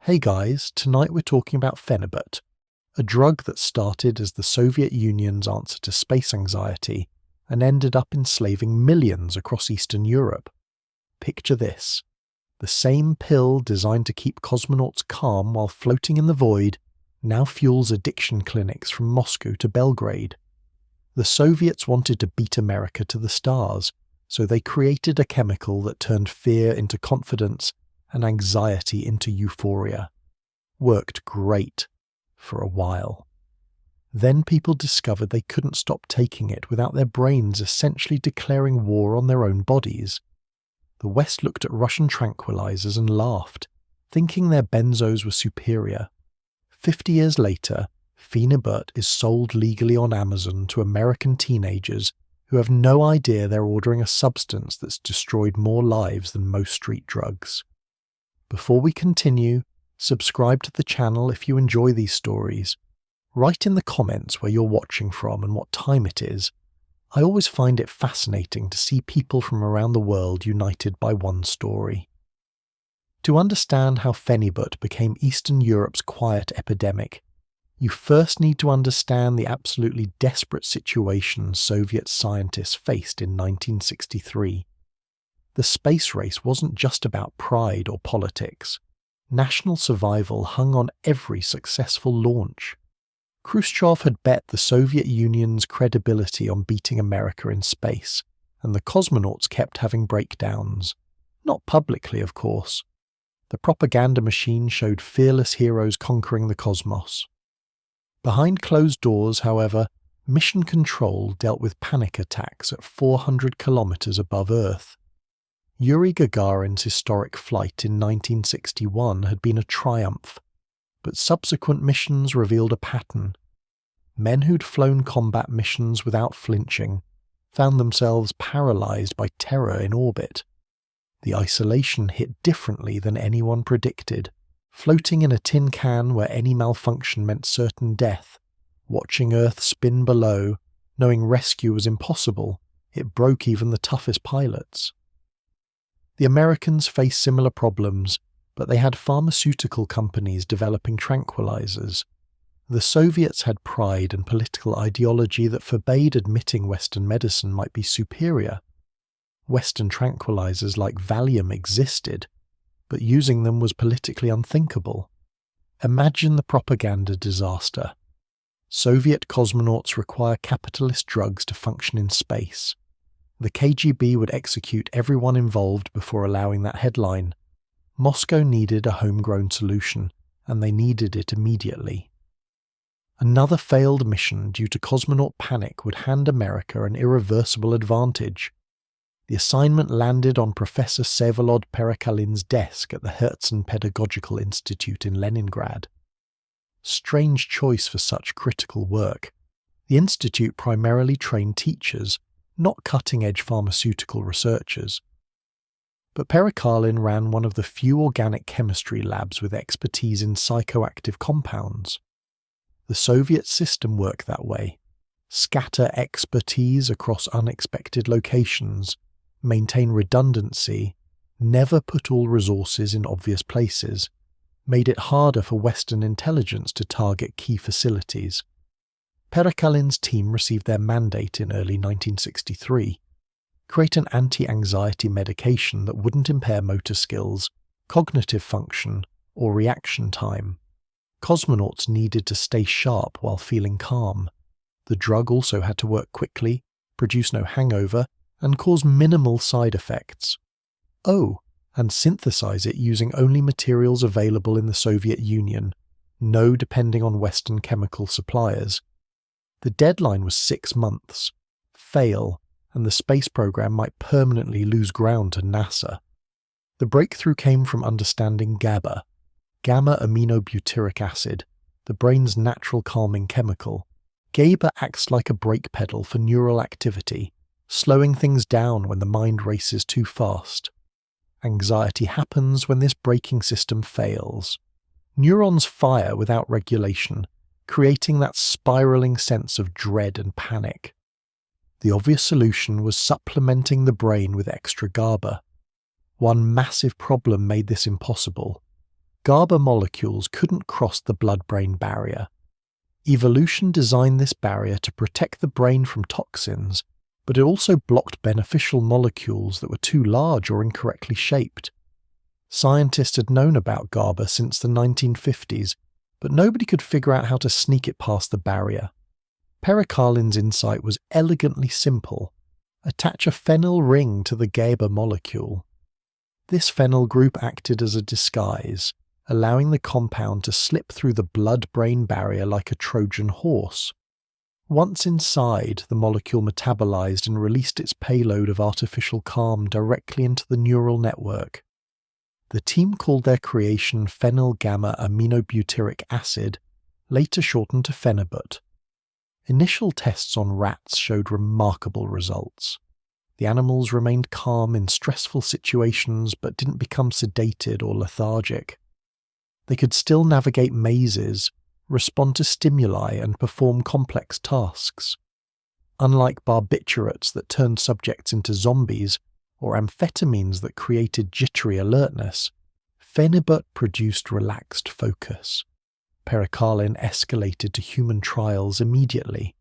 Hey guys, tonight we're talking about Phenibut, a drug that started as the Soviet Union's answer to space anxiety and ended up enslaving millions across Eastern Europe. Picture this. The same pill designed to keep cosmonauts calm while floating in the void now fuels addiction clinics from Moscow to Belgrade. The Soviets wanted to beat America to the stars, so they created a chemical that turned fear into confidence and anxiety into euphoria. Worked great for a while. Then people discovered they couldn't stop taking it without their brains essentially declaring war on their own bodies. The West looked at Russian tranquilizers and laughed, thinking their benzos were superior. 50 years later, Phenibut is sold legally on Amazon to American teenagers who have no idea they're ordering a substance that's destroyed more lives than most street drugs. Before we continue, subscribe to the channel if you enjoy these stories. Write in the comments where you're watching from and what time it is. I always find it fascinating to see people from around the world united by one story. To understand how Phenibut became Eastern Europe's quiet epidemic, you first need to understand the absolutely desperate situation Soviet scientists faced in 1963. The space race wasn't just about pride or politics. National survival hung on every successful launch. Khrushchev had bet the Soviet Union's credibility on beating America in space, and the cosmonauts kept having breakdowns. Not publicly, of course. The propaganda machine showed fearless heroes conquering the cosmos. Behind closed doors, however, Mission Control dealt with panic attacks at 400 kilometers above Earth. Yuri Gagarin's historic flight in 1961 had been a triumph, but subsequent missions revealed a pattern. Men who'd flown combat missions without flinching found themselves paralyzed by terror in orbit. The isolation hit differently than anyone predicted. Floating in a tin can where any malfunction meant certain death, watching Earth spin below, knowing rescue was impossible, it broke even the toughest pilots. The Americans faced similar problems, but they had pharmaceutical companies developing tranquilizers. The Soviets had pride and political ideology that forbade admitting Western medicine might be superior. Western tranquilizers like Valium existed, but using them was politically unthinkable. Imagine the propaganda disaster. Soviet cosmonauts require capitalist drugs to function in space. The KGB would execute everyone involved before allowing that headline. Moscow needed a homegrown solution, and they needed it immediately. Another failed mission due to cosmonaut panic would hand America an irreversible advantage. The assignment landed on Professor Vsevolod Perekalin's desk at the Herzen Pedagogical Institute in Leningrad. Strange choice for such critical work. The institute primarily trained teachers, not cutting-edge pharmaceutical researchers. But Perekalin ran one of the few organic chemistry labs with expertise in psychoactive compounds. The Soviet system worked that way. Scatter expertise across unexpected locations, maintain redundancy, never put all resources in obvious places, made it harder for Western intelligence to target key facilities. Perekalin's team received their mandate in early 1963. Create an anti-anxiety medication that wouldn't impair motor skills, cognitive function, or reaction time. Cosmonauts needed to stay sharp while feeling calm. The drug also had to work quickly, produce no hangover, and cause minimal side effects. Oh, and synthesize it using only materials available in the Soviet Union, no depending on Western chemical suppliers. The deadline was 6 months. Fail, and the space program might permanently lose ground to NASA. The breakthrough came from understanding GABA, gamma-aminobutyric acid, the brain's natural calming chemical. GABA acts like a brake pedal for neural activity, slowing things down when the mind races too fast. Anxiety happens when this braking system fails. Neurons fire without regulation, creating that spiraling sense of dread and panic. The obvious solution was supplementing the brain with extra GABA. One massive problem made this impossible. GABA molecules couldn't cross the blood-brain barrier. Evolution designed this barrier to protect the brain from toxins, but it also blocked beneficial molecules that were too large or incorrectly shaped. Scientists had known about GABA since the 1950s, but nobody could figure out how to sneak it past the barrier. Pericalin's insight was elegantly simple. Attach a phenyl ring to the GABA molecule. This phenyl group acted as a disguise, allowing the compound to slip through the blood-brain barrier like a Trojan horse. Once inside, the molecule metabolized and released its payload of artificial calm directly into the neural network. The team called their creation phenyl-gamma-aminobutyric acid, later shortened to Phenibut. Initial tests on rats showed remarkable results. The animals remained calm in stressful situations but didn't become sedated or lethargic. They could still navigate mazes, respond to stimuli, and perform complex tasks. Unlike barbiturates that turned subjects into zombies, or amphetamines that created jittery alertness, Phenibut produced relaxed focus. Pericalin escalated to human trials immediately.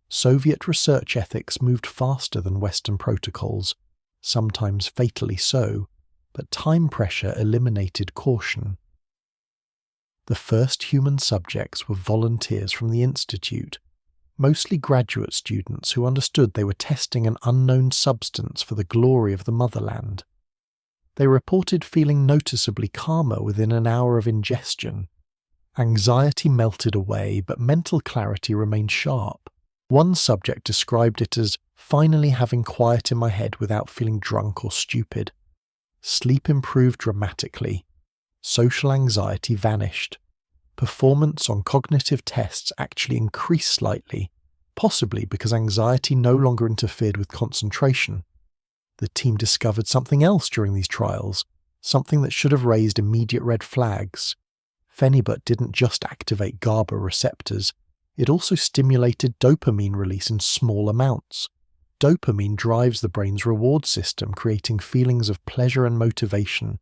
Soviet research ethics moved faster than Western protocols, sometimes fatally so, but time pressure eliminated caution. The first human subjects were volunteers from the Institute, mostly graduate students who understood they were testing an unknown substance for the glory of the motherland. They reported feeling noticeably calmer within an hour of ingestion. Anxiety melted away, but mental clarity remained sharp. One subject described it as finally having quiet in my head without feeling drunk or stupid. Sleep improved dramatically. Social anxiety vanished. Performance on cognitive tests actually increased slightly, possibly because anxiety no longer interfered with concentration. The team discovered something else during these trials, something that should have raised immediate red flags. Phenibut didn't just activate GABA receptors, it also stimulated dopamine release in small amounts. Dopamine drives the brain's reward system, creating feelings of pleasure and motivation.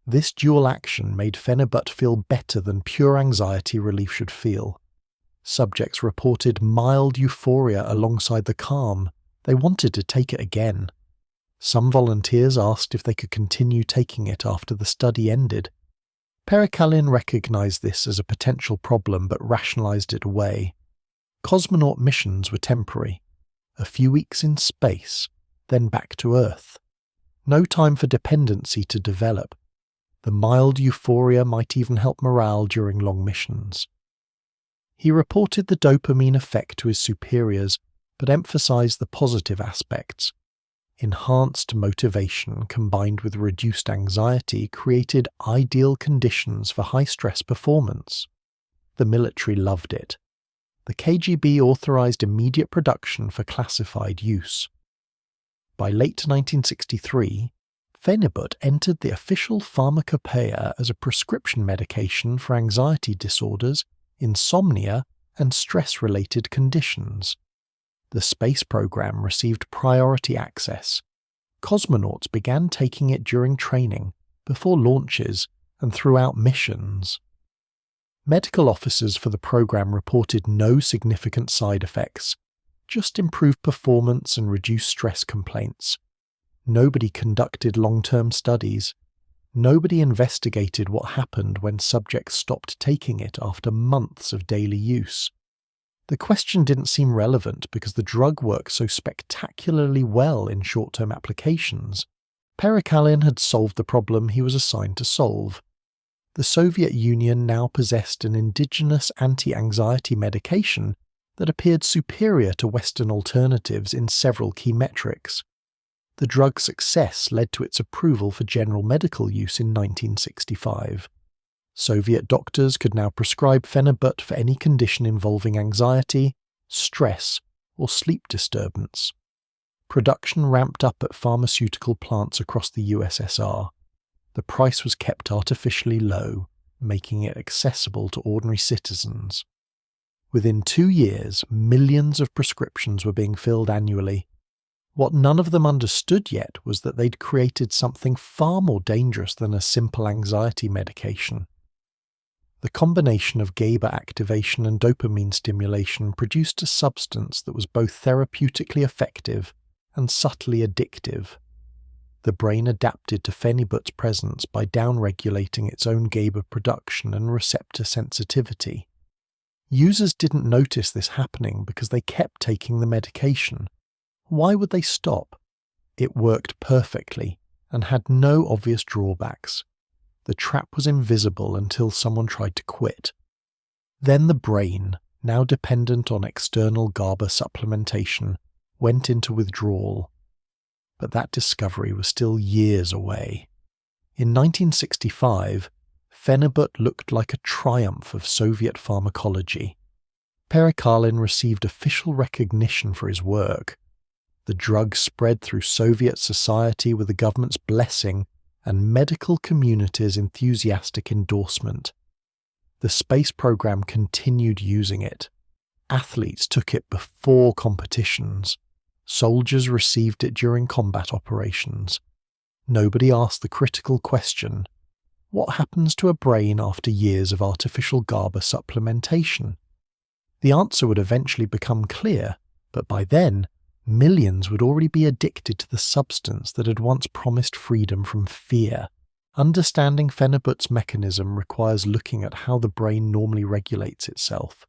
This dual action made Phenibut feel better than pure anxiety relief should feel. Subjects reported mild euphoria alongside the calm. They wanted to take it again. Some volunteers asked if they could continue taking it after the study ended. Pericalin recognized this as a potential problem but rationalized it away. Cosmonaut missions were temporary. A few weeks in space, then back to Earth. No time for dependency to develop. The mild euphoria might even help morale during long missions. He reported the dopamine effect to his superiors, but emphasized the positive aspects. Enhanced motivation combined with reduced anxiety created ideal conditions for high-stress performance. The military loved it. The KGB authorized immediate production for classified use. By late 1963, Phenibut entered the official pharmacopoeia as a prescription medication for anxiety disorders, insomnia, and stress-related conditions. The space program received priority access. Cosmonauts began taking it during training, before launches, and throughout missions. Medical officers for the program reported no significant side effects, just improved performance and reduced stress complaints. Nobody conducted long-term studies. Nobody investigated what happened when subjects stopped taking it after months of daily use. The question didn't seem relevant because the drug worked so spectacularly well in short-term applications. Pericalin had solved the problem he was assigned to solve. The Soviet Union now possessed an indigenous anti-anxiety medication that appeared superior to Western alternatives in several key metrics. The drug's success led to its approval for general medical use in 1965. Soviet doctors could now prescribe Phenibut for any condition involving anxiety, stress, or sleep disturbance. Production ramped up at pharmaceutical plants across the USSR. The price was kept artificially low, making it accessible to ordinary citizens. Within 2 years, millions of prescriptions were being filled annually. What none of them understood yet was that they'd created something far more dangerous than a simple anxiety medication. The combination of GABA activation and dopamine stimulation produced a substance that was both therapeutically effective and subtly addictive. The brain adapted to Phenibut's presence by downregulating its own GABA production and receptor sensitivity. Users didn't notice this happening because they kept taking the medication. Why would they stop? It worked perfectly and had no obvious drawbacks. The trap was invisible until someone tried to quit. Then the brain, now dependent on external GABA supplementation, went into withdrawal. But that discovery was still years away. In 1965, Phenibut looked like a triumph of Soviet pharmacology. Perichalin received official recognition for his work. The drug spread through Soviet society with the government's blessing and medical community's enthusiastic endorsement. The space program continued using it. Athletes took it before competitions. Soldiers received it during combat operations. Nobody asked the critical question, what happens to a brain after years of artificial GABA supplementation? The answer would eventually become clear, but by then, millions would already be addicted to the substance that had once promised freedom from fear. Understanding Phenibut's mechanism requires looking at how the brain normally regulates itself.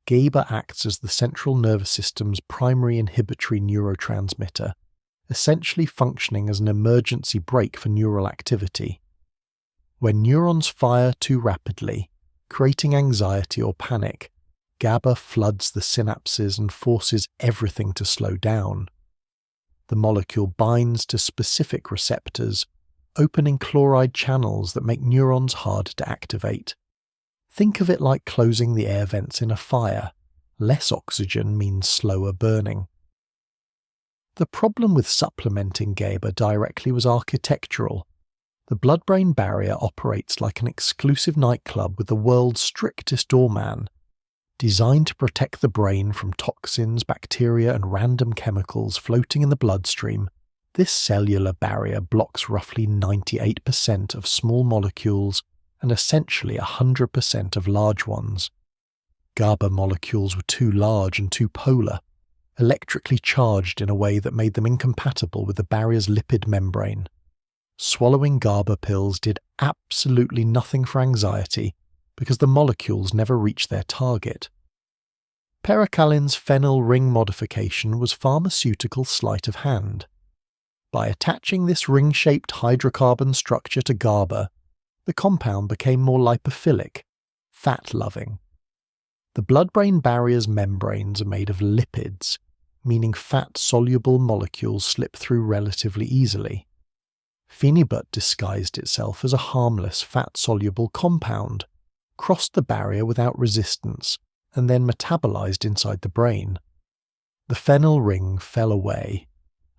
GABA acts as the central nervous system's primary inhibitory neurotransmitter, essentially functioning as an emergency brake for neural activity. When neurons fire too rapidly, creating anxiety or panic, GABA floods the synapses and forces everything to slow down. The molecule binds to specific receptors, opening chloride channels that make neurons hard to activate. Think of it like closing the air vents in a fire. Less oxygen means slower burning. The problem with supplementing GABA directly was architectural. The blood-brain barrier operates like an exclusive nightclub with the world's strictest doorman. Designed to protect the brain from toxins, bacteria, and random chemicals floating in the bloodstream, this cellular barrier blocks roughly 98% of small molecules and essentially 100% of large ones. GABA molecules were too large and too polar, electrically charged in a way that made them incompatible with the barrier's lipid membrane. Swallowing GABA pills did absolutely nothing for anxiety because the molecules never reached their target. Perichalin's phenyl ring modification was pharmaceutical sleight of hand. By attaching this ring-shaped hydrocarbon structure to GABA, the compound became more lipophilic, fat-loving. The blood-brain barrier's membranes are made of lipids, meaning fat-soluble molecules slip through relatively easily. Phenibut disguised itself as a harmless fat-soluble compound, crossed the barrier without resistance, and then metabolized inside the brain. The phenyl ring fell away,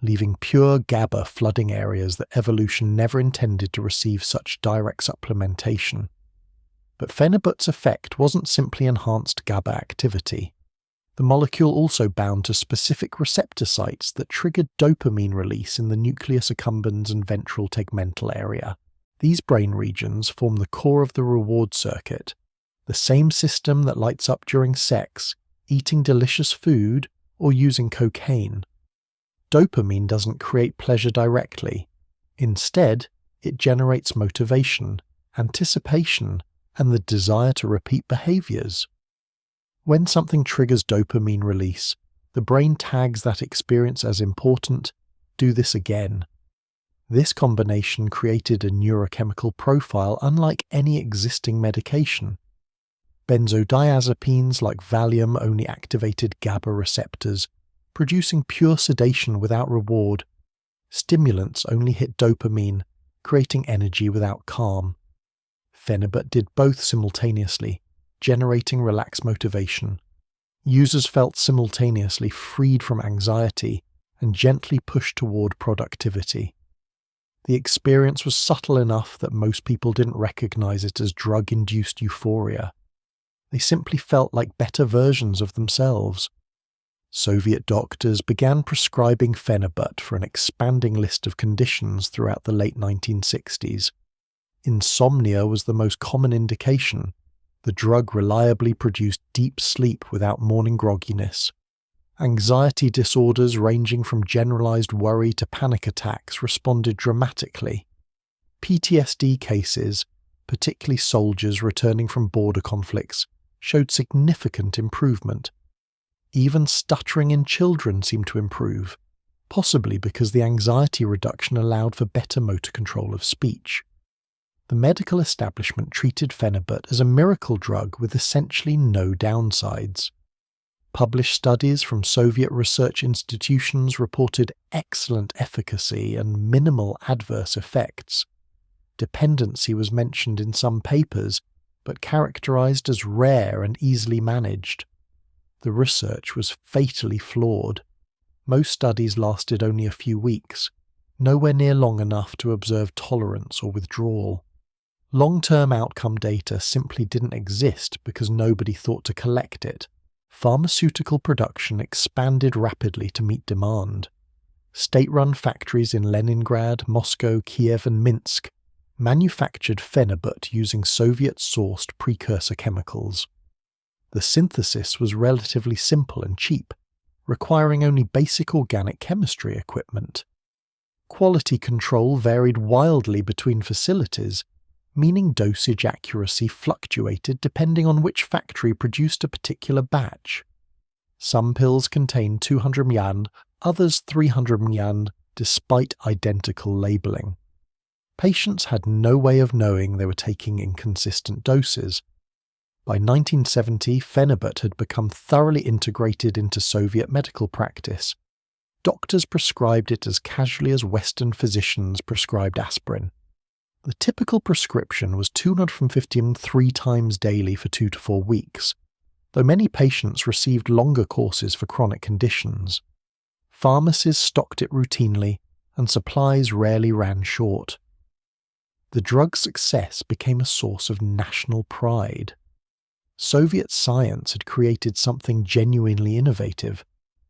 leaving pure GABA flooding areas that evolution never intended to receive such direct supplementation. But Phenibut's effect wasn't simply enhanced GABA activity. The molecule also bound to specific receptor sites that triggered dopamine release in the nucleus accumbens and ventral tegmental area. These brain regions form the core of the reward circuit, the same system that lights up during sex, eating delicious food, or using cocaine. Dopamine doesn't create pleasure directly. Instead, it generates motivation, anticipation, and the desire to repeat behaviors. When something triggers dopamine release, the brain tags that experience as important, do this again. This combination created a neurochemical profile unlike any existing medication. Benzodiazepines like Valium only activated GABA receptors, producing pure sedation without reward. Stimulants only hit dopamine, creating energy without calm. Phenibut did both simultaneously, generating relaxed motivation. Users felt simultaneously freed from anxiety and gently pushed toward productivity. The experience was subtle enough that most people didn't recognize it as drug-induced euphoria. They simply felt like better versions of themselves. Soviet doctors began prescribing Phenibut for an expanding list of conditions throughout the late 1960s. Insomnia was the most common indication, The drug reliably produced deep sleep without morning grogginess. Anxiety disorders ranging from generalized worry to panic attacks responded dramatically. PTSD cases, particularly soldiers returning from border conflicts, showed significant improvement. Even stuttering in children seemed to improve, possibly because the anxiety reduction allowed for better motor control of speech. The medical establishment treated Phenibut as a miracle drug with essentially no downsides. Published studies from Soviet research institutions reported excellent efficacy and minimal adverse effects. Dependency was mentioned in some papers, but characterized as rare and easily managed. The research was fatally flawed. Most studies lasted only a few weeks, nowhere near long enough to observe tolerance or withdrawal. Long-term outcome data simply didn't exist because nobody thought to collect it. Pharmaceutical production expanded rapidly to meet demand. State-run factories in Leningrad, Moscow, Kiev and Minsk manufactured Phenibut using Soviet-sourced precursor chemicals. The synthesis was relatively simple and cheap, requiring only basic organic chemistry equipment. Quality control varied wildly between facilities, meaning dosage accuracy fluctuated depending on which factory produced a particular batch. Some pills contained 200 mg, others 300 mg, despite identical labeling. Patients had no way of knowing they were taking inconsistent doses. By 1970, Phenibut had become thoroughly integrated into Soviet medical practice. Doctors prescribed it as casually as Western physicians prescribed aspirin. The typical prescription was 250 mg 3 times daily for 2 to 4 weeks, though many patients received longer courses for chronic conditions. Pharmacies stocked it routinely, and supplies rarely ran short. The drug's success became a source of national pride. Soviet science had created something genuinely innovative,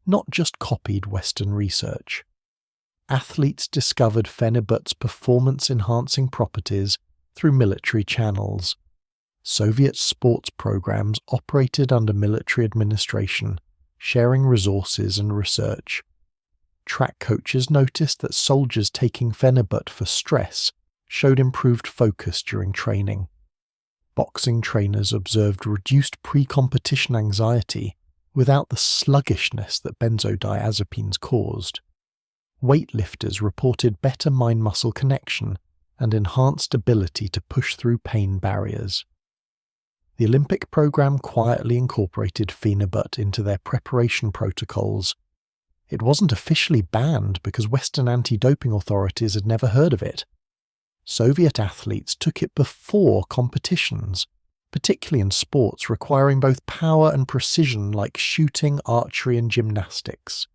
not just copied Western research. Athletes discovered Phenibut's performance-enhancing properties through military channels. Soviet sports programs operated under military administration, sharing resources and research. Track coaches noticed that soldiers taking Phenibut for stress showed improved focus during training. Boxing trainers observed reduced pre-competition anxiety without the sluggishness that benzodiazepines caused. Weightlifters reported better mind-muscle connection and enhanced ability to push through pain barriers. The Olympic program quietly incorporated Phenibut into their preparation protocols. It wasn't officially banned because Western anti-doping authorities had never heard of it. Soviet athletes took it before competitions, particularly in sports requiring both power and precision like shooting, archery and gymnastics.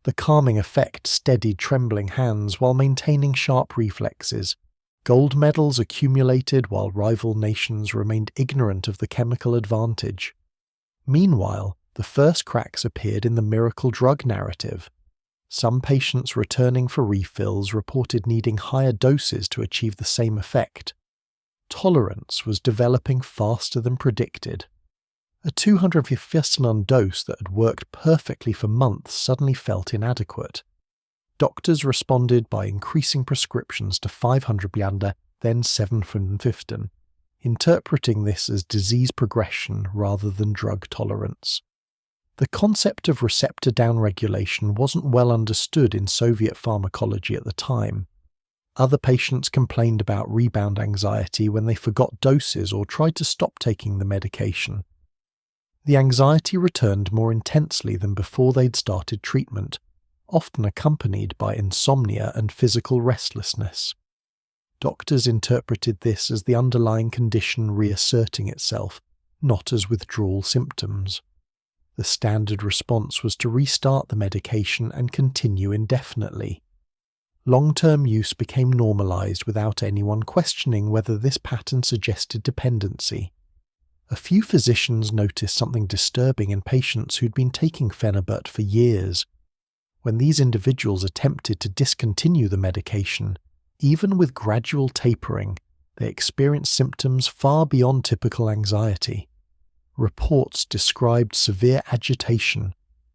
The calming effect steadied trembling hands while maintaining sharp reflexes. Gold medals accumulated while rival nations remained ignorant of the chemical advantage. Meanwhile, the first cracks appeared in the miracle drug narrative. Some patients returning for refills reported needing higher doses to achieve the same effect. Tolerance was developing faster than predicted. A 250 dose that had worked perfectly for months suddenly felt inadequate. Doctors responded by increasing prescriptions to 500 mg, then 750, interpreting this as disease progression rather than drug tolerance. The concept of receptor downregulation wasn't well understood in Soviet pharmacology at the time. Other patients complained about rebound anxiety when they forgot doses or tried to stop taking the medication. The anxiety returned more intensely than before they'd started treatment, often accompanied by insomnia and physical restlessness. Doctors interpreted this as the underlying condition reasserting itself, not as withdrawal symptoms. The standard response was to restart the medication and continue indefinitely. Long-term use became normalized without anyone questioning whether this pattern suggested dependency. A few physicians noticed something disturbing in patients who'd been taking Phenibut for years. When these individuals attempted to discontinue the medication, even with gradual tapering, They experienced symptoms far beyond typical anxiety. Reports described severe agitation,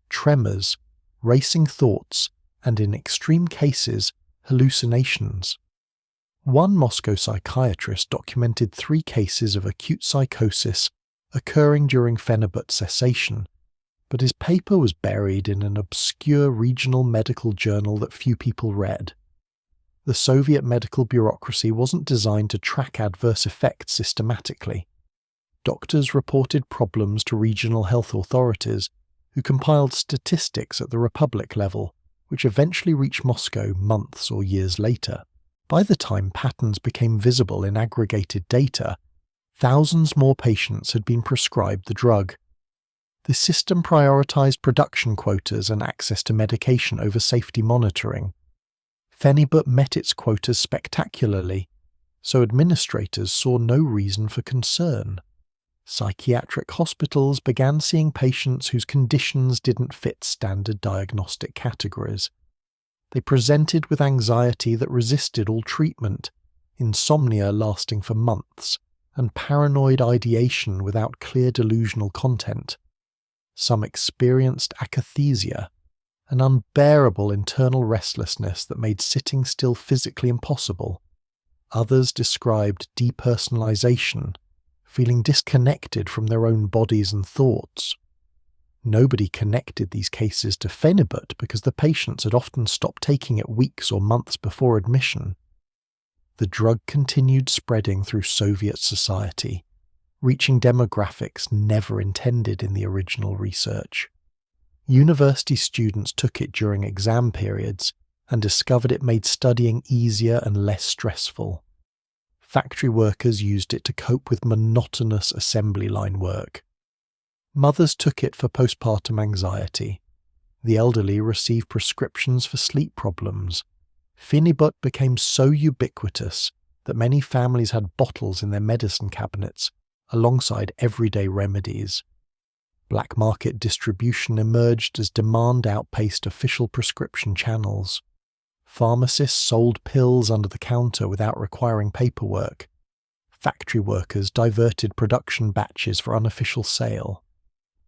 tremors, racing thoughts, and in extreme cases, hallucinations. One Moscow psychiatrist documented 3 cases of acute psychosis occurring during Phenibut cessation, but his paper was buried in an obscure regional medical journal that few people read. The Soviet medical bureaucracy wasn't designed to track adverse effects systematically. Doctors reported problems to regional health authorities, who compiled statistics at the republic level, which eventually reached Moscow months or years later. By the time patterns became visible in aggregated data, thousands more patients had been prescribed the drug. The system prioritized production quotas and access to medication over safety monitoring. Phenibut met its quotas spectacularly, so administrators saw no reason for concern. Psychiatric hospitals began seeing patients whose conditions didn't fit standard diagnostic categories. They presented with anxiety that resisted all treatment, insomnia lasting for months, and paranoid ideation without clear delusional content. Some experienced akathisia, an unbearable internal restlessness that made sitting still physically impossible. Others described depersonalization, feeling disconnected from their own bodies and thoughts. Nobody connected these cases to Phenibut because the patients had often stopped taking it weeks or months before admission. The drug continued spreading through Soviet society, reaching demographics never intended in the original research. University students took it during exam periods and discovered it made studying easier and less stressful. Factory workers used it to cope with monotonous assembly line work. Mothers took it for postpartum anxiety. The elderly received prescriptions for sleep problems. Phenibut became so ubiquitous that many families had bottles in their medicine cabinets, alongside everyday remedies. Black market distribution emerged as demand outpaced official prescription channels. Pharmacists sold pills under the counter without requiring paperwork. Factory workers diverted production batches for unofficial sale.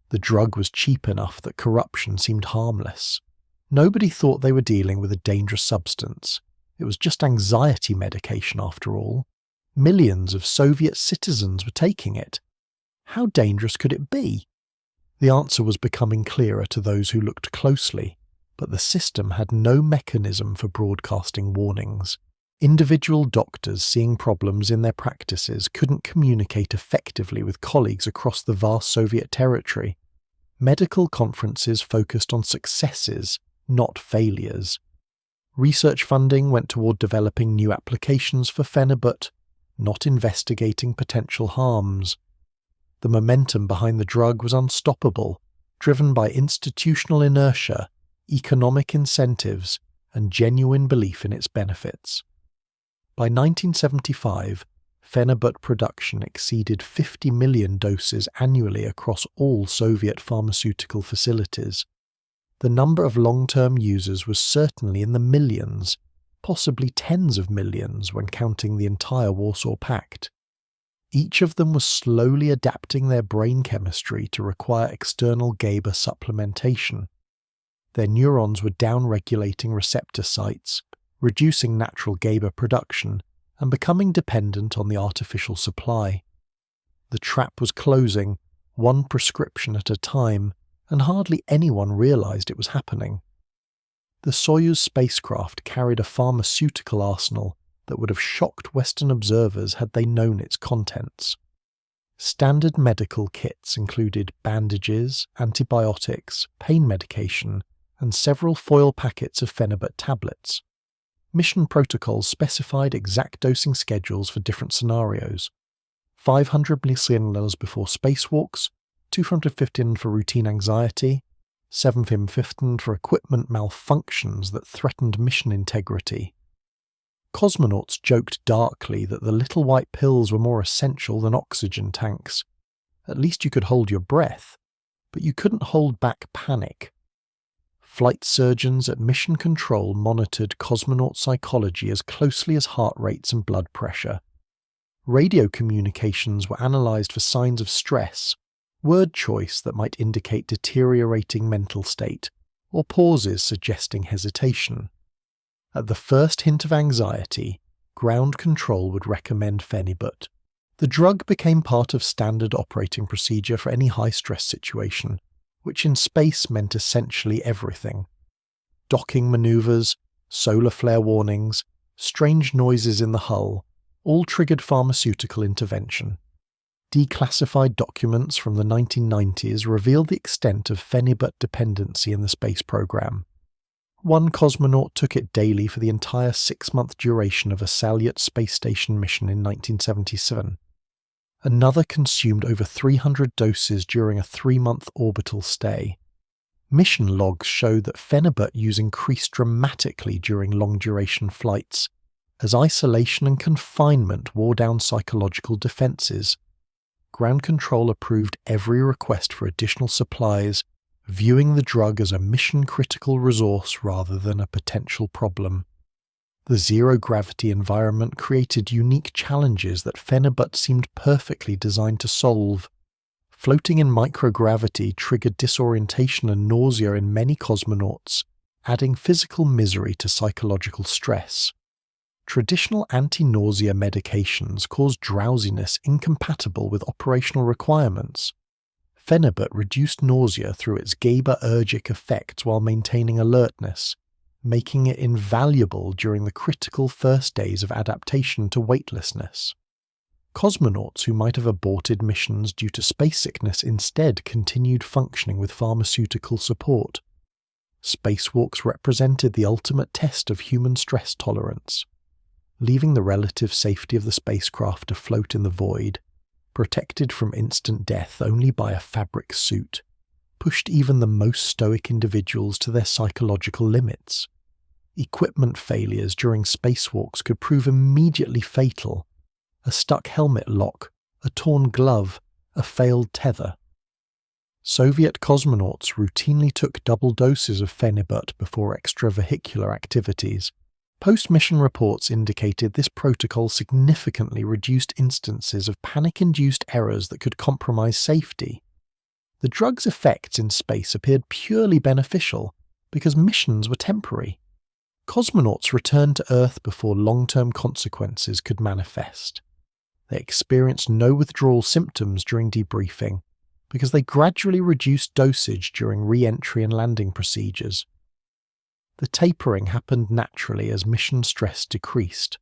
The drug was cheap enough that corruption seemed harmless. Nobody thought they were dealing with a dangerous substance. It was just anxiety medication after all. Millions of Soviet citizens were taking it. How dangerous could it be? The answer was becoming clearer to those who looked closely, but the system had no mechanism for broadcasting warnings. Individual doctors seeing problems in their practices couldn't communicate effectively with colleagues across the vast Soviet territory. Medical conferences focused on successes, not failures. Research funding went toward developing new applications for Phenibut, not investigating potential harms. The momentum behind the drug was unstoppable, driven by institutional inertia, economic incentives, and genuine belief in its benefits. By 1975, Phenibut production exceeded 50 million doses annually across all Soviet pharmaceutical facilities. The number of long-term users was certainly in the millions, possibly tens of millions when counting the entire Warsaw Pact. Each of them was slowly adapting their brain chemistry to require external GABA supplementation. Their neurons were down-regulating receptor sites, reducing natural GABA production, and becoming dependent on the artificial supply. The trap was closing, one prescription at a time, and hardly anyone realized it was happening. The Soyuz spacecraft carried a pharmaceutical arsenal that would have shocked Western observers had they known its contents. Standard medical kits included bandages, antibiotics, pain medication, and several foil packets of Phenibut tablets. Mission protocols specified exact dosing schedules for different scenarios. 500 millisieverts before spacewalks, 215 for routine anxiety, 715 for equipment malfunctions that threatened mission integrity. Cosmonauts joked darkly that the little white pills were more essential than oxygen tanks. At least you could hold your breath, but you couldn't hold back panic. Flight surgeons at Mission Control monitored cosmonaut psychology as closely as heart rates and blood pressure. Radio communications were analysed for signs of stress, word choice that might indicate deteriorating mental state, or pauses suggesting hesitation. At the first hint of anxiety, ground control would recommend Phenibut. The drug became part of standard operating procedure for any high-stress situation, which in space meant essentially everything. Docking manoeuvres, solar flare warnings, strange noises in the hull, all triggered pharmaceutical intervention. Declassified documents from the 1990s revealed the extent of Phenibut dependency in the space program. One cosmonaut took it daily for the entire 6-month duration of a Salyut space station mission in 1977. Another consumed over 300 doses during a 3-month orbital stay. Mission logs showed that Phenibut use increased dramatically during long-duration flights, as isolation and confinement wore down psychological defences. Ground control approved every request for additional supplies, viewing the drug as a mission-critical resource rather than a potential problem. The zero-gravity environment created unique challenges that Phenibut seemed perfectly designed to solve. Floating in microgravity triggered disorientation and nausea in many cosmonauts, adding physical misery to psychological stress. Traditional anti-nausea medications caused drowsiness incompatible with operational requirements. Phenibut reduced nausea through its GABAergic effects while maintaining alertness, making it invaluable during the critical first days of adaptation to weightlessness. Cosmonauts who might have aborted missions due to space sickness instead continued functioning with pharmaceutical support. Spacewalks represented the ultimate test of human stress tolerance. Leaving the relative safety of the spacecraft to float in the void, protected from instant death only by a fabric suit, pushed even the most stoic individuals to their psychological limits. Equipment failures during spacewalks could prove immediately fatal. A stuck helmet lock, a torn glove, a failed tether. Soviet cosmonauts routinely took double doses of Phenibut before extravehicular activities. Post-mission reports indicated this protocol significantly reduced instances of panic-induced errors that could compromise safety. The drug's effects in space appeared purely beneficial because missions were temporary. Cosmonauts returned to Earth before long-term consequences could manifest. They experienced no withdrawal symptoms during debriefing because they gradually reduced dosage during re-entry and landing procedures. The tapering happened naturally as mission stress decreased,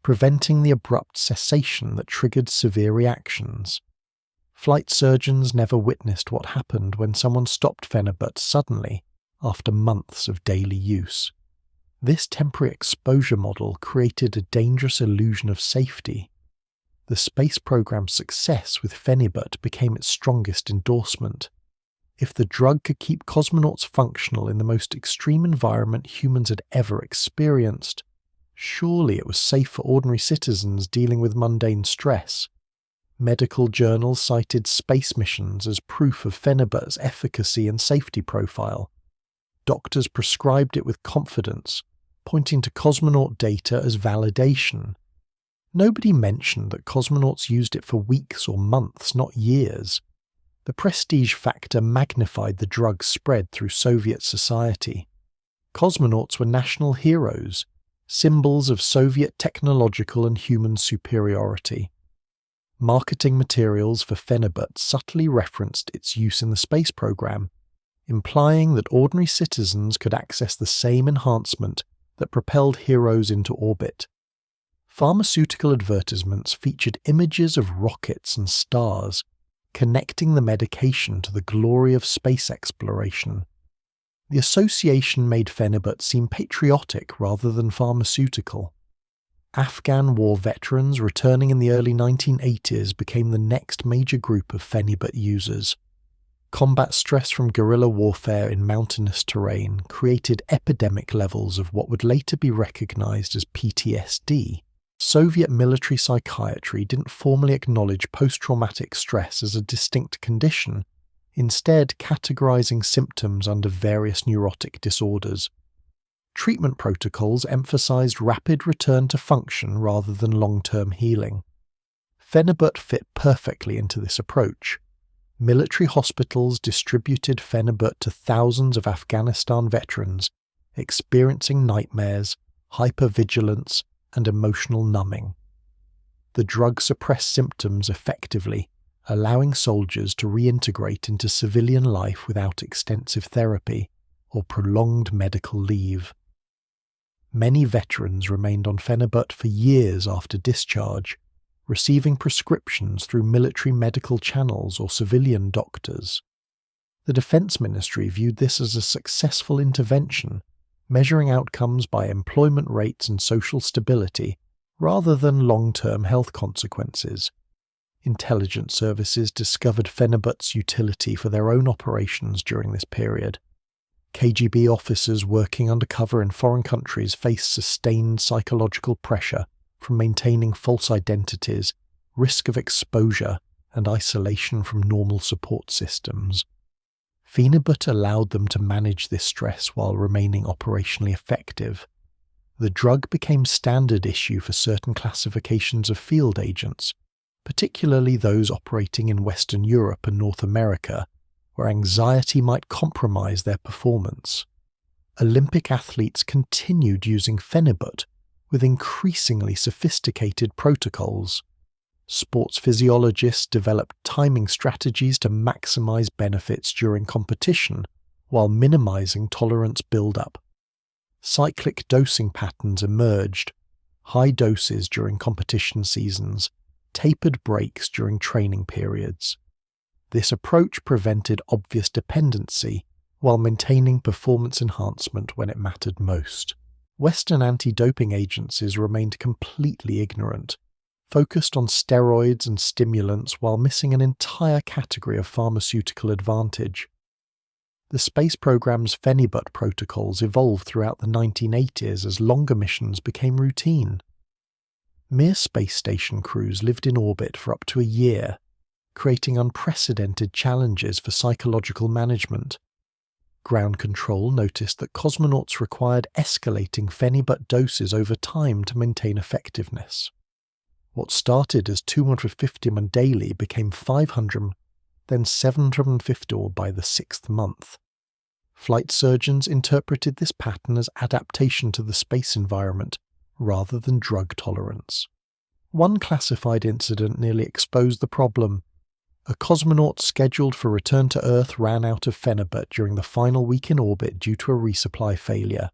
preventing the abrupt cessation that triggered severe reactions. Flight surgeons never witnessed what happened when someone stopped Phenibut suddenly after months of daily use. This temporary exposure model created a dangerous illusion of safety. The space program's success with Phenibut became its strongest endorsement. If the drug could keep cosmonauts functional in the most extreme environment humans had ever experienced, surely it was safe for ordinary citizens dealing with mundane stress. Medical journals cited space missions as proof of Phenibut's efficacy and safety profile. Doctors prescribed it with confidence, pointing to cosmonaut data as validation. Nobody mentioned that cosmonauts used it for weeks or months, not years. The prestige factor magnified the drug's spread through Soviet society. Cosmonauts were national heroes, symbols of Soviet technological and human superiority. Marketing materials for Phenibut subtly referenced its use in the space program, implying that ordinary citizens could access the same enhancement that propelled heroes into orbit. Pharmaceutical advertisements featured images of rockets and stars, connecting the medication to the glory of space exploration. The association made Phenibut seem patriotic rather than pharmaceutical. Afghan war veterans returning in the early 1980s became the next major group of Phenibut users. Combat stress from guerrilla warfare in mountainous terrain created epidemic levels of what would later be recognized as PTSD. Soviet military psychiatry didn't formally acknowledge post-traumatic stress as a distinct condition, instead categorizing symptoms under various neurotic disorders. Treatment protocols emphasized rapid return to function rather than long-term healing. Phenibut fit perfectly into this approach. Military hospitals distributed Phenibut to thousands of Afghanistan veterans experiencing nightmares, hypervigilance, and emotional numbing. The drug suppressed symptoms effectively, allowing soldiers to reintegrate into civilian life without extensive therapy or prolonged medical leave. Many veterans remained on Phenibut for years after discharge, receiving prescriptions through military medical channels or civilian doctors. The Defense Ministry viewed this as a successful intervention, measuring outcomes by employment rates and social stability rather than long-term health consequences. Intelligence services discovered Phenibut's utility for their own operations during this period. KGB officers working undercover in foreign countries faced sustained psychological pressure from maintaining false identities, risk of exposure, and isolation from normal support systems. Phenibut allowed them to manage this stress while remaining operationally effective. The drug became standard issue for certain classifications of field agents, particularly those operating in Western Europe and North America, where anxiety might compromise their performance. Olympic athletes continued using Phenibut with increasingly sophisticated protocols. Sports physiologists developed timing strategies to maximize benefits during competition while minimizing tolerance buildup. Cyclic dosing patterns emerged: high doses during competition seasons, tapered breaks during training periods. This approach prevented obvious dependency while maintaining performance enhancement when it mattered most. Western anti-doping agencies remained completely ignorant, focused on steroids and stimulants while missing an entire category of pharmaceutical advantage. The space program's Phenibut protocols evolved throughout the 1980s as longer missions became routine. Mir space station crews lived in orbit for up to a year, creating unprecedented challenges for psychological management. Ground control noticed that cosmonauts required escalating Phenibut doses over time to maintain effectiveness. What started as 250 mg daily became 500, then 750 by the 6th month. Flight surgeons interpreted this pattern as adaptation to the space environment rather than drug tolerance. One classified incident nearly exposed the problem. A cosmonaut scheduled for return to Earth ran out of Phenibut during the final week in orbit due to a resupply failure.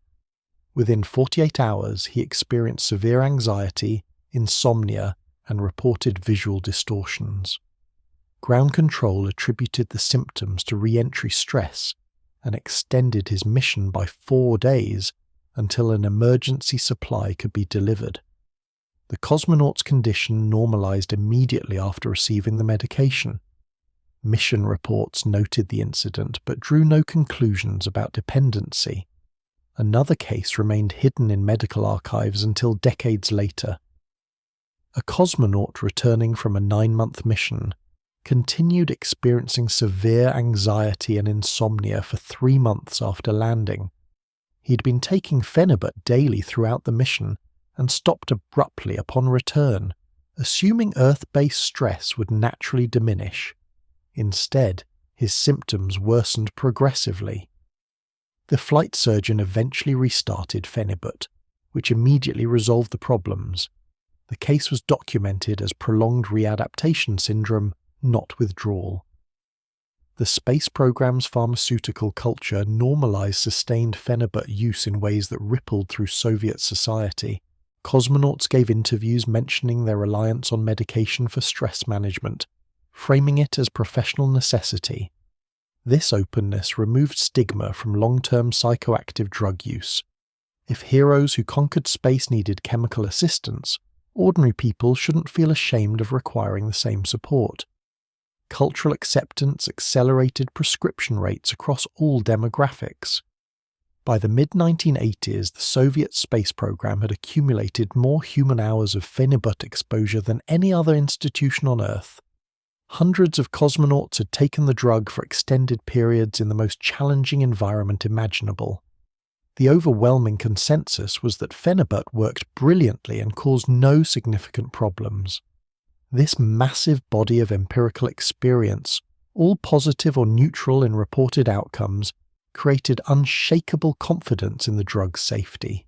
Within 48 hours, he experienced severe anxiety, insomnia, and reported visual distortions. Ground control attributed the symptoms to re-entry stress and extended his mission by 4 days until an emergency supply could be delivered. The cosmonaut's condition normalized immediately after receiving the medication. Mission reports noted the incident but drew no conclusions about dependency. Another case remained hidden in medical archives until decades later. A cosmonaut returning from a 9-month mission continued experiencing severe anxiety and insomnia for 3 months after landing. He'd been taking Phenibut daily throughout the mission and stopped abruptly upon return, assuming Earth-based stress would naturally diminish. Instead, his symptoms worsened progressively. The flight surgeon eventually restarted Phenibut, which immediately resolved the problems. The case was documented as prolonged readaptation syndrome, not withdrawal. The space program's pharmaceutical culture normalized sustained Phenibut use in ways that rippled through Soviet society. Cosmonauts gave interviews mentioning their reliance on medication for stress management, framing it as professional necessity. This openness removed stigma from long-term psychoactive drug use. If heroes who conquered space needed chemical assistance, ordinary people shouldn't feel ashamed of requiring the same support. Cultural acceptance accelerated prescription rates across all demographics. By the mid-1980s, the Soviet space program had accumulated more human hours of Phenibut exposure than any other institution on Earth. Hundreds of cosmonauts had taken the drug for extended periods in the most challenging environment imaginable. The overwhelming consensus was that Phenibut worked brilliantly and caused no significant problems. This massive body of empirical experience, all positive or neutral in reported outcomes, created unshakable confidence in the drug's safety.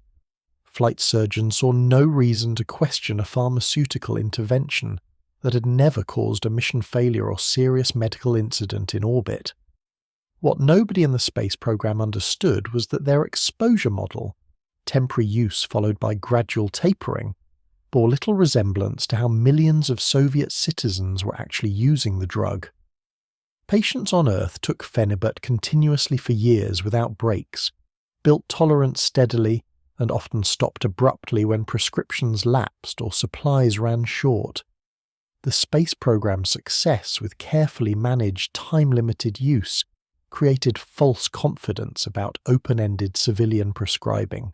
Flight surgeons saw no reason to question a pharmaceutical intervention that had never caused a mission failure or serious medical incident in orbit. What nobody in the space program understood was that their exposure model, temporary use followed by gradual tapering, bore little resemblance to how millions of Soviet citizens were actually using the drug. Patients on Earth took Phenibut continuously for years without breaks, built tolerance steadily, and often stopped abruptly when prescriptions lapsed or supplies ran short. The space program's success with carefully managed time-limited use created false confidence about open-ended civilian prescribing.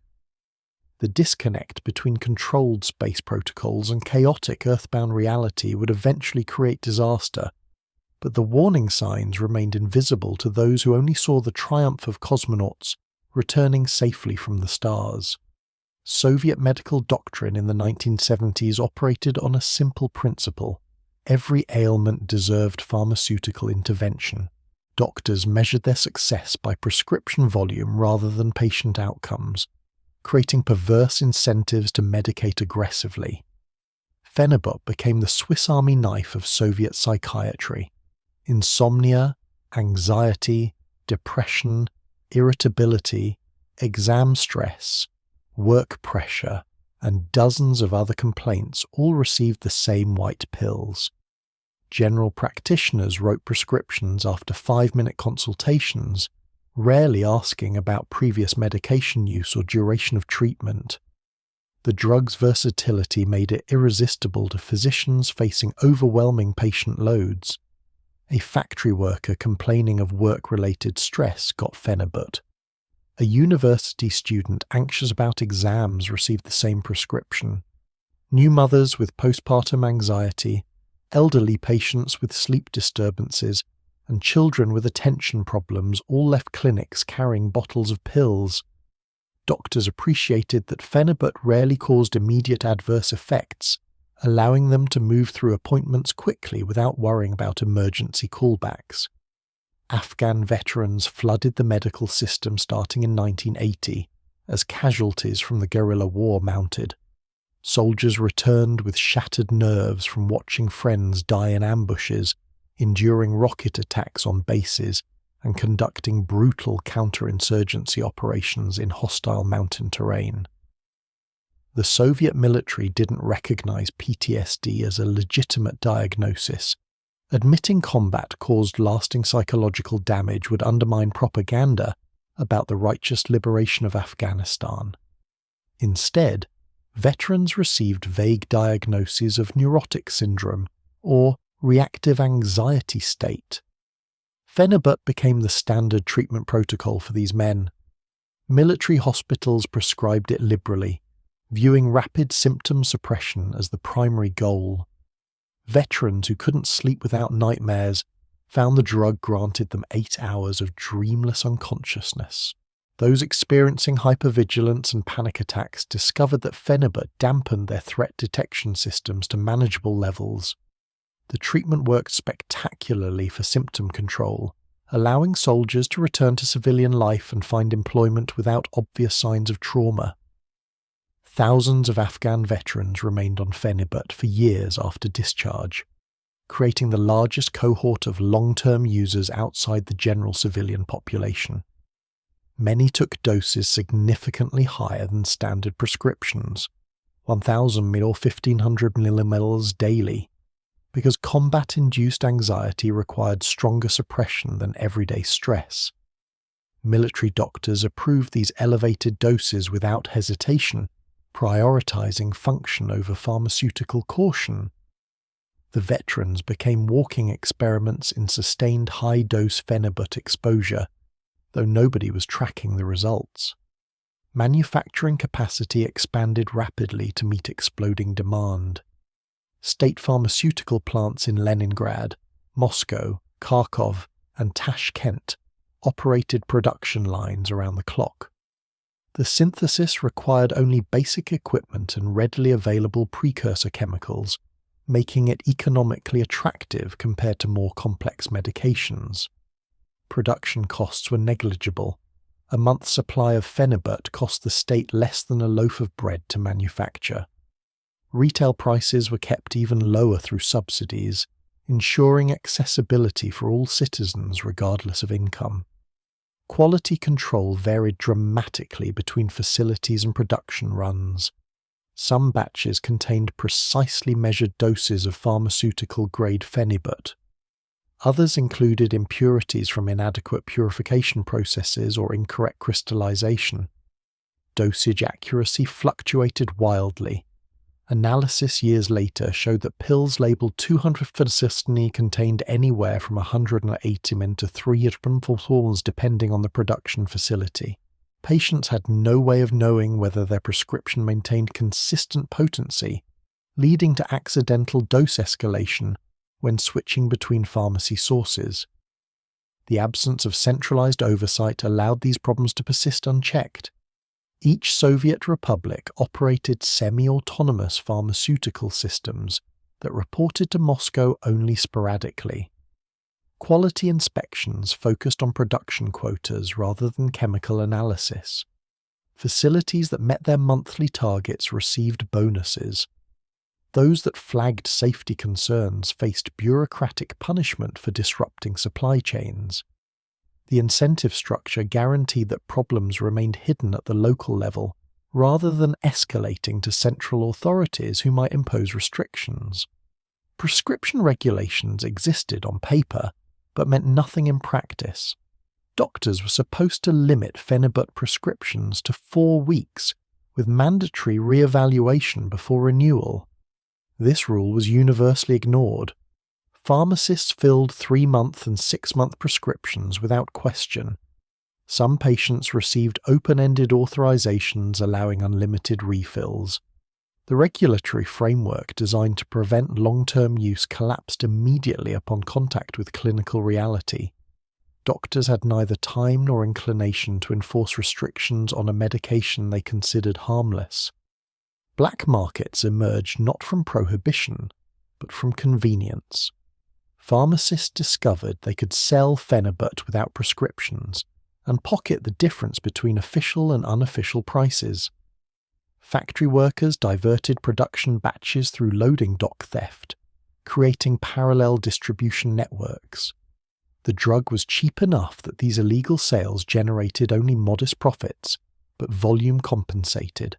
The disconnect between controlled space protocols and chaotic Earthbound reality would eventually create disaster, but the warning signs remained invisible to those who only saw the triumph of cosmonauts returning safely from the stars. Soviet medical doctrine in the 1970s operated on a simple principle: every ailment deserved pharmaceutical intervention. Doctors measured their success by prescription volume rather than patient outcomes, creating perverse incentives to medicate aggressively. Phenibut became the Swiss Army knife of Soviet psychiatry. Insomnia, anxiety, depression, irritability, exam stress, work pressure, and dozens of other complaints all received the same white pills. General practitioners wrote prescriptions after 5-minute consultations, rarely asking about previous medication use or duration of treatment. The drug's versatility made it irresistible to physicians facing overwhelming patient loads. A factory worker complaining of work-related stress got Phenibut. A university student anxious about exams received the same prescription. New mothers with postpartum anxiety, elderly patients with sleep disturbances, and children with attention problems all left clinics carrying bottles of pills. Doctors appreciated that Phenibut rarely caused immediate adverse effects, allowing them to move through appointments quickly without worrying about emergency callbacks. Afghan veterans flooded the medical system starting in 1980, as casualties from the guerrilla war mounted. Soldiers returned with shattered nerves from watching friends die in ambushes, enduring rocket attacks on bases, and conducting brutal counterinsurgency operations in hostile mountain terrain. The Soviet military didn't recognize PTSD as a legitimate diagnosis. Admitting combat caused lasting psychological damage would undermine propaganda about the righteous liberation of Afghanistan. Instead, veterans received vague diagnoses of neurotic syndrome or reactive anxiety state. Phenibut became the standard treatment protocol for these men. Military hospitals prescribed it liberally, viewing rapid symptom suppression as the primary goal. Veterans who couldn't sleep without nightmares found the drug granted them 8 hours of dreamless unconsciousness. Those experiencing hypervigilance and panic attacks discovered that Phenibut dampened their threat detection systems to manageable levels. The treatment worked spectacularly for symptom control, allowing soldiers to return to civilian life and find employment without obvious signs of trauma. Thousands of Afghan veterans remained on Phenibut for years after discharge, creating the largest cohort of long-term users outside the general civilian population. Many took doses significantly higher than standard prescriptions, 1,000 ml or 1,500 millimils daily, because combat-induced anxiety required stronger suppression than everyday stress. Military doctors approved these elevated doses without hesitation, prioritizing function over pharmaceutical caution. The veterans became walking experiments in sustained high-dose Phenibut exposure, though nobody was tracking the results. Manufacturing capacity expanded rapidly to meet exploding demand. State pharmaceutical plants in Leningrad, Moscow, Kharkov, and Tashkent operated production lines around the clock. The synthesis required only basic equipment and readily available precursor chemicals, making it economically attractive compared to more complex medications. Production costs were negligible. A month's supply of Phenibut cost the state less than a loaf of bread to manufacture. Retail prices were kept even lower through subsidies, ensuring accessibility for all citizens regardless of income. Quality control varied dramatically between facilities and production runs. Some batches contained precisely measured doses of pharmaceutical-grade Phenibut. Others included impurities from inadequate purification processes or incorrect crystallization. Dosage accuracy fluctuated wildly. Analysis years later showed that pills labeled 200 physistine contained anywhere from 180 mg to 300 mg depending on the production facility. Patients had no way of knowing whether their prescription maintained consistent potency, leading to accidental dose escalation when switching between pharmacy sources. The absence of centralized oversight allowed these problems to persist unchecked. Each Soviet republic operated semi-autonomous pharmaceutical systems that reported to Moscow only sporadically. Quality inspections focused on production quotas rather than chemical analysis. Facilities that met their monthly targets received bonuses. Those that flagged safety concerns faced bureaucratic punishment for disrupting supply chains. The incentive structure guaranteed that problems remained hidden at the local level, rather than escalating to central authorities who might impose restrictions. Prescription regulations existed on paper, but meant nothing in practice. Doctors were supposed to limit Phenibut prescriptions to 4 weeks, with mandatory re-evaluation before renewal. This rule was universally ignored. Pharmacists filled 3-month and 6-month prescriptions without question. Some patients received open-ended authorizations allowing unlimited refills. The regulatory framework designed to prevent long-term use collapsed immediately upon contact with clinical reality. Doctors had neither time nor inclination to enforce restrictions on a medication they considered harmless. Black markets emerged not from prohibition, but from convenience. Pharmacists discovered they could sell Phenibut without prescriptions and pocket the difference between official and unofficial prices. Factory workers diverted production batches through loading dock theft, creating parallel distribution networks. The drug was cheap enough that these illegal sales generated only modest profits, but volume compensated.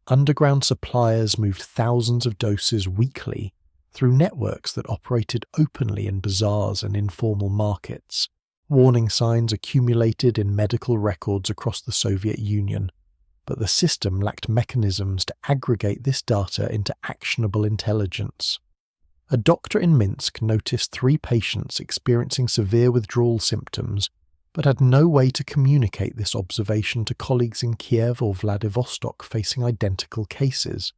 Underground suppliers moved thousands of doses weekly through networks that operated openly in bazaars and informal markets. Warning signs accumulated in medical records across the Soviet Union, but the system lacked mechanisms to aggregate this data into actionable intelligence. A doctor in Minsk noticed 3 patients experiencing severe withdrawal symptoms, but had no way to communicate this observation to colleagues in Kiev or Vladivostok facing identical cases.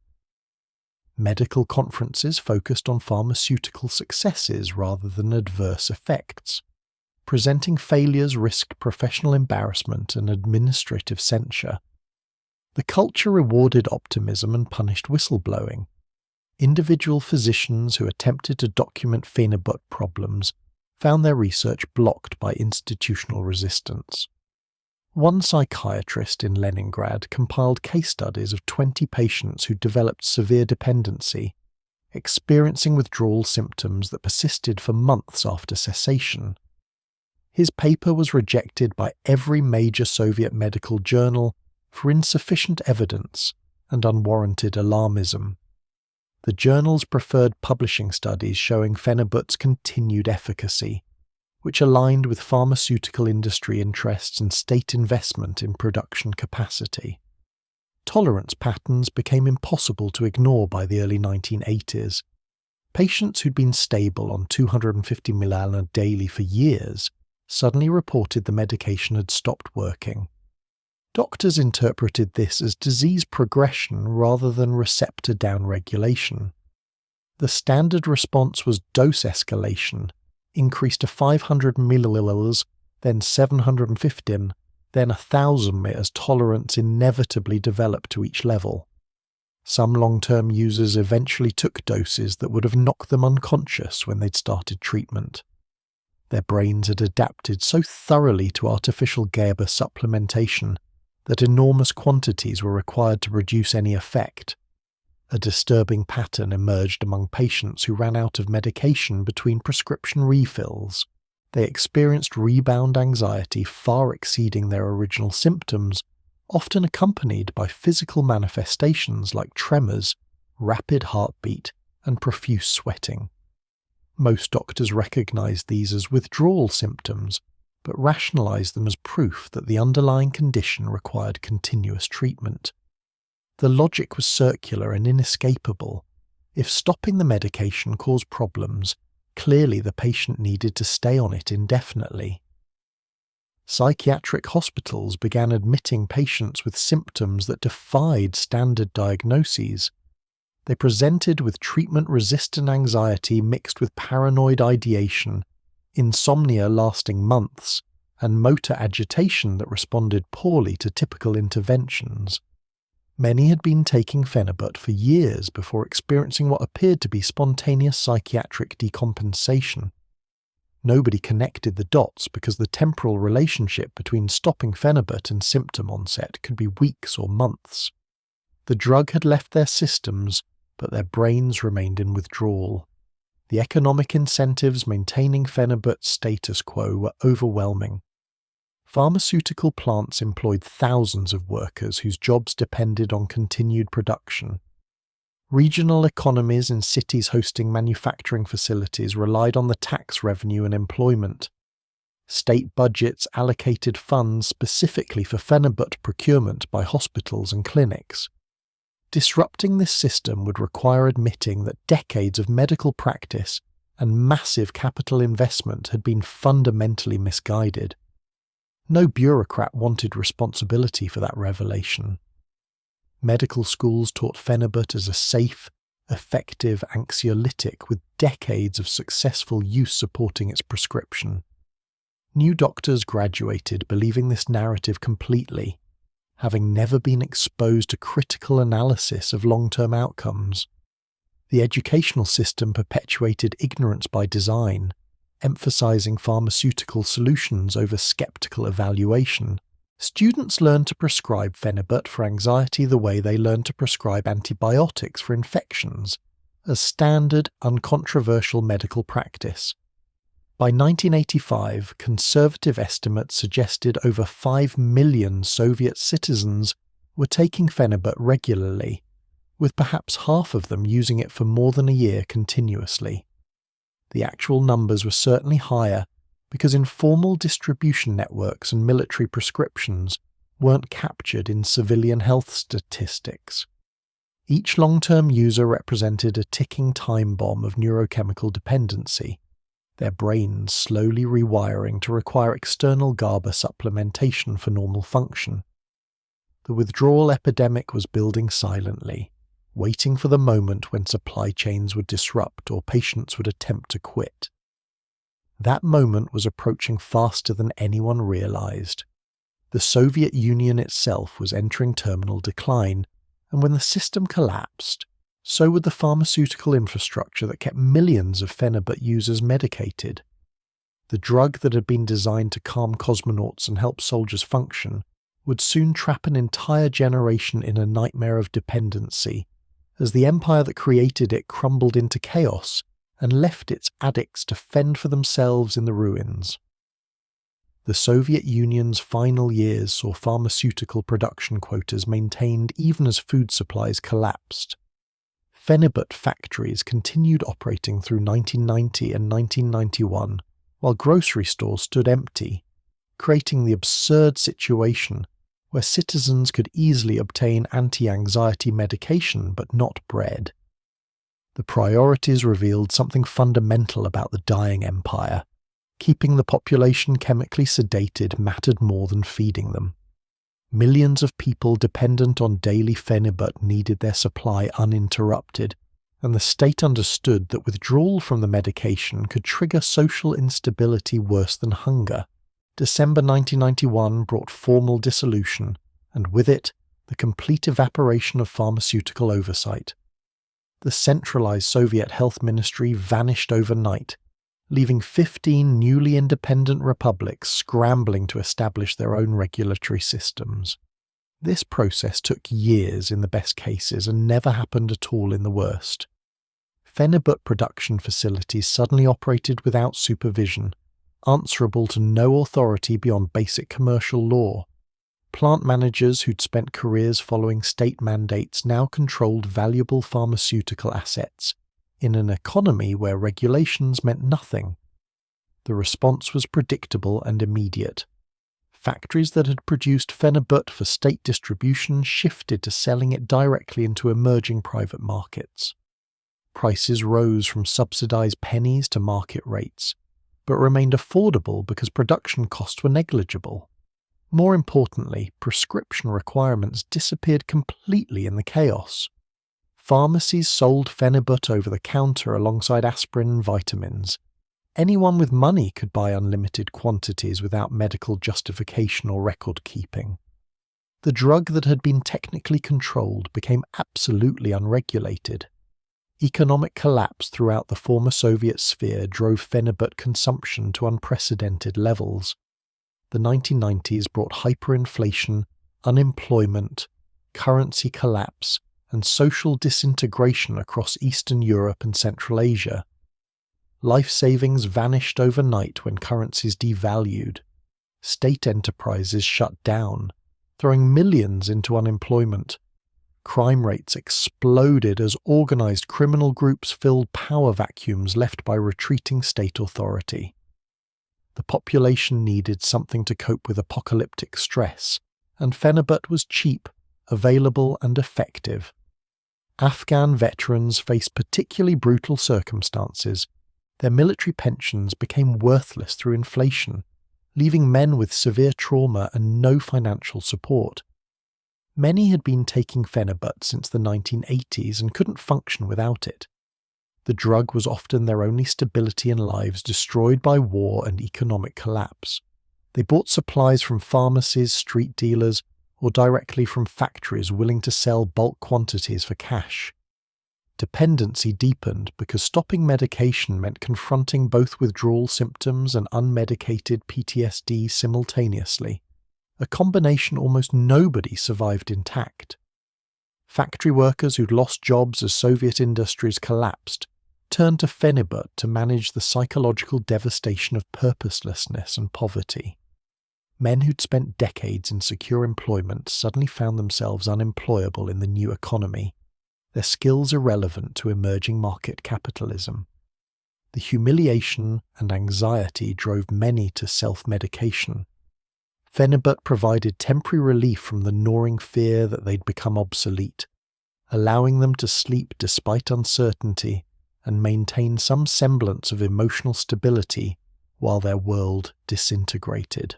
Medical conferences focused on pharmaceutical successes rather than adverse effects. Presenting failures risked professional embarrassment and administrative censure. The culture rewarded optimism and punished whistleblowing. Individual physicians who attempted to document Phenibut problems found their research blocked by institutional resistance. One psychiatrist in Leningrad compiled case studies of 20 patients who developed severe dependency, experiencing withdrawal symptoms that persisted for months after cessation. His paper was rejected by every major Soviet medical journal for insufficient evidence and unwarranted alarmism. The journals preferred publishing studies showing Phenibut's continued efficacy, which aligned with pharmaceutical industry interests and state investment in production capacity. Tolerance patterns became impossible to ignore by the early 1980s. Patients who'd been stable on 250 mg daily for years suddenly reported the medication had stopped working. Doctors interpreted this as disease progression rather than receptor downregulation. The standard response was dose escalation, increased to 500 milliliters, then 750, then 1,000 as tolerance inevitably developed to each level. Some long-term users eventually took doses that would have knocked them unconscious when they'd started treatment. Their brains had adapted so thoroughly to artificial GABA supplementation that enormous quantities were required to produce any effect. A disturbing pattern emerged among patients who ran out of medication between prescription refills. They experienced rebound anxiety far exceeding their original symptoms, often accompanied by physical manifestations like tremors, rapid heartbeat, and profuse sweating. Most doctors recognized these as withdrawal symptoms, but rationalized them as proof that the underlying condition required continuous treatment. The logic was circular and inescapable. If stopping the medication caused problems, clearly the patient needed to stay on it indefinitely. Psychiatric hospitals began admitting patients with symptoms that defied standard diagnoses. They presented with treatment-resistant anxiety mixed with paranoid ideation, insomnia lasting months, and motor agitation that responded poorly to typical interventions. Many had been taking Phenibut for years before experiencing what appeared to be spontaneous psychiatric decompensation. Nobody connected the dots because the temporal relationship between stopping Phenibut and symptom onset could be weeks or months. The drug had left their systems, but their brains remained in withdrawal. The economic incentives maintaining Phenibut's status quo were overwhelming. Pharmaceutical plants employed thousands of workers whose jobs depended on continued production. Regional economies in cities hosting manufacturing facilities relied on the tax revenue and employment. State budgets allocated funds specifically for Phenibut procurement by hospitals and clinics. Disrupting this system would require admitting that decades of medical practice and massive capital investment had been fundamentally misguided. No bureaucrat wanted responsibility for that revelation. Medical schools taught Phenibut as a safe, effective anxiolytic with decades of successful use supporting its prescription. New doctors graduated believing this narrative completely, having never been exposed to critical analysis of long-term outcomes. The educational system perpetuated ignorance by design, emphasizing pharmaceutical solutions over skeptical evaluation. Students learned to prescribe Phenibut for anxiety the way they learned to prescribe antibiotics for infections, as standard, uncontroversial medical practice. By 1985, conservative estimates suggested over 5 million Soviet citizens were taking Phenibut regularly, with perhaps half of them using it for more than a year continuously. The actual numbers were certainly higher because informal distribution networks and military prescriptions weren't captured in civilian health statistics. Each long-term user represented a ticking time bomb of neurochemical dependency, their brains slowly rewiring to require external GABA supplementation for normal function. The withdrawal epidemic was building silently, waiting for the moment when supply chains would disrupt or patients would attempt to quit. That moment was approaching faster than anyone realized. The Soviet Union itself was entering terminal decline, and when the system collapsed, so would the pharmaceutical infrastructure that kept millions of Phenibut users medicated. The drug that had been designed to calm cosmonauts and help soldiers function would soon trap an entire generation in a nightmare of dependency, as the empire that created it crumbled into chaos and left its addicts to fend for themselves in the ruins. The Soviet Union's final years saw pharmaceutical production quotas maintained even as food supplies collapsed. Phenibut factories continued operating through 1990 and 1991, while grocery stores stood empty, creating the absurd situation where citizens could easily obtain anti-anxiety medication but not bread. The priorities revealed something fundamental about the dying empire. Keeping the population chemically sedated mattered more than feeding them. Millions of people dependent on daily Phenibut needed their supply uninterrupted, and the state understood that withdrawal from the medication could trigger social instability worse than hunger. December 1991 brought formal dissolution, and with it, the complete evaporation of pharmaceutical oversight. The centralized Soviet health ministry vanished overnight, leaving 15 newly independent republics scrambling to establish their own regulatory systems. This process took years in the best cases and never happened at all in the worst. Phenibut production facilities suddenly operated without supervision, answerable to no authority beyond basic commercial law. Plant managers who'd spent careers following state mandates now controlled valuable pharmaceutical assets in an economy where regulations meant nothing. The response was predictable and immediate. Factories that had produced Phenibut for state distribution shifted to selling it directly into emerging private markets. Prices rose from subsidized pennies to market rates, but remained affordable because production costs were negligible. More importantly, prescription requirements disappeared completely in the chaos. Pharmacies sold Phenibut over the counter alongside aspirin and vitamins. Anyone with money could buy unlimited quantities without medical justification or record keeping. The drug that had been technically controlled became absolutely unregulated. Economic collapse throughout the former Soviet sphere drove Phenibut consumption to unprecedented levels. The 1990s brought hyperinflation, unemployment, currency collapse, and social disintegration across Eastern Europe and Central Asia. Life savings vanished overnight when currencies devalued. State enterprises shut down, throwing millions into unemployment. Crime rates exploded as organized criminal groups filled power vacuums left by retreating state authority. The population needed something to cope with apocalyptic stress, and Phenibut was cheap, available, and effective. Afghan veterans faced particularly brutal circumstances. Their military pensions became worthless through inflation, leaving men with severe trauma and no financial support. Many had been taking Phenibut since the 1980s and couldn't function without it. The drug was often their only stability in lives destroyed by war and economic collapse. They bought supplies from pharmacies, street dealers, or directly from factories willing to sell bulk quantities for cash. Dependency deepened because stopping medication meant confronting both withdrawal symptoms and unmedicated PTSD simultaneously, a combination almost nobody survived intact. Factory workers who'd lost jobs as Soviet industries collapsed turned to Phenibut to manage the psychological devastation of purposelessness and poverty. Men who'd spent decades in secure employment suddenly found themselves unemployable in the new economy, their skills irrelevant to emerging market capitalism. The humiliation and anxiety drove many to self-medication. Phenibut provided temporary relief from the gnawing fear that they'd become obsolete, allowing them to sleep despite uncertainty and maintain some semblance of emotional stability while their world disintegrated.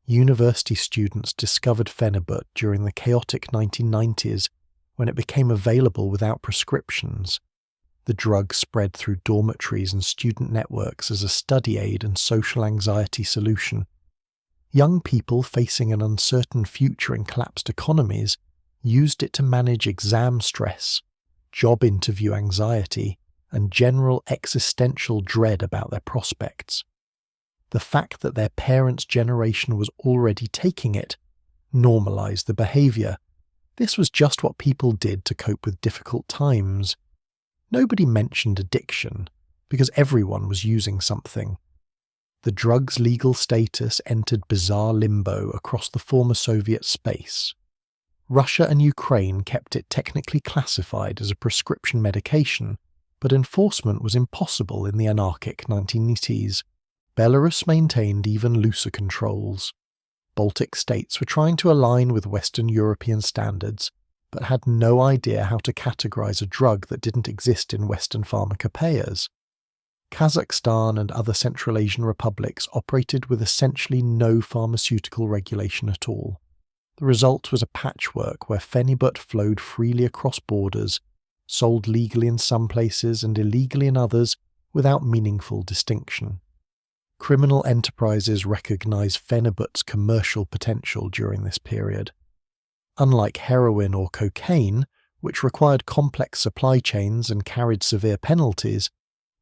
University students discovered Phenibut during the chaotic 1990s when it became available without prescriptions. The drug spread through dormitories and student networks as a study aid and social anxiety solution. Young people facing an uncertain future in collapsed economies used it to manage exam stress, job interview anxiety, and general existential dread about their prospects. The fact that their parents' generation was already taking it normalized the behavior. This was just what people did to cope with difficult times. Nobody mentioned addiction, because everyone was using something. The drug's legal status entered bizarre limbo across the former Soviet space. Russia and Ukraine kept it technically classified as a prescription medication, but enforcement was impossible in the anarchic 1980s. Belarus maintained even looser controls. Baltic states were trying to align with Western European standards, but had no idea how to categorize a drug that didn't exist in Western pharmacopoeias. Kazakhstan and other Central Asian republics operated with essentially no pharmaceutical regulation at all. The result was a patchwork where Phenibut flowed freely across borders, sold legally in some places and illegally in others without meaningful distinction. Criminal enterprises recognized Phenibut's commercial potential during this period. Unlike heroin or cocaine, which required complex supply chains and carried severe penalties,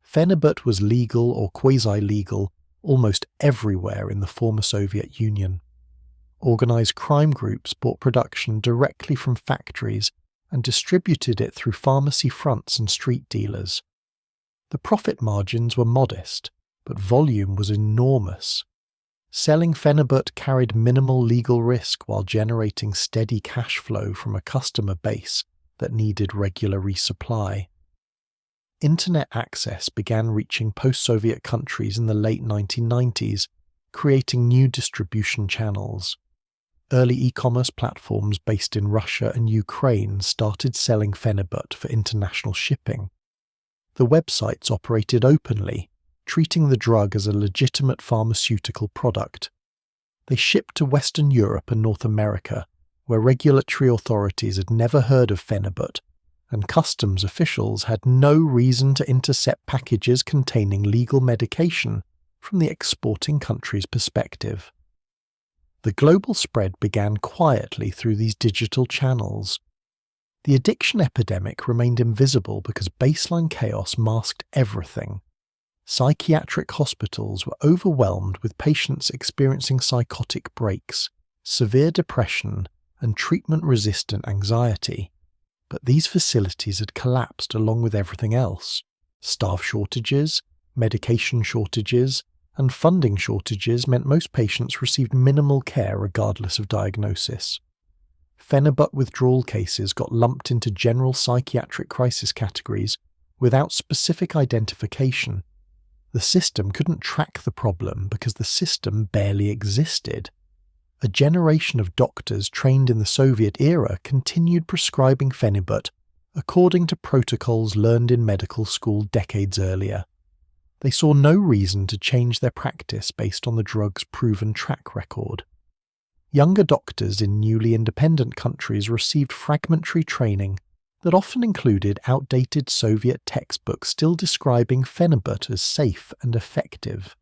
Phenibut was legal or quasi-legal almost everywhere in the former Soviet Union. Organised crime groups bought production directly from factories and distributed it through pharmacy fronts and street dealers. The profit margins were modest, but volume was enormous. Selling Phenibut carried minimal legal risk while generating steady cash flow from a customer base that needed regular resupply. Internet access began reaching post-Soviet countries in the late 1990s, creating new distribution channels. Early e-commerce platforms based in Russia and Ukraine started selling Phenibut for international shipping. The websites operated openly, treating the drug as a legitimate pharmaceutical product. They shipped to Western Europe and North America, where regulatory authorities had never heard of Phenibut, and customs officials had no reason to intercept packages containing legal medication from the exporting country's perspective. The global spread began quietly through these digital channels. The addiction epidemic remained invisible because baseline chaos masked everything. Psychiatric hospitals were overwhelmed with patients experiencing psychotic breaks, severe depression, and treatment-resistant anxiety. But these facilities had collapsed along with everything else. Staff shortages, medication shortages, and funding shortages meant most patients received minimal care regardless of diagnosis. Phenibut withdrawal cases got lumped into general psychiatric crisis categories without specific identification. The system couldn't track the problem because the system barely existed. A generation of doctors trained in the Soviet era continued prescribing Phenibut according to protocols learned in medical school decades earlier. They saw no reason to change their practice based on the drug's proven track record. Younger doctors in newly independent countries received fragmentary training that often included outdated Soviet textbooks still describing Phenibut as safe and effective.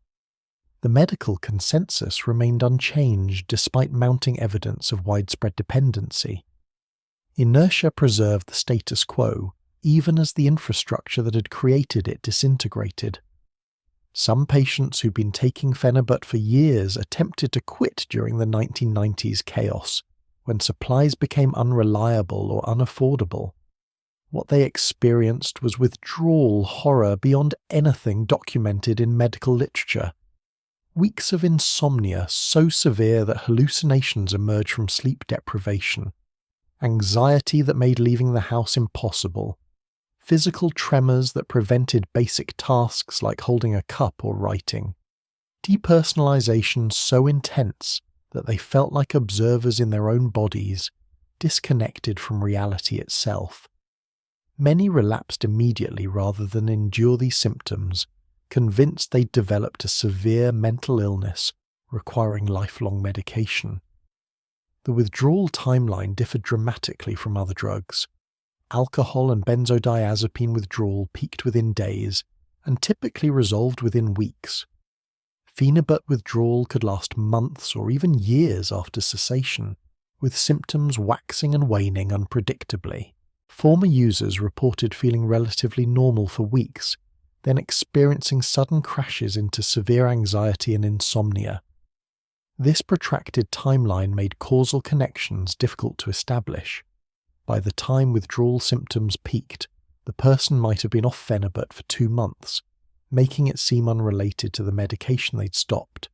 The medical consensus remained unchanged despite mounting evidence of widespread dependency. Inertia preserved the status quo, even as the infrastructure that had created it disintegrated. Some patients who'd been taking Phenibut for years attempted to quit during the 1990s chaos, when supplies became unreliable or unaffordable. What they experienced was withdrawal horror beyond anything documented in medical literature. Weeks of insomnia so severe that hallucinations emerged from sleep deprivation, anxiety that made leaving the house impossible, physical tremors that prevented basic tasks like holding a cup or writing, depersonalization so intense that they felt like observers in their own bodies, disconnected from reality itself. Many relapsed immediately rather than endure these symptoms, convinced they'd developed a severe mental illness requiring lifelong medication. The withdrawal timeline differed dramatically from other drugs. Alcohol and benzodiazepine withdrawal peaked within days and typically resolved within weeks. Phenibut withdrawal could last months or even years after cessation, with symptoms waxing and waning unpredictably. Former users reported feeling relatively normal for weeks, then experiencing sudden crashes into severe anxiety and insomnia. This protracted timeline made causal connections difficult to establish. By the time withdrawal symptoms peaked, the person might have been off Phenibut for 2 months, making it seem unrelated to the medication they'd stopped.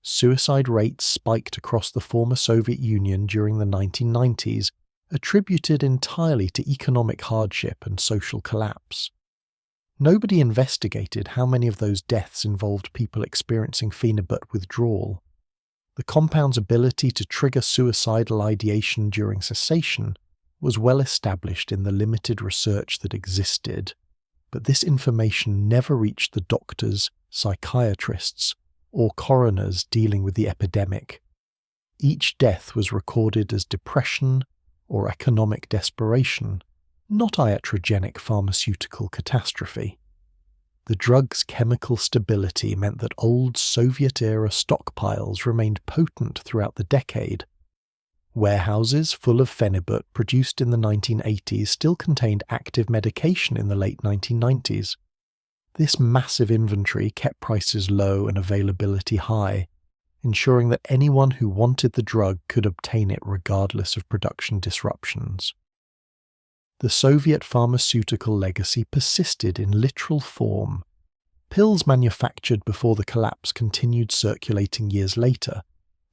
Suicide rates spiked across the former Soviet Union during the 1990s, attributed entirely to economic hardship and social collapse. Nobody investigated how many of those deaths involved people experiencing Phenibut withdrawal. The compound's ability to trigger suicidal ideation during cessation was well established in the limited research that existed, but this information never reached the doctors, psychiatrists, or coroners dealing with the epidemic. Each death was recorded as depression or economic desperation, not iatrogenic pharmaceutical catastrophe. The drug's chemical stability meant that old Soviet-era stockpiles remained potent throughout the decade. Warehouses full of Phenibut produced in the 1980s still contained active medication in the late 1990s. This massive inventory kept prices low and availability high, ensuring that anyone who wanted the drug could obtain it regardless of production disruptions. The Soviet pharmaceutical legacy persisted in literal form. Pills manufactured before the collapse continued circulating years later,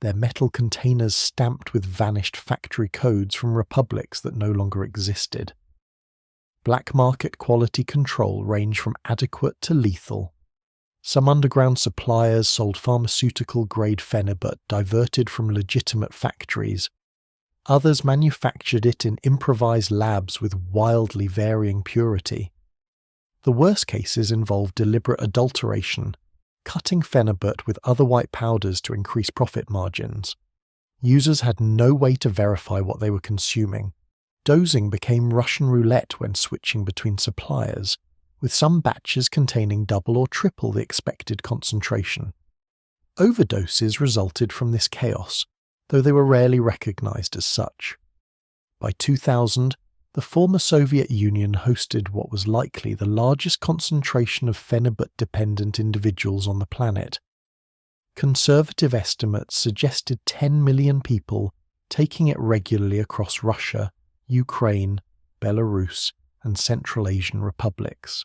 their metal containers stamped with vanished factory codes from republics that no longer existed. Black market quality control ranged from adequate to lethal. Some underground suppliers sold pharmaceutical-grade Phenibut diverted from legitimate factories. Others manufactured it in improvised labs with wildly varying purity. The worst cases involved deliberate adulteration, cutting Phenibut with other white powders to increase profit margins. Users had no way to verify what they were consuming. Dosing became Russian roulette when switching between suppliers, with some batches containing double or triple the expected concentration. Overdoses resulted from this chaos, though they were rarely recognized as such. By 2000, the former Soviet Union hosted what was likely the largest concentration of Phenibut-dependent individuals on the planet. Conservative estimates suggested 10 million people taking it regularly across Russia, Ukraine, Belarus, and Central Asian republics.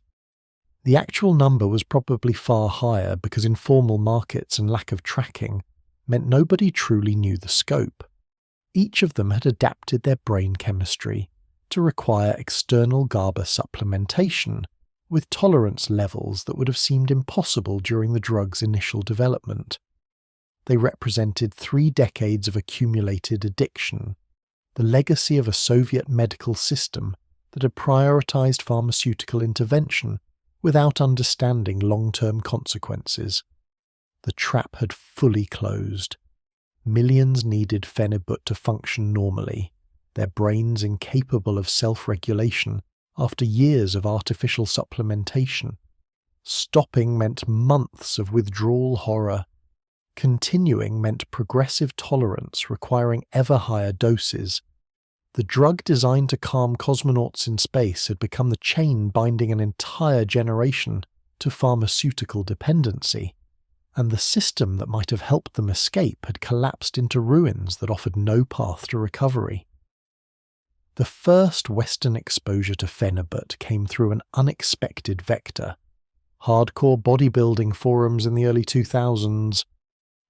The actual number was probably far higher because informal markets and lack of tracking meant nobody truly knew the scope. Each of them had adapted their brain chemistry to require external GABA supplementation with tolerance levels that would have seemed impossible during the drug's initial development. They represented 3 decades of accumulated addiction, the legacy of a Soviet medical system that had prioritized pharmaceutical intervention without understanding long-term consequences. The trap had fully closed. Millions needed Phenibut to function normally, their brains incapable of self-regulation after years of artificial supplementation. Stopping meant months of withdrawal horror. Continuing meant progressive tolerance requiring ever higher doses. The drug designed to calm cosmonauts in space had become the chain binding an entire generation to pharmaceutical dependency, and the system that might have helped them escape had collapsed into ruins that offered no path to recovery. The first Western exposure to Phenibut came through an unexpected vector. Hardcore bodybuilding forums in the early 2000s.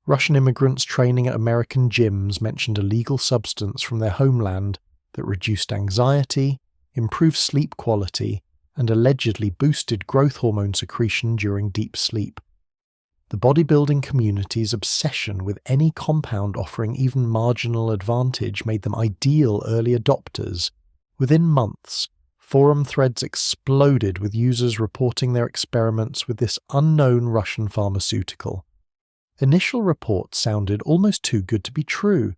Russian immigrants training at American gyms mentioned a legal substance from their homeland that reduced anxiety, improved sleep quality, and allegedly boosted growth hormone secretion during deep sleep. The bodybuilding community's obsession with any compound offering even marginal advantage made them ideal early adopters. Within months, forum threads exploded with users reporting their experiments with this unknown Russian pharmaceutical. Initial reports sounded almost too good to be true.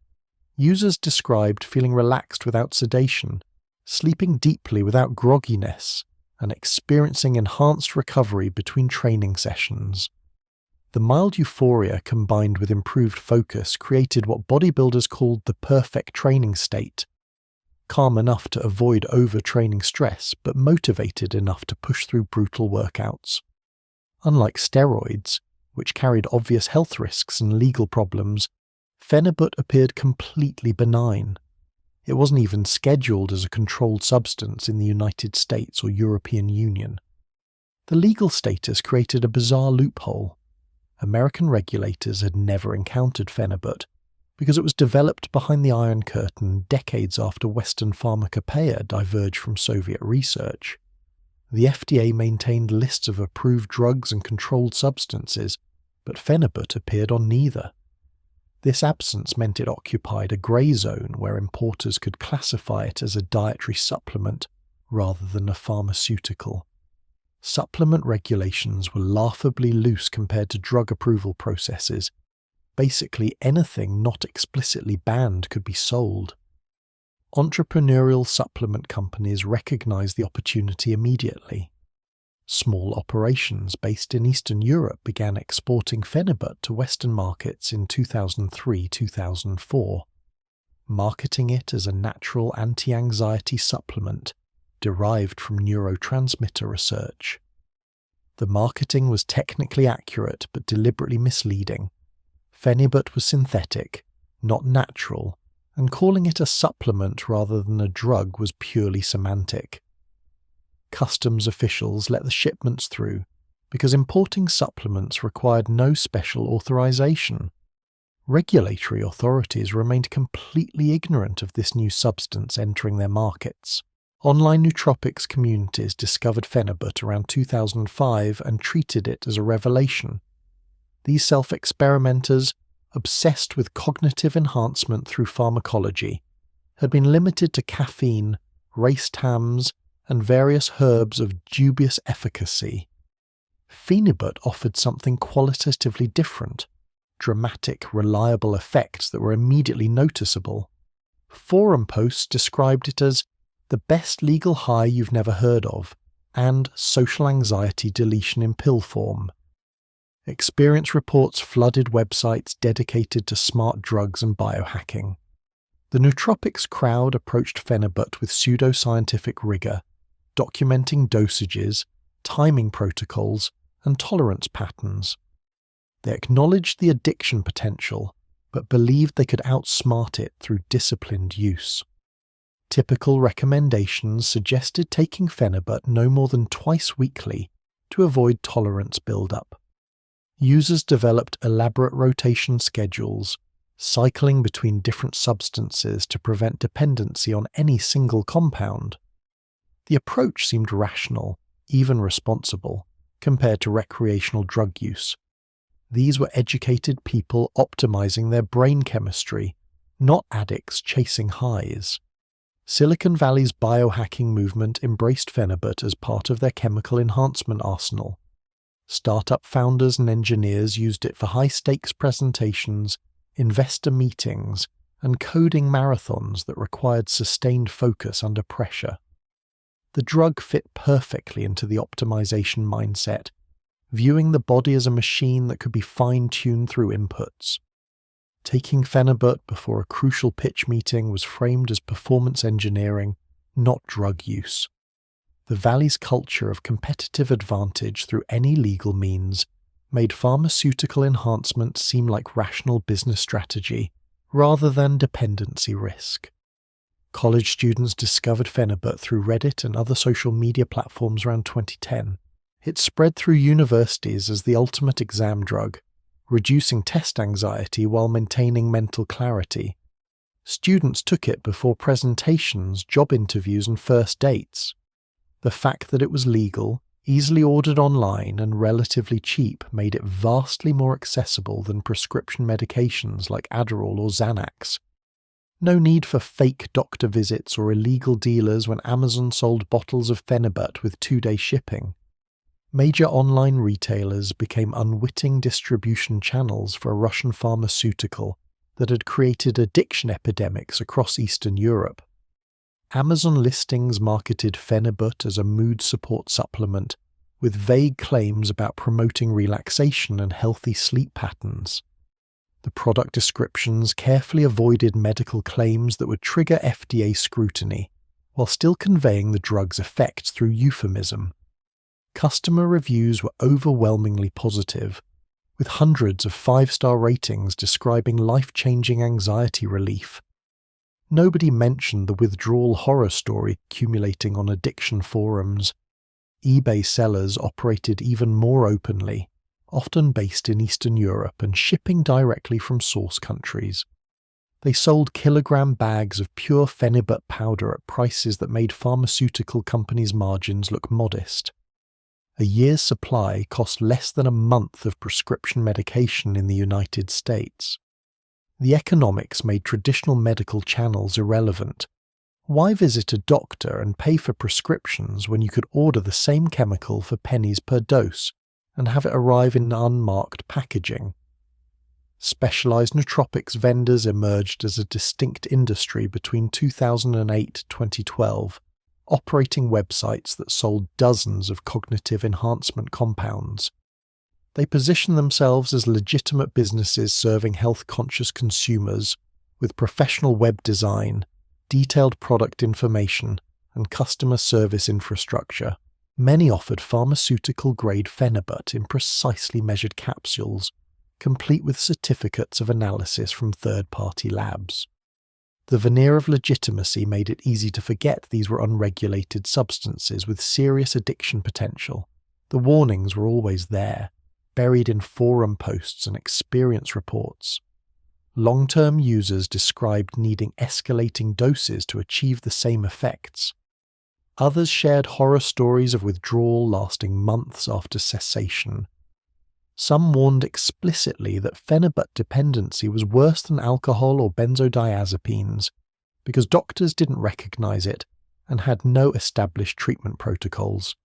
Users described feeling relaxed without sedation, sleeping deeply without grogginess, and experiencing enhanced recovery between training sessions. The mild euphoria combined with improved focus created what bodybuilders called the perfect training state. Calm enough to avoid overtraining stress, but motivated enough to push through brutal workouts. Unlike steroids, which carried obvious health risks and legal problems, Phenibut appeared completely benign. It wasn't even scheduled as a controlled substance in the United States or European Union. The legal status created a bizarre loophole. American regulators had never encountered Phenibut because it was developed behind the Iron Curtain decades after Western pharmacopoeia diverged from Soviet research. The FDA maintained lists of approved drugs and controlled substances, but Phenibut appeared on neither. This absence meant it occupied a grey zone where importers could classify it as a dietary supplement rather than a pharmaceutical. Supplement regulations were laughably loose compared to drug approval processes. Basically anything not explicitly banned could be sold. Entrepreneurial supplement companies recognized the opportunity immediately. Small operations based in Eastern Europe began exporting Phenibut to Western markets in 2003-2004. marketing it as a natural anti-anxiety supplement derived from neurotransmitter research. The marketing was technically accurate but deliberately misleading. Phenibut was synthetic, not natural, and calling it a supplement rather than a drug was purely semantic. Customs officials let the shipments through because importing supplements required no special authorization. Regulatory authorities remained completely ignorant of this new substance entering their markets. Online nootropics communities discovered Phenibut around 2005 and treated it as a revelation. These self-experimenters, obsessed with cognitive enhancement through pharmacology, had been limited to caffeine, race tams, and various herbs of dubious efficacy. Phenibut offered something qualitatively different, dramatic, reliable effects that were immediately noticeable. Forum posts described it as the best legal high you've never heard of, and social anxiety deletion in pill form. Experience reports flooded websites dedicated to smart drugs and biohacking. The nootropics crowd approached Phenibut with pseudoscientific rigor, documenting dosages, timing protocols, and tolerance patterns. They acknowledged the addiction potential, but believed they could outsmart it through disciplined use. Typical recommendations suggested taking Phenibut no more than twice weekly to avoid tolerance buildup. Users developed elaborate rotation schedules, cycling between different substances to prevent dependency on any single compound. The approach seemed rational, even responsible, compared to recreational drug use. These were educated people optimizing their brain chemistry, not addicts chasing highs. Silicon Valley's biohacking movement embraced Phenibut as part of their chemical enhancement arsenal. Startup founders and engineers used it for high-stakes presentations, investor meetings, and coding marathons that required sustained focus under pressure. The drug fit perfectly into the optimization mindset, viewing the body as a machine that could be fine-tuned through inputs. Taking Phenibut before a crucial pitch meeting was framed as performance engineering, not drug use. The Valley's culture of competitive advantage through any legal means made pharmaceutical enhancement seem like rational business strategy rather than dependency risk. College students discovered Phenibut through Reddit and other social media platforms around 2010. It spread through universities as the ultimate exam drug, reducing test anxiety while maintaining mental clarity. Students took it before presentations, job interviews, and first dates. The fact that it was legal, easily ordered online, and relatively cheap made it vastly more accessible than prescription medications like Adderall or Xanax. No need for fake doctor visits or illegal dealers when Amazon sold bottles of Phenibut with 2-day shipping. Major online retailers became unwitting distribution channels for a Russian pharmaceutical that had created addiction epidemics across Eastern Europe. Amazon listings marketed Phenibut as a mood support supplement, with vague claims about promoting relaxation and healthy sleep patterns. The product descriptions carefully avoided medical claims that would trigger FDA scrutiny, while still conveying the drug's effects through euphemism. Customer reviews were overwhelmingly positive, with hundreds of 5-star ratings describing life-changing anxiety relief. Nobody mentioned the withdrawal horror story accumulating on addiction forums. eBay sellers operated even more openly, often based in Eastern Europe and shipping directly from source countries. They sold kilogram bags of pure Phenibut powder at prices that made pharmaceutical companies' margins look modest. A year's supply cost less than a month of prescription medication in the United States. The economics made traditional medical channels irrelevant. Why visit a doctor and pay for prescriptions when you could order the same chemical for pennies per dose and have it arrive in unmarked packaging? Specialized nootropics vendors emerged as a distinct industry between 2008 to 2012, operating websites that sold dozens of cognitive enhancement compounds. They position themselves as legitimate businesses serving health-conscious consumers, With professional web design, detailed product information, and customer service infrastructure, many offered pharmaceutical-grade Phenibut in precisely measured capsules, complete with certificates of analysis from third-party labs. The veneer of legitimacy made it easy to forget these were unregulated substances with serious addiction potential. The warnings were always there, buried in forum posts and experience reports. Long-term users described needing escalating doses to achieve the same effects. Others shared horror stories of withdrawal lasting months after cessation. Some warned explicitly that Phenibut dependency was worse than alcohol or benzodiazepines because doctors didn't recognize it and had no established treatment protocols.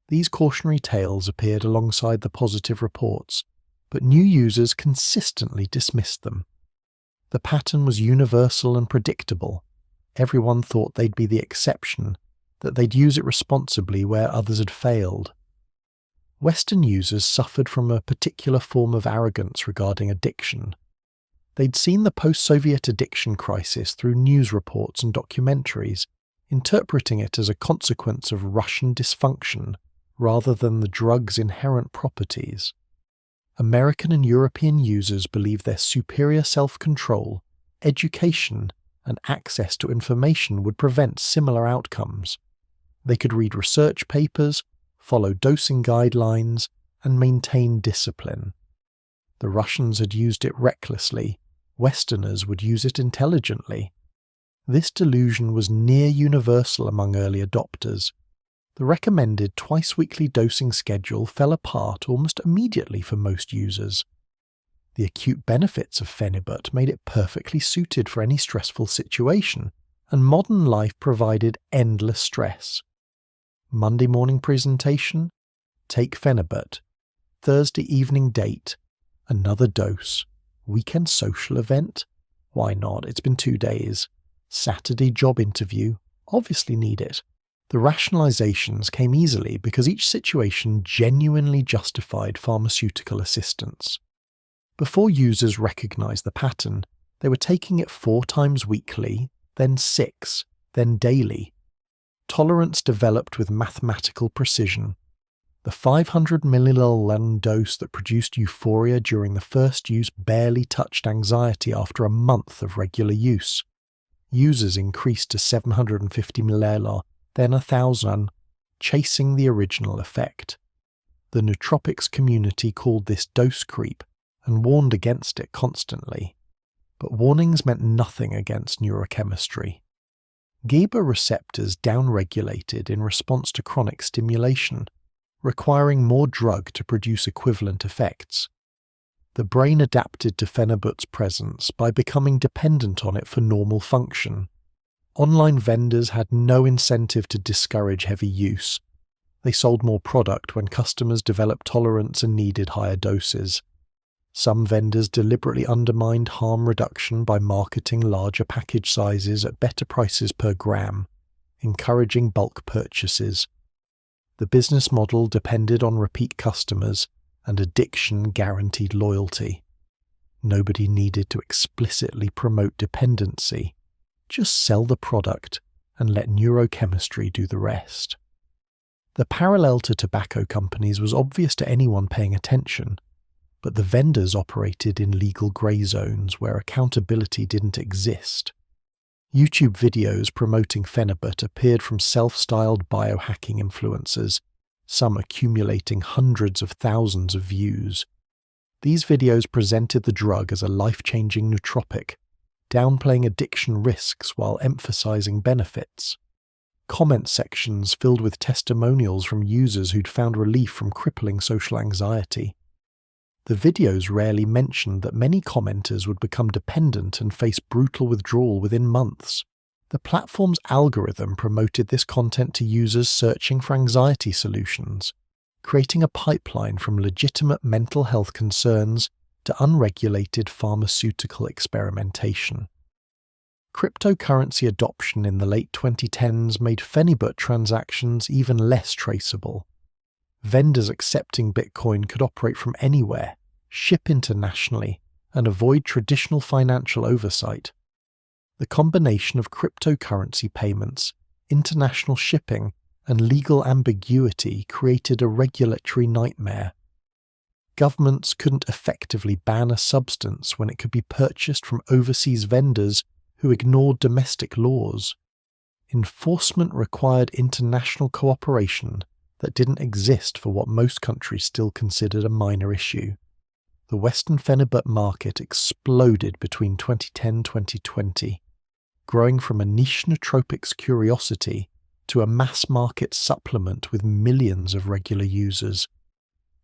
These cautionary tales appeared alongside the positive reports, but new users consistently dismissed them. The pattern was universal and predictable. Everyone thought they'd be the exception, that they'd use it responsibly where others had failed. Western users suffered from a particular form of arrogance regarding addiction. They'd seen the post-Soviet addiction crisis through news reports and documentaries, interpreting it as a consequence of Russian dysfunction rather than the drug's inherent properties. American and European users believed their superior self-control, education, and access to information would prevent similar outcomes. They could read research papers, follow dosing guidelines, and maintain discipline. The Russians had used it recklessly. Westerners would use it intelligently. This delusion was near universal among early adopters. The recommended twice-weekly dosing schedule fell apart almost immediately for most users. The acute benefits of Phenibut made it perfectly suited for any stressful situation, and modern life provided endless stress. Monday morning presentation, take Phenibut. Thursday evening date, another dose. Weekend social event? Why not? It's been 2 days. Saturday job interview? Obviously need it. The rationalizations came easily because each situation genuinely justified pharmaceutical assistance. Before users recognized the pattern, they were taking it 4 times weekly, then 6, then daily. Tolerance developed with mathematical precision. The 500 milliliter dose that produced euphoria during the first use barely touched anxiety after a month of regular use. Users increased to 750 milliliter, then 1,000, chasing the original effect. The nootropics community called this dose creep and warned against it constantly. But warnings meant nothing against neurochemistry. GABA receptors downregulated in response to chronic stimulation, requiring more drug to produce equivalent effects. The brain adapted to Phenibut's presence by becoming dependent on it for normal function. Online vendors had no incentive to discourage heavy use. They sold more product when customers developed tolerance and needed higher doses. Some vendors deliberately undermined harm reduction by marketing larger package sizes at better prices per gram, encouraging bulk purchases. The business model depended on repeat customers, and addiction guaranteed loyalty. Nobody needed to explicitly promote dependency. Just sell the product and let neurochemistry do the rest. The parallel to tobacco companies was obvious to anyone paying attention, but the vendors operated in legal grey zones where accountability didn't exist. YouTube videos promoting Phenibut appeared from self-styled biohacking influencers, some accumulating hundreds of thousands of views. These videos presented the drug as a life-changing nootropic, downplaying addiction risks while emphasizing benefits. Comment sections filled with testimonials from users who'd found relief from crippling social anxiety. The videos rarely mentioned that many commenters would become dependent and face brutal withdrawal within months. The platform's algorithm promoted this content to users searching for anxiety solutions, creating a pipeline from legitimate mental health concerns to unregulated pharmaceutical experimentation. Cryptocurrency adoption in the late 2010s made Phenibut transactions even less traceable. Vendors accepting Bitcoin could operate from anywhere, ship internationally, and avoid traditional financial oversight. The combination of cryptocurrency payments, international shipping, and legal ambiguity created a regulatory nightmare. Governments couldn't effectively ban a substance when it could be purchased from overseas vendors who ignored domestic laws. Enforcement required international cooperation that didn't exist for what most countries still considered a minor issue. The Western Phenibut market exploded between 2010 and 2020, growing from a niche nootropics curiosity to a mass-market supplement with millions of regular users.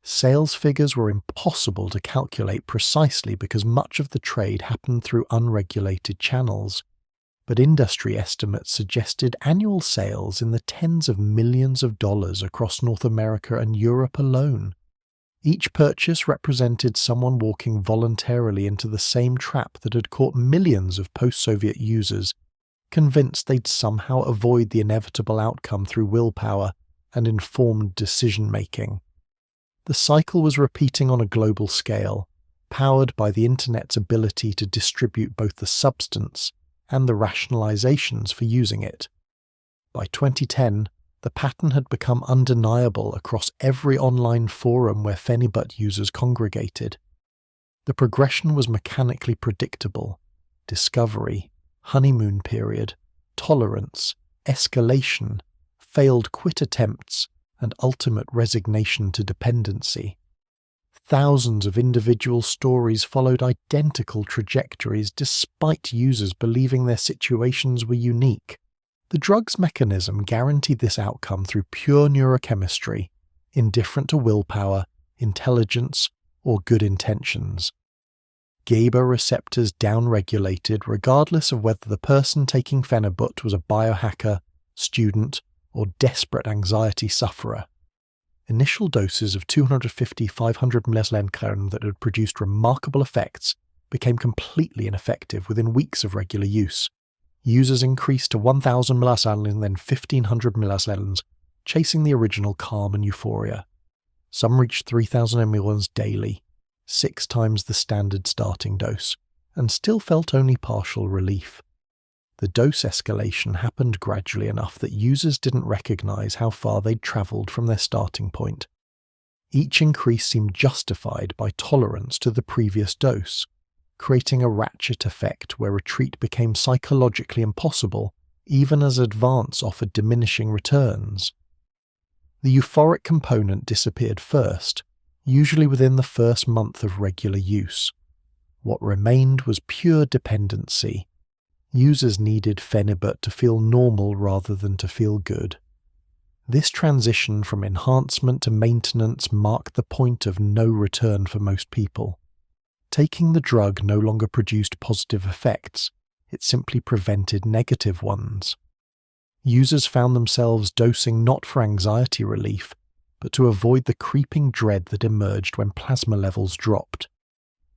Sales figures were impossible to calculate precisely because much of the trade happened through unregulated channels, but industry estimates suggested annual sales in the tens of millions of dollars across North America and Europe alone. Each purchase represented someone walking voluntarily into the same trap that had caught millions of post-Soviet users, convinced they'd somehow avoid the inevitable outcome through willpower and informed decision-making. The cycle was repeating on a global scale, powered by the Internet's ability to distribute both the substance and the rationalizations for using it. By 2010, the pattern had become undeniable across every online forum where Phenibut users congregated. The progression was mechanically predictable: discovery, honeymoon period, tolerance, escalation, failed quit attempts, and ultimate resignation to dependency. Thousands of individual stories followed identical trajectories despite users believing their situations were unique. The drug's mechanism guaranteed this outcome through pure neurochemistry, indifferent to willpower, intelligence, or good intentions. GABA receptors downregulated regardless of whether the person taking Phenibut was a biohacker, student, or desperate anxiety sufferer. Initial doses of 250-500 ml that had produced remarkable effects became completely ineffective within weeks of regular use. Users increased to 1,000 ml and then 1,500 ml, chasing the original calm and euphoria. Some reached 3,000 ml daily, 6 times the standard starting dose, and still felt only partial relief. The dose escalation happened gradually enough that users didn't recognize how far they'd traveled from their starting point. Each increase seemed justified by tolerance to the previous dose, creating a ratchet effect where retreat became psychologically impossible even as advance offered diminishing returns. The euphoric component disappeared first, usually within the first month of regular use. What remained was pure dependency. Users needed Phenibut to feel normal rather than to feel good. This transition from enhancement to maintenance marked the point of no return for most people. Taking the drug no longer produced positive effects, it simply prevented negative ones. Users found themselves dosing not for anxiety relief, but to avoid the creeping dread that emerged when plasma levels dropped.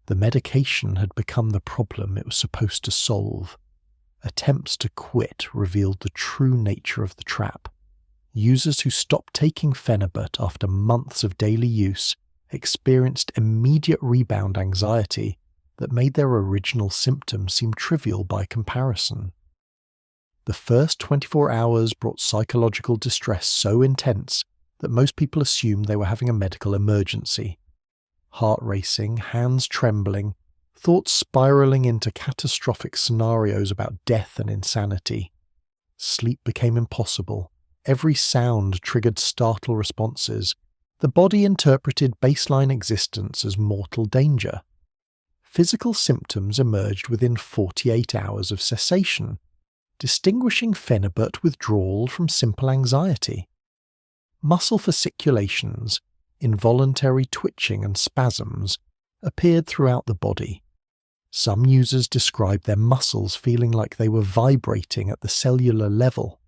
The medication had become the problem it was supposed to solve. Attempts to quit revealed the true nature of the trap. Users who stopped taking Phenibut after months of daily use experienced immediate rebound anxiety that made their original symptoms seem trivial by comparison. The first 24 hours brought psychological distress so intense that most people assumed they were having a medical emergency. Heart racing, hands trembling, thoughts spiraling into catastrophic scenarios about death and insanity. Sleep became impossible. Every sound triggered startle responses. The body interpreted baseline existence as mortal danger. Physical symptoms emerged within 48 hours of cessation, distinguishing Phenibut withdrawal from simple anxiety. Muscle fasciculations, involuntary twitching and spasms appeared throughout the body. Some users described their muscles feeling like they were vibrating at the cellular level.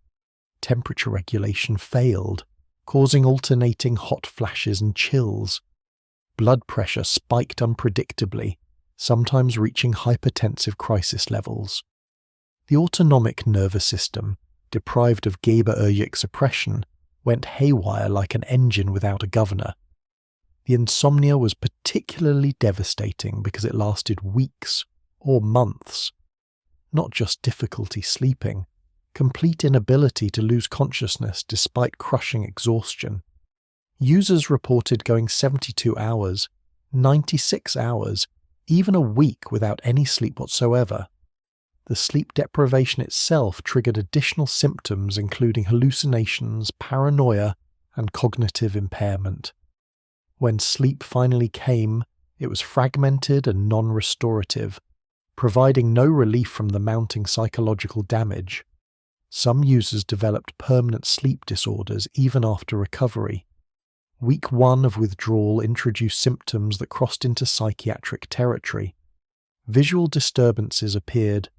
Temperature regulation failed, causing alternating hot flashes and chills. Blood pressure spiked unpredictably, sometimes reaching hypertensive crisis levels. The autonomic nervous system, deprived of GABAergic suppression, went haywire like an engine without a governor. The insomnia was particularly devastating because it lasted weeks or months. Not just difficulty sleeping, complete inability to lose consciousness despite crushing exhaustion. Users reported going 72 hours, 96 hours, even a week without any sleep whatsoever. The sleep deprivation itself triggered additional symptoms including hallucinations, paranoia, and cognitive impairment. When sleep finally came, it was fragmented and non-restorative, providing no relief from the mounting psychological damage. Some users developed permanent sleep disorders even after recovery. Week 1 of withdrawal introduced symptoms that crossed into psychiatric territory. Visual disturbances appeared,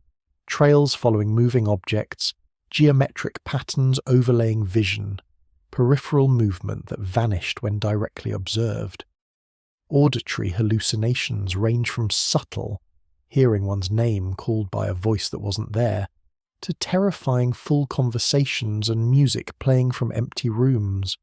trails following moving objects, geometric patterns overlaying vision, peripheral movement that vanished when directly observed. Auditory hallucinations range from subtle, hearing one's name called by a voice that wasn't there, to terrifying full conversations and music playing from empty rooms.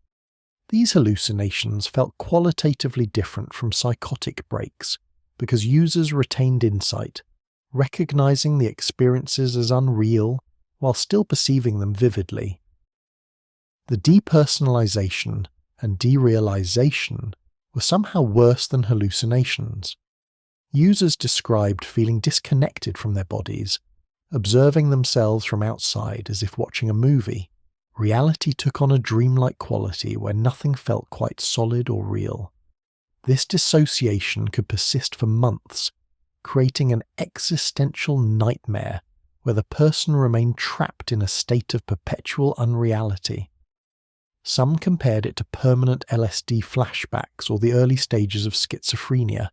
These hallucinations felt qualitatively different from psychotic breaks because users retained insight, recognizing the experiences as unreal while still perceiving them vividly. The depersonalization and derealization were somehow worse than hallucinations. Users described feeling disconnected from their bodies, observing themselves from outside as if watching a movie. Reality took on a dreamlike quality where nothing felt quite solid or real. This dissociation could persist for months, creating an existential nightmare where the person remained trapped in a state of perpetual unreality. Some compared it to permanent LSD flashbacks or the early stages of schizophrenia,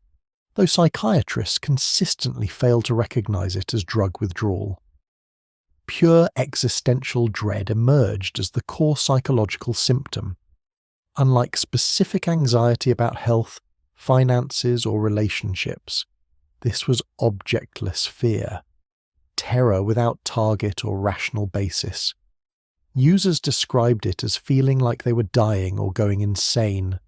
though psychiatrists consistently failed to recognize it as drug withdrawal. Pure existential dread emerged as the core psychological symptom. Unlike specific anxiety about health, finances, or relationships, this was objectless fear, terror without target or rational basis. Users described it as feeling like they were dying or going insane,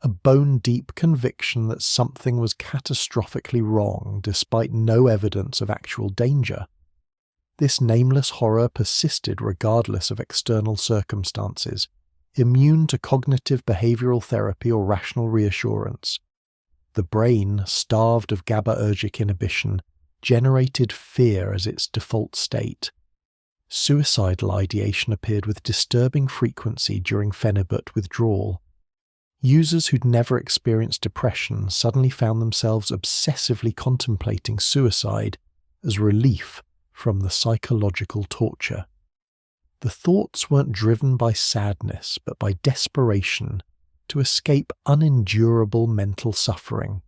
a bone-deep conviction that something was catastrophically wrong despite no evidence of actual danger. This nameless horror persisted regardless of external circumstances, immune to cognitive behavioral therapy or rational reassurance. The brain, starved of GABAergic inhibition, generated fear as its default state. Suicidal ideation appeared with disturbing frequency during Phenibut withdrawal. Users who'd never experienced depression suddenly found themselves obsessively contemplating suicide as relief from the psychological torture. The thoughts weren't driven by sadness, but by desperation to escape unendurable mental suffering.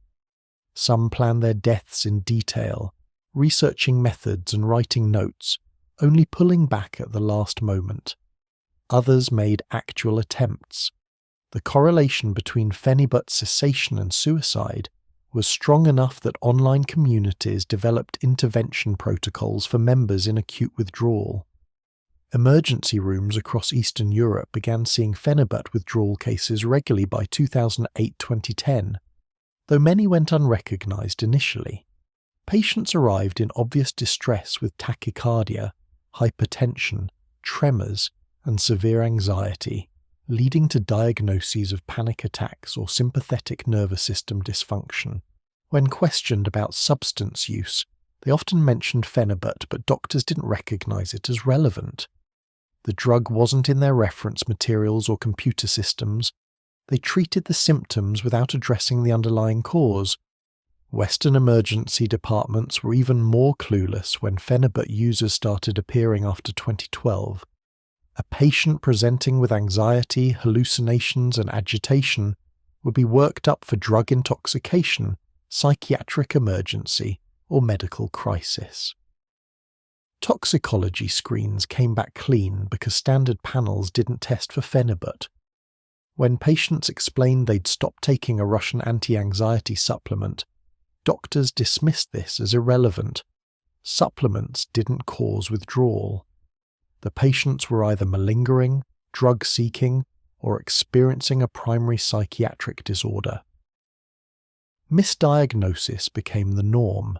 Some planned their deaths in detail, researching methods and writing notes, only pulling back at the last moment. Others made actual attempts. The correlation between Phenibut cessation and suicide was strong enough that online communities developed intervention protocols for members in acute withdrawal. Emergency rooms across Eastern Europe began seeing Phenibut withdrawal cases regularly by 2008-2010, though many went unrecognized initially. Patients arrived in obvious distress with tachycardia, hypertension, tremors, and severe anxiety, leading to diagnoses of panic attacks or sympathetic nervous system dysfunction. When questioned about substance use, they often mentioned Phenibut, but doctors didn't recognize it as relevant. The drug wasn't in their reference materials or computer systems. They treated the symptoms without addressing the underlying cause. Western emergency departments were even more clueless when Phenibut users started appearing after 2012. A patient presenting with anxiety, hallucinations, and agitation would be worked up for drug intoxication, psychiatric emergency, or medical crisis. Toxicology screens came back clean because standard panels didn't test for Phenibut. When patients explained they'd stopped taking a Russian anti-anxiety supplement, doctors dismissed this as irrelevant. Supplements didn't cause withdrawal. The patients were either malingering, drug-seeking, or experiencing a primary psychiatric disorder. Misdiagnosis became the norm.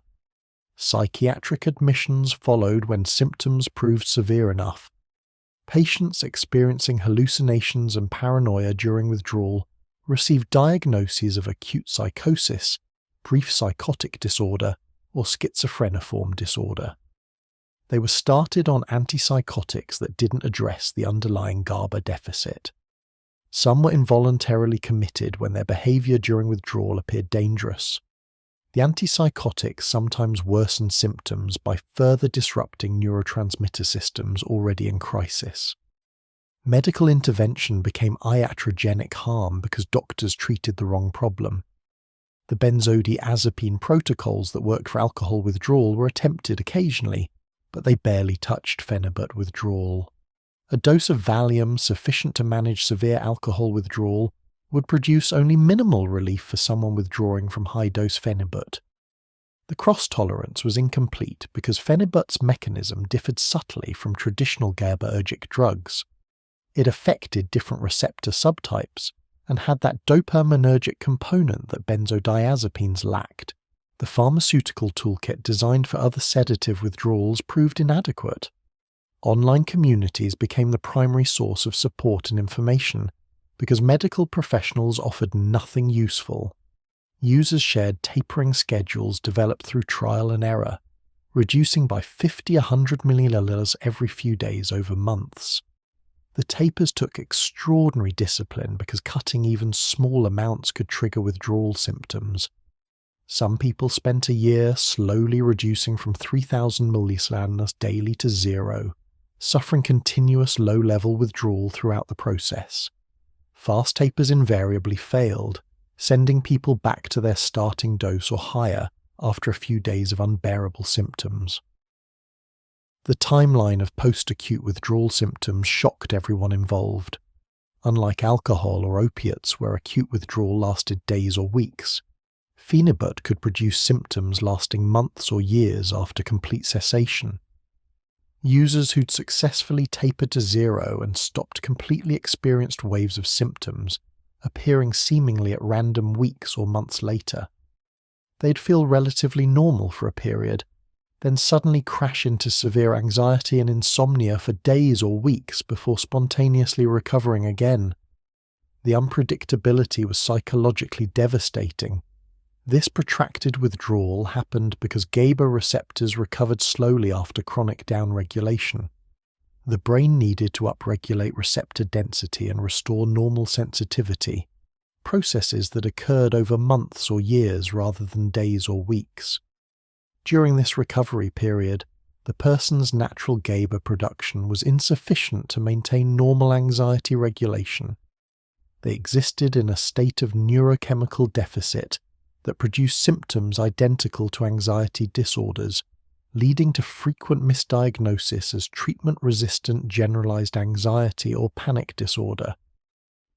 Psychiatric admissions followed when symptoms proved severe enough. Patients experiencing hallucinations and paranoia during withdrawal received diagnoses of acute psychosis, brief psychotic disorder, or schizophreniform disorder. They were started on antipsychotics that didn't address the underlying GABA deficit. Some were involuntarily committed when their behavior during withdrawal appeared dangerous. The antipsychotics sometimes worsened symptoms by further disrupting neurotransmitter systems already in crisis. Medical intervention became iatrogenic harm because doctors treated the wrong problem. The benzodiazepine protocols that work for alcohol withdrawal were attempted occasionally, but they barely touched Phenibut withdrawal. A dose of Valium sufficient to manage severe alcohol withdrawal would produce only minimal relief for someone withdrawing from high-dose Phenibut. The cross-tolerance was incomplete because Phenibut's mechanism differed subtly from traditional GABAergic drugs. It affected different receptor subtypes and had that dopaminergic component that benzodiazepines lacked. The pharmaceutical toolkit designed for other sedative withdrawals proved inadequate. Online communities became the primary source of support and information because medical professionals offered nothing useful. Users shared tapering schedules developed through trial and error, reducing by 50-100 milliliters every few days over months. The tapers took extraordinary discipline because cutting even small amounts could trigger withdrawal symptoms. Some people spent a year slowly reducing from 3,000 millislaners daily to 0, suffering continuous low-level withdrawal throughout the process. Fast tapers invariably failed, sending people back to their starting dose or higher after a few days of unbearable symptoms. The timeline of post-acute withdrawal symptoms shocked everyone involved. Unlike alcohol or opiates where acute withdrawal lasted days or weeks, Phenibut could produce symptoms lasting months or years after complete cessation. Users who'd successfully tapered to 0 and stopped completely experienced waves of symptoms, appearing seemingly at random weeks or months later. They'd feel relatively normal for a period, then suddenly crash into severe anxiety and insomnia for days or weeks before spontaneously recovering again. The unpredictability was psychologically devastating. This protracted withdrawal happened because GABA receptors recovered slowly after chronic downregulation. The brain needed to upregulate receptor density and restore normal sensitivity, processes that occurred over months or years rather than days or weeks. During this recovery period, the person's natural GABA production was insufficient to maintain normal anxiety regulation. They existed in a state of neurochemical deficit that produced symptoms identical to anxiety disorders, leading to frequent misdiagnosis as treatment-resistant generalized anxiety or panic disorder.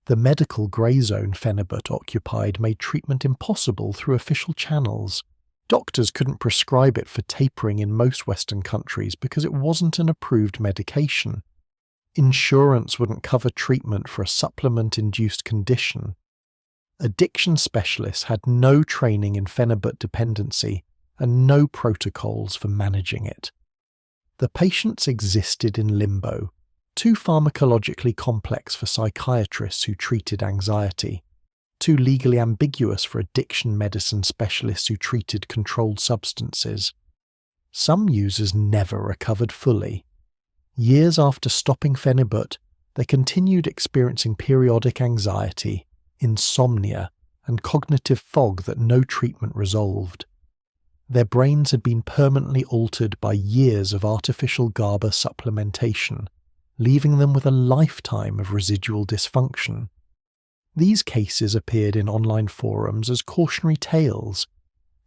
The medical grey zone Phenibut occupied made treatment impossible through official channels. Doctors couldn't prescribe it for tapering in most Western countries because it wasn't an approved medication. Insurance wouldn't cover treatment for a supplement-induced condition. Addiction specialists had no training in Phenibut dependency and no protocols for managing it. The patients existed in limbo, too pharmacologically complex for psychiatrists who treated anxiety, too legally ambiguous for addiction medicine specialists who treated controlled substances. Some users never recovered fully. Years after stopping Phenibut, they continued experiencing periodic anxiety, insomnia, and cognitive fog that no treatment resolved. Their brains had been permanently altered by years of artificial GABA supplementation, leaving them with a lifetime of residual dysfunction. These cases appeared in online forums as cautionary tales.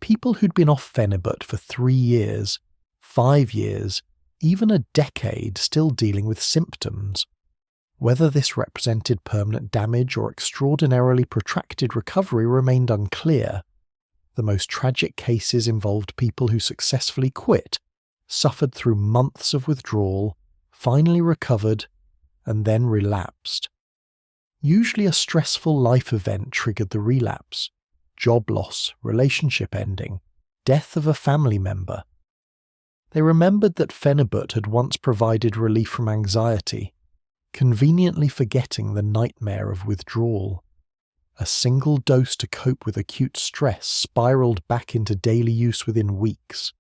People who'd been off Phenibut for 3 years, 5 years, even a decade still dealing with symptoms. Whether this represented permanent damage or extraordinarily protracted recovery remained unclear. The most tragic cases involved people who successfully quit, suffered through months of withdrawal, finally recovered, and then relapsed. Usually a stressful life event triggered the relapse: job loss, relationship ending, death of a family member. They remembered that Phenibut had once provided relief from anxiety, conveniently forgetting the nightmare of withdrawal. A single dose to cope with acute stress spiraled back into daily use within weeks.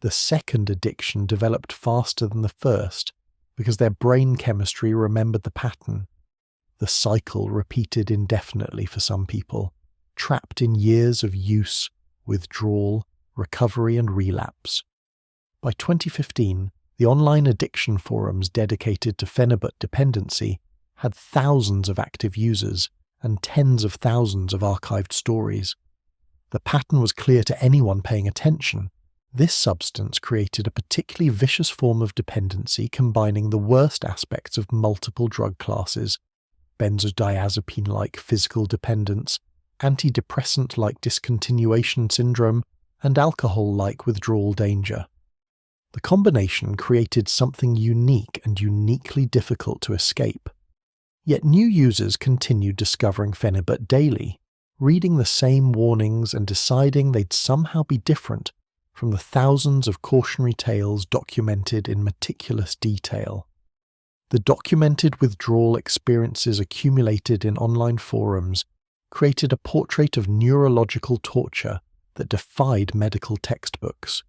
The second addiction developed faster than the first because their brain chemistry remembered the pattern. The cycle repeated indefinitely for some people, trapped in years of use, withdrawal, recovery and relapse. By 2015, the online addiction forums dedicated to Phenibut dependency had thousands of active users and tens of thousands of archived stories. The pattern was clear to anyone paying attention. This substance created a particularly vicious form of dependency combining the worst aspects of multiple drug classes: benzodiazepine-like physical dependence, antidepressant-like discontinuation syndrome, and alcohol-like withdrawal danger. The combination created something unique and uniquely difficult to escape. Yet new users continued discovering Phenibut daily, reading the same warnings and deciding they'd somehow be different from the thousands of cautionary tales documented in meticulous detail. The documented withdrawal experiences accumulated in online forums created a portrait of neurological torture that defied medical textbooks.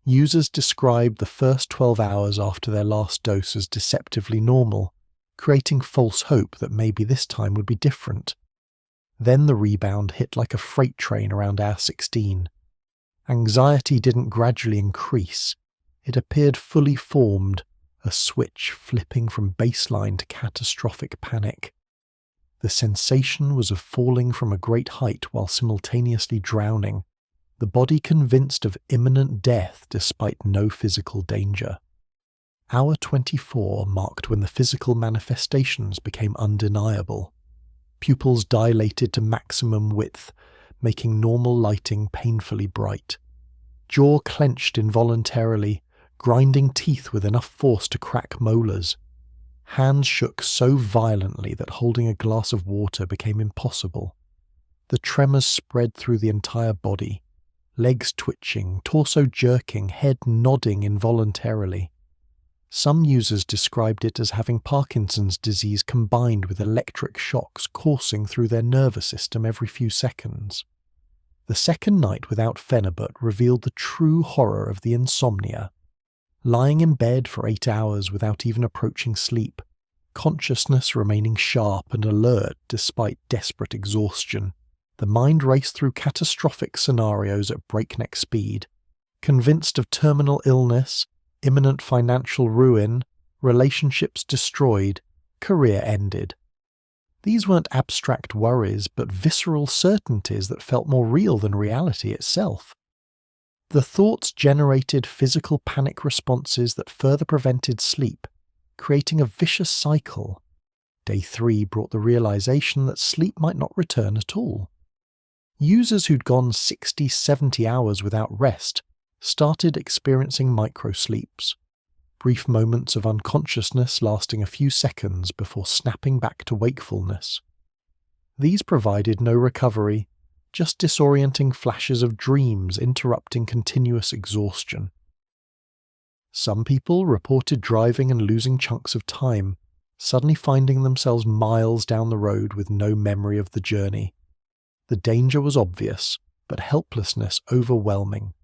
Users described the first 12 hours after their last dose as deceptively normal, creating false hope that maybe this time would be different. Then the rebound hit like a freight train around hour 16. Anxiety didn't gradually increase. It appeared fully formed, a switch flipping from baseline to catastrophic panic. The sensation was of falling from a great height while simultaneously drowning, the body convinced of imminent death despite no physical danger. Hour 24 marked when the physical manifestations became undeniable. Pupils dilated to maximum width, making normal lighting painfully bright. Jaw clenched involuntarily, grinding teeth with enough force to crack molars. Hands shook so violently that holding a glass of water became impossible. The tremors spread through the entire body, legs twitching, torso jerking, head nodding involuntarily. Some users described it as having Parkinson's disease combined with electric shocks coursing through their nervous system every few seconds. The second night without Phenibut revealed the true horror of the insomnia. Lying in bed for 8 hours without even approaching sleep, consciousness remaining sharp and alert despite desperate exhaustion, the mind raced through catastrophic scenarios at breakneck speed, convinced of terminal illness, imminent financial ruin, relationships destroyed, career ended. These weren't abstract worries, but visceral certainties that felt more real than reality itself. The thoughts generated physical panic responses that further prevented sleep, creating a vicious cycle. Day 3 brought the realization that sleep might not return at all. Users who'd gone 60-70 hours without rest started experiencing microsleeps, brief moments of unconsciousness lasting a few seconds before snapping back to wakefulness. These provided no recovery, just disorienting flashes of dreams interrupting continuous exhaustion. Some people reported driving and losing chunks of time, suddenly finding themselves miles down the road with no memory of the journey. The danger was obvious, but helplessness overwhelming.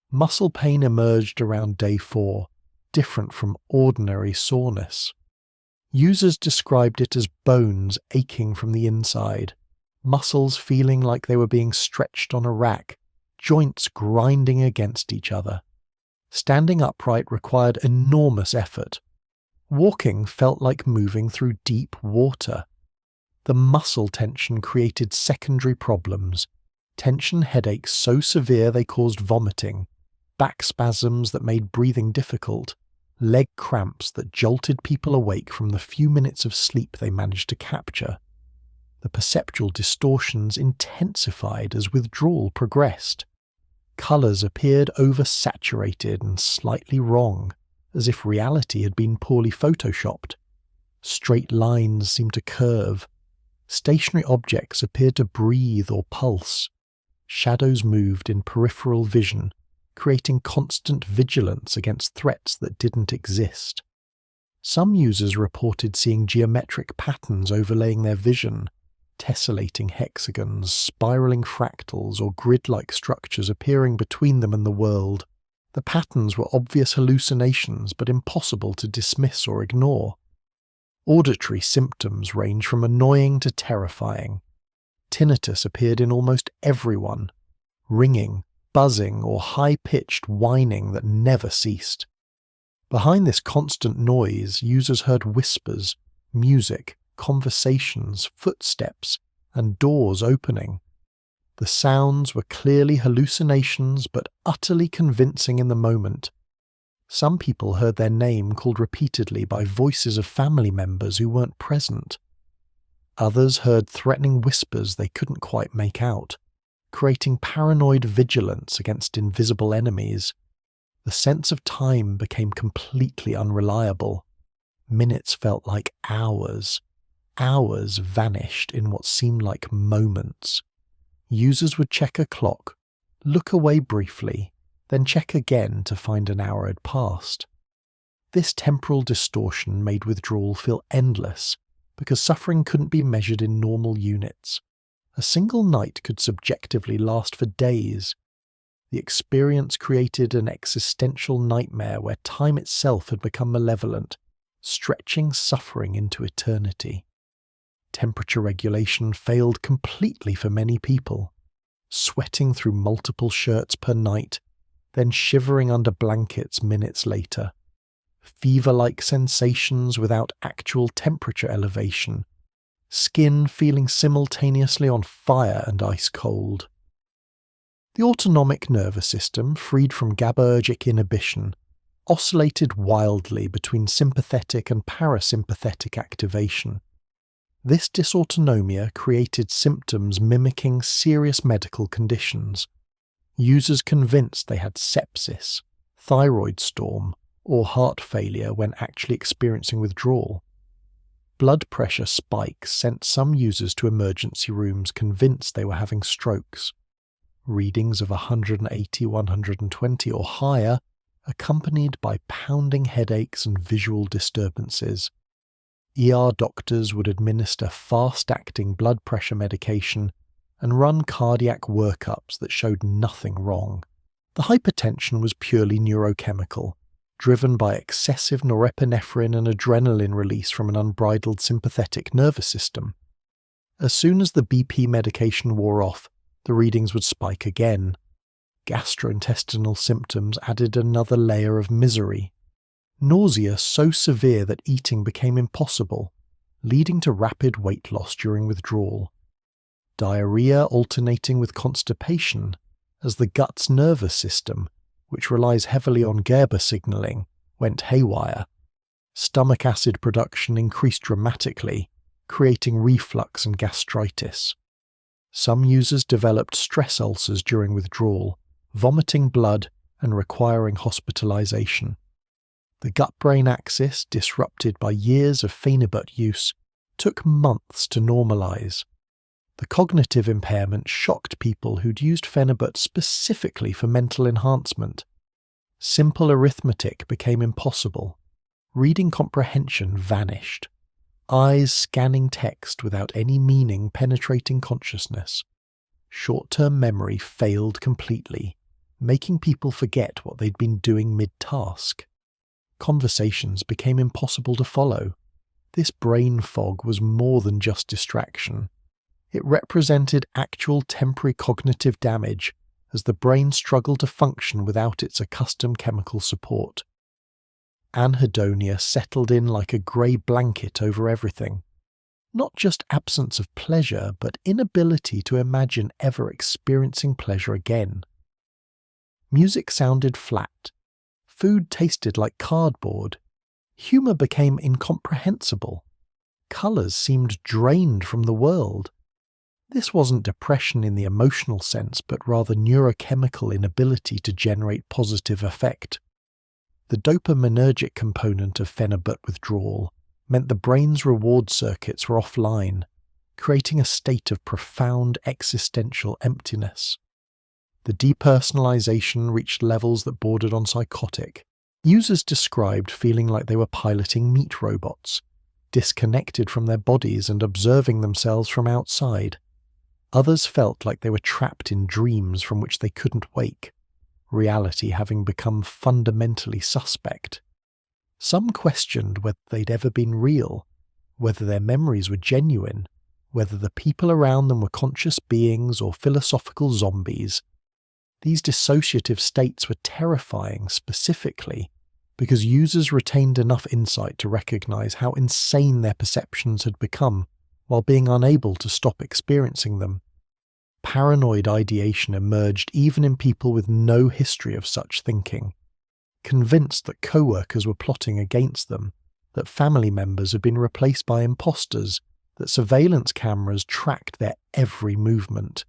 Muscle pain emerged around day 4, different from ordinary soreness. Users described it as bones aching from the inside, muscles feeling like they were being stretched on a rack, joints grinding against each other. Standing upright required enormous effort. Walking felt like moving through deep water. The muscle tension created secondary problems, tension headaches so severe they caused vomiting, back spasms that made breathing difficult, leg cramps that jolted people awake from the few minutes of sleep they managed to capture. The perceptual distortions intensified as withdrawal progressed. Colours appeared oversaturated and slightly wrong, as if reality had been poorly photoshopped. Straight lines seemed to curve. Stationary objects appeared to breathe or pulse. Shadows moved in peripheral vision, creating constant vigilance against threats that didn't exist. Some users reported seeing geometric patterns overlaying their vision, tessellating hexagons, spiraling fractals, or grid-like structures appearing between them and the world. The patterns were obvious hallucinations, but impossible to dismiss or ignore. Auditory symptoms range from annoying to terrifying. Tinnitus appeared in almost everyone, ringing, buzzing, or high-pitched whining that never ceased. Behind this constant noise, users heard whispers, music, conversations, footsteps, and doors opening. The sounds were clearly hallucinations, but utterly convincing in the moment. Some people heard their name called repeatedly by voices of family members who weren't present. Others heard threatening whispers they couldn't quite make out, creating paranoid vigilance against invisible enemies. The sense of time became completely unreliable. Minutes felt like hours. Hours vanished in what seemed like moments. Users would check a clock, look away briefly, then check again to find an hour had passed. This temporal distortion made withdrawal feel endless, because suffering couldn't be measured in normal units. A single night could subjectively last for days. The experience created an existential nightmare where time itself had become malevolent, stretching suffering into eternity. Temperature regulation failed completely for many people, sweating through multiple shirts per night, then shivering under blankets minutes later. Fever-like sensations without actual temperature elevation. Skin feeling simultaneously on fire and ice cold. The autonomic nervous system, freed from GABAergic inhibition, oscillated wildly between sympathetic and parasympathetic activation. This dysautonomia created symptoms mimicking serious medical conditions. Users convinced they had sepsis, thyroid storm, or heart failure when actually experiencing withdrawal. Blood pressure spikes sent some users to emergency rooms convinced they were having strokes. Readings of 180, 120 or higher, accompanied by pounding headaches and visual disturbances. ER doctors would administer fast-acting blood pressure medication and run cardiac workups that showed nothing wrong. The hypertension was purely neurochemical, driven by excessive norepinephrine and adrenaline release from an unbridled sympathetic nervous system. As soon as the BP medication wore off, the readings would spike again. Gastrointestinal symptoms added another layer of misery. Nausea so severe that eating became impossible, leading to rapid weight loss during withdrawal. Diarrhea alternating with constipation, as the gut's nervous system, which relies heavily on GABA signaling, went haywire. Stomach acid production increased dramatically, creating reflux and gastritis. Some users developed stress ulcers during withdrawal, vomiting blood and requiring hospitalization. The gut-brain axis, disrupted by years of Phenibut use, took months to normalize. The cognitive impairment shocked people who'd used Phenibut specifically for mental enhancement. Simple arithmetic became impossible. Reading comprehension vanished. Eyes scanning text without any meaning penetrating consciousness. Short-term memory failed completely, making people forget what they'd been doing mid-task. Conversations became impossible to follow. This brain fog was more than just distraction. It represented actual temporary cognitive damage as the brain struggled to function without its accustomed chemical support. Anhedonia settled in like a grey blanket over everything. Not just absence of pleasure, but inability to imagine ever experiencing pleasure again. Music sounded flat. Food tasted like cardboard. Humour became incomprehensible. Colours seemed drained from the world. This wasn't depression in the emotional sense, but rather neurochemical inability to generate positive affect. The dopaminergic component of Phenibut withdrawal, meant the brain's reward circuits were offline, creating a state of profound existential emptiness. The depersonalization reached levels that bordered on psychotic. Users described feeling like they were piloting meat robots, disconnected from their bodies and observing themselves from outside. Others felt like they were trapped in dreams from which they couldn't wake, reality having become fundamentally suspect. Some questioned whether they'd ever been real, whether their memories were genuine, whether the people around them were conscious beings or philosophical zombies. These dissociative states were terrifying specifically because users retained enough insight to recognize how insane their perceptions had become while being unable to stop experiencing them. Paranoid ideation emerged even in people with no history of such thinking, convinced that co-workers were plotting against them, that family members had been replaced by imposters, that surveillance cameras tracked their every movement.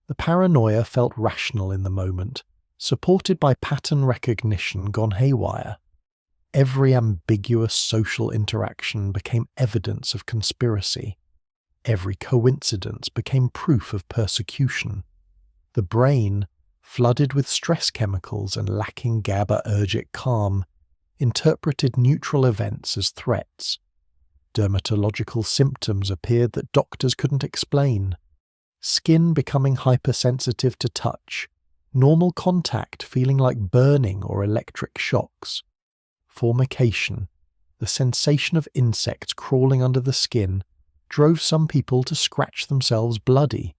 The paranoia felt rational in the moment, supported by pattern recognition gone haywire. Every ambiguous social interaction became evidence of conspiracy. Every coincidence became proof of persecution. The brain, flooded with stress chemicals and lacking GABAergic calm, interpreted neutral events as threats. Dermatological symptoms appeared that doctors couldn't explain. Skin becoming hypersensitive to touch, normal contact feeling like burning or electric shocks. Formication, the sensation of insects crawling under the skin, drove some people to scratch themselves bloody.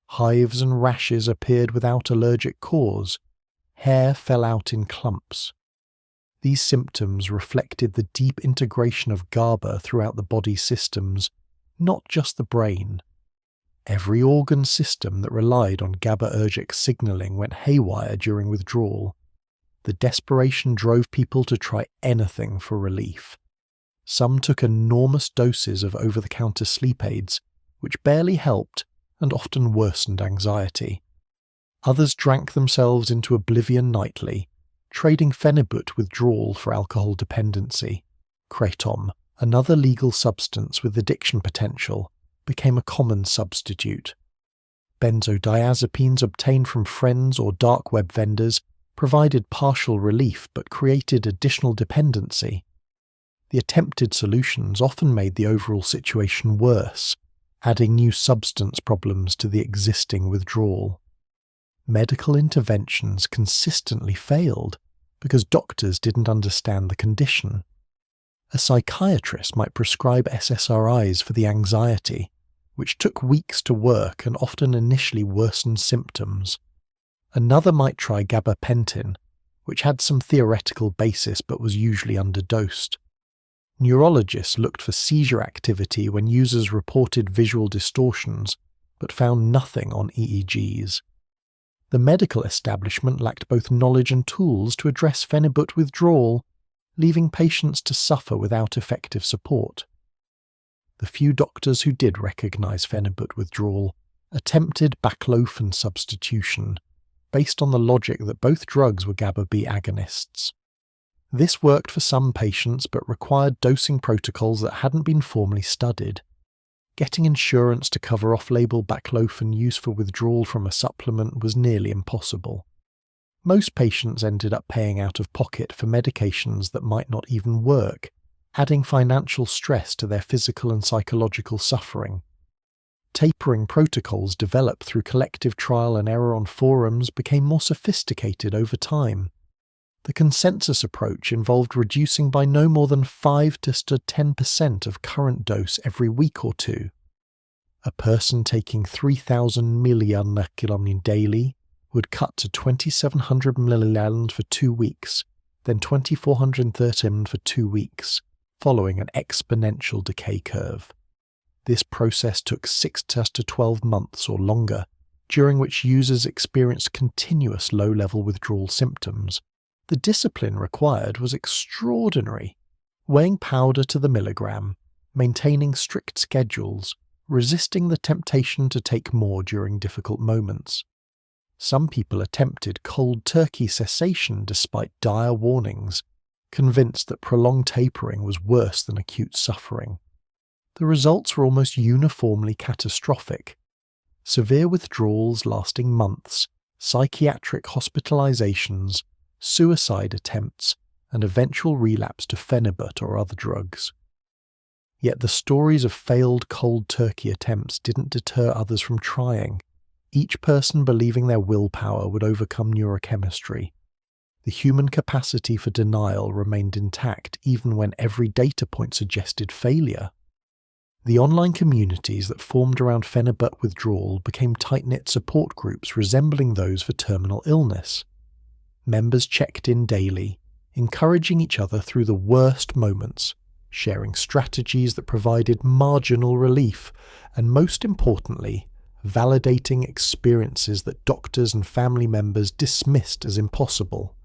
Hives and rashes appeared without allergic cause. Hair fell out in clumps. These symptoms reflected the deep integration of GABA throughout the body's systems, not just the brain. Every organ system that relied on GABAergic signaling went haywire during withdrawal. The desperation drove people to try anything for relief. Some took enormous doses of over-the-counter sleep aids, which barely helped and often worsened anxiety. Others drank themselves into oblivion nightly, trading Phenibut withdrawal for alcohol dependency. Kratom, another legal substance with addiction potential, became a common substitute. Benzodiazepines obtained from friends or dark web vendors provided partial relief but created additional dependency. The attempted solutions often made the overall situation worse, adding new substance problems to the existing withdrawal. Medical interventions consistently failed because doctors didn't understand the condition. A psychiatrist might prescribe SSRIs for the anxiety, which took weeks to work and often initially worsened symptoms. Another might try gabapentin, which had some theoretical basis but was usually underdosed. Neurologists looked for seizure activity when users reported visual distortions, but found nothing on EEGs. The medical establishment lacked both knowledge and tools to address Phenibut withdrawal, leaving patients to suffer without effective support. The few doctors who did recognize Phenibut withdrawal attempted baclofen substitution, based on the logic that both drugs were GABA-B agonists. This worked for some patients but required dosing protocols that hadn't been formally studied. Getting insurance to cover off-label baclofen use for withdrawal from a supplement was nearly impossible. Most patients ended up paying out of pocket for medications that might not even work, adding financial stress to their physical and psychological suffering. Tapering protocols developed through collective trial and error on forums became more sophisticated over time. The consensus approach involved reducing by no more than 5 to 10% of current dose every week or two. A person taking 3,000 mg daily would cut to 2,700 mg for 2 weeks, then 2,430 mg for 2 weeks, following an exponential decay curve. This process took 6 to 12 months or longer, during which users experienced continuous low-level withdrawal symptoms. The discipline required was extraordinary, weighing powder to the milligram, maintaining strict schedules, resisting the temptation to take more during difficult moments. Some people attempted cold turkey cessation despite dire warnings, convinced that prolonged tapering was worse than acute suffering. The results were almost uniformly catastrophic. Severe withdrawals lasting months, psychiatric hospitalizations, suicide attempts, and eventual relapse to Phenibut or other drugs. Yet the stories of failed cold turkey attempts didn't deter others from trying, each person believing their willpower would overcome neurochemistry. The human capacity for denial remained intact even when every data point suggested failure. The online communities that formed around Phenibut withdrawal became tight-knit support groups resembling those for terminal illness. Members checked in daily, encouraging each other through the worst moments, sharing strategies that provided marginal relief, and most importantly, validating experiences that doctors and family members dismissed as impossible.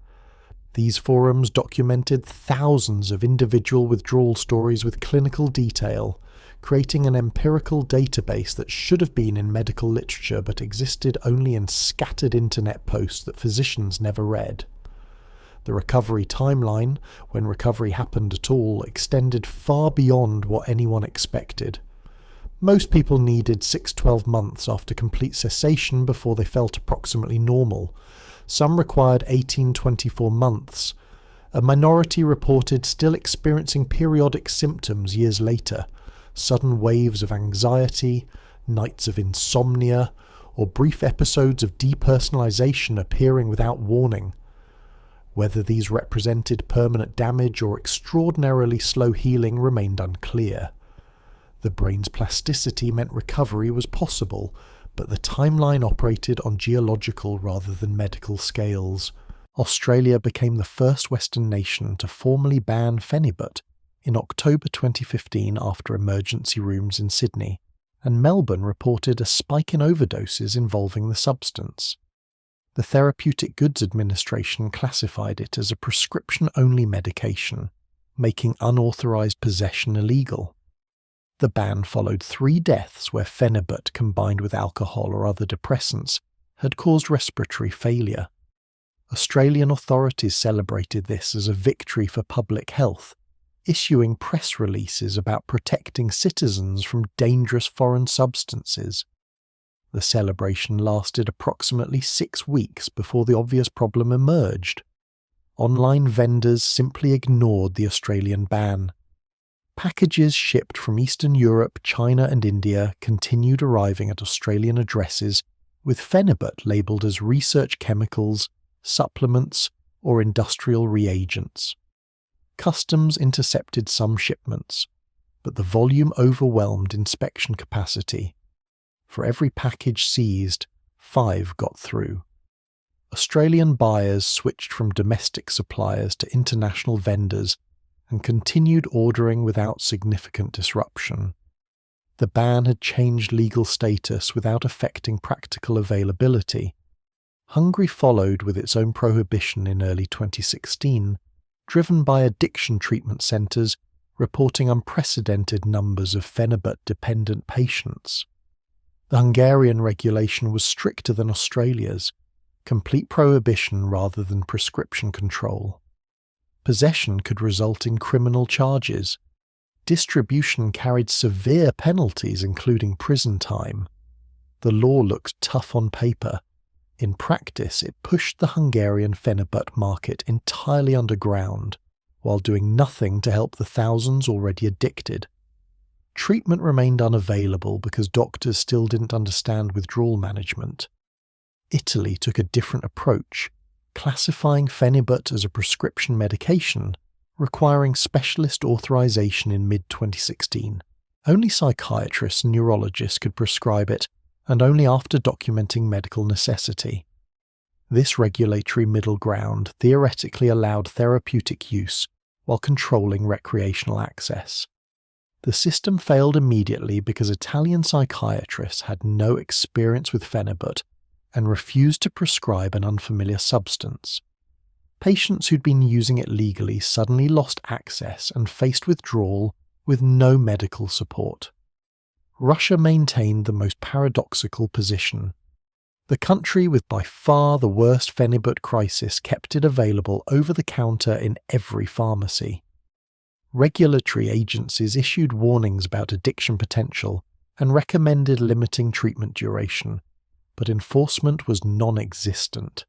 These forums documented thousands of individual withdrawal stories with clinical detail, creating an empirical database that should have been in medical literature but existed only in scattered internet posts that physicians never read. The recovery timeline, when recovery happened at all, extended far beyond what anyone expected. Most people needed 6-12 months after complete cessation before they felt approximately normal. Some required 18-24 months. A minority reported still experiencing periodic symptoms years later, sudden waves of anxiety, nights of insomnia, or brief episodes of depersonalization appearing without warning. Whether these represented permanent damage or extraordinarily slow healing remained unclear. The brain's plasticity meant recovery was possible, but the timeline operated on geological rather than medical scales. Australia became the first Western nation to formally ban Phenibut in October 2015 after emergency rooms in Sydney, and Melbourne reported a spike in overdoses involving the substance. The Therapeutic Goods Administration classified it as a prescription-only medication, making unauthorized possession illegal. The ban followed 3 deaths where Phenibut combined with alcohol or other depressants had caused respiratory failure. Australian authorities celebrated this as a victory for public health, issuing press releases about protecting citizens from dangerous foreign substances. The celebration lasted approximately 6 weeks before the obvious problem emerged. Online vendors simply ignored the Australian ban. Packages shipped from Eastern Europe, China and India continued arriving at Australian addresses with Phenibut labelled as research chemicals, supplements or industrial reagents. Customs intercepted some shipments, but the volume overwhelmed inspection capacity. For every package seized, 5 got through. Australian buyers switched from domestic suppliers to international vendors and continued ordering without significant disruption. The ban had changed legal status without affecting practical availability. Hungary followed with its own prohibition in early 2016, driven by addiction treatment centres reporting unprecedented numbers of Phenibut-dependent patients. The Hungarian regulation was stricter than Australia's, complete prohibition rather than prescription control. Possession could result in criminal charges. Distribution carried severe penalties, including prison time. The law looked tough on paper. In practice, it pushed the Hungarian Phenibut market entirely underground, while doing nothing to help the thousands already addicted. Treatment remained unavailable because doctors still didn't understand withdrawal management. Italy took a different approach, classifying Phenibut as a prescription medication, requiring specialist authorization in mid-2016. Only psychiatrists and neurologists could prescribe it, and only after documenting medical necessity. This regulatory middle ground theoretically allowed therapeutic use while controlling recreational access. The system failed immediately because Italian psychiatrists had no experience with Phenibut and refused to prescribe an unfamiliar substance. Patients who'd been using it legally suddenly lost access and faced withdrawal with no medical support. Russia maintained the most paradoxical position. The country with by far the worst Phenibut crisis kept it available over the counter in every pharmacy. Regulatory agencies issued warnings about addiction potential and recommended limiting treatment duration, but enforcement was non-existent.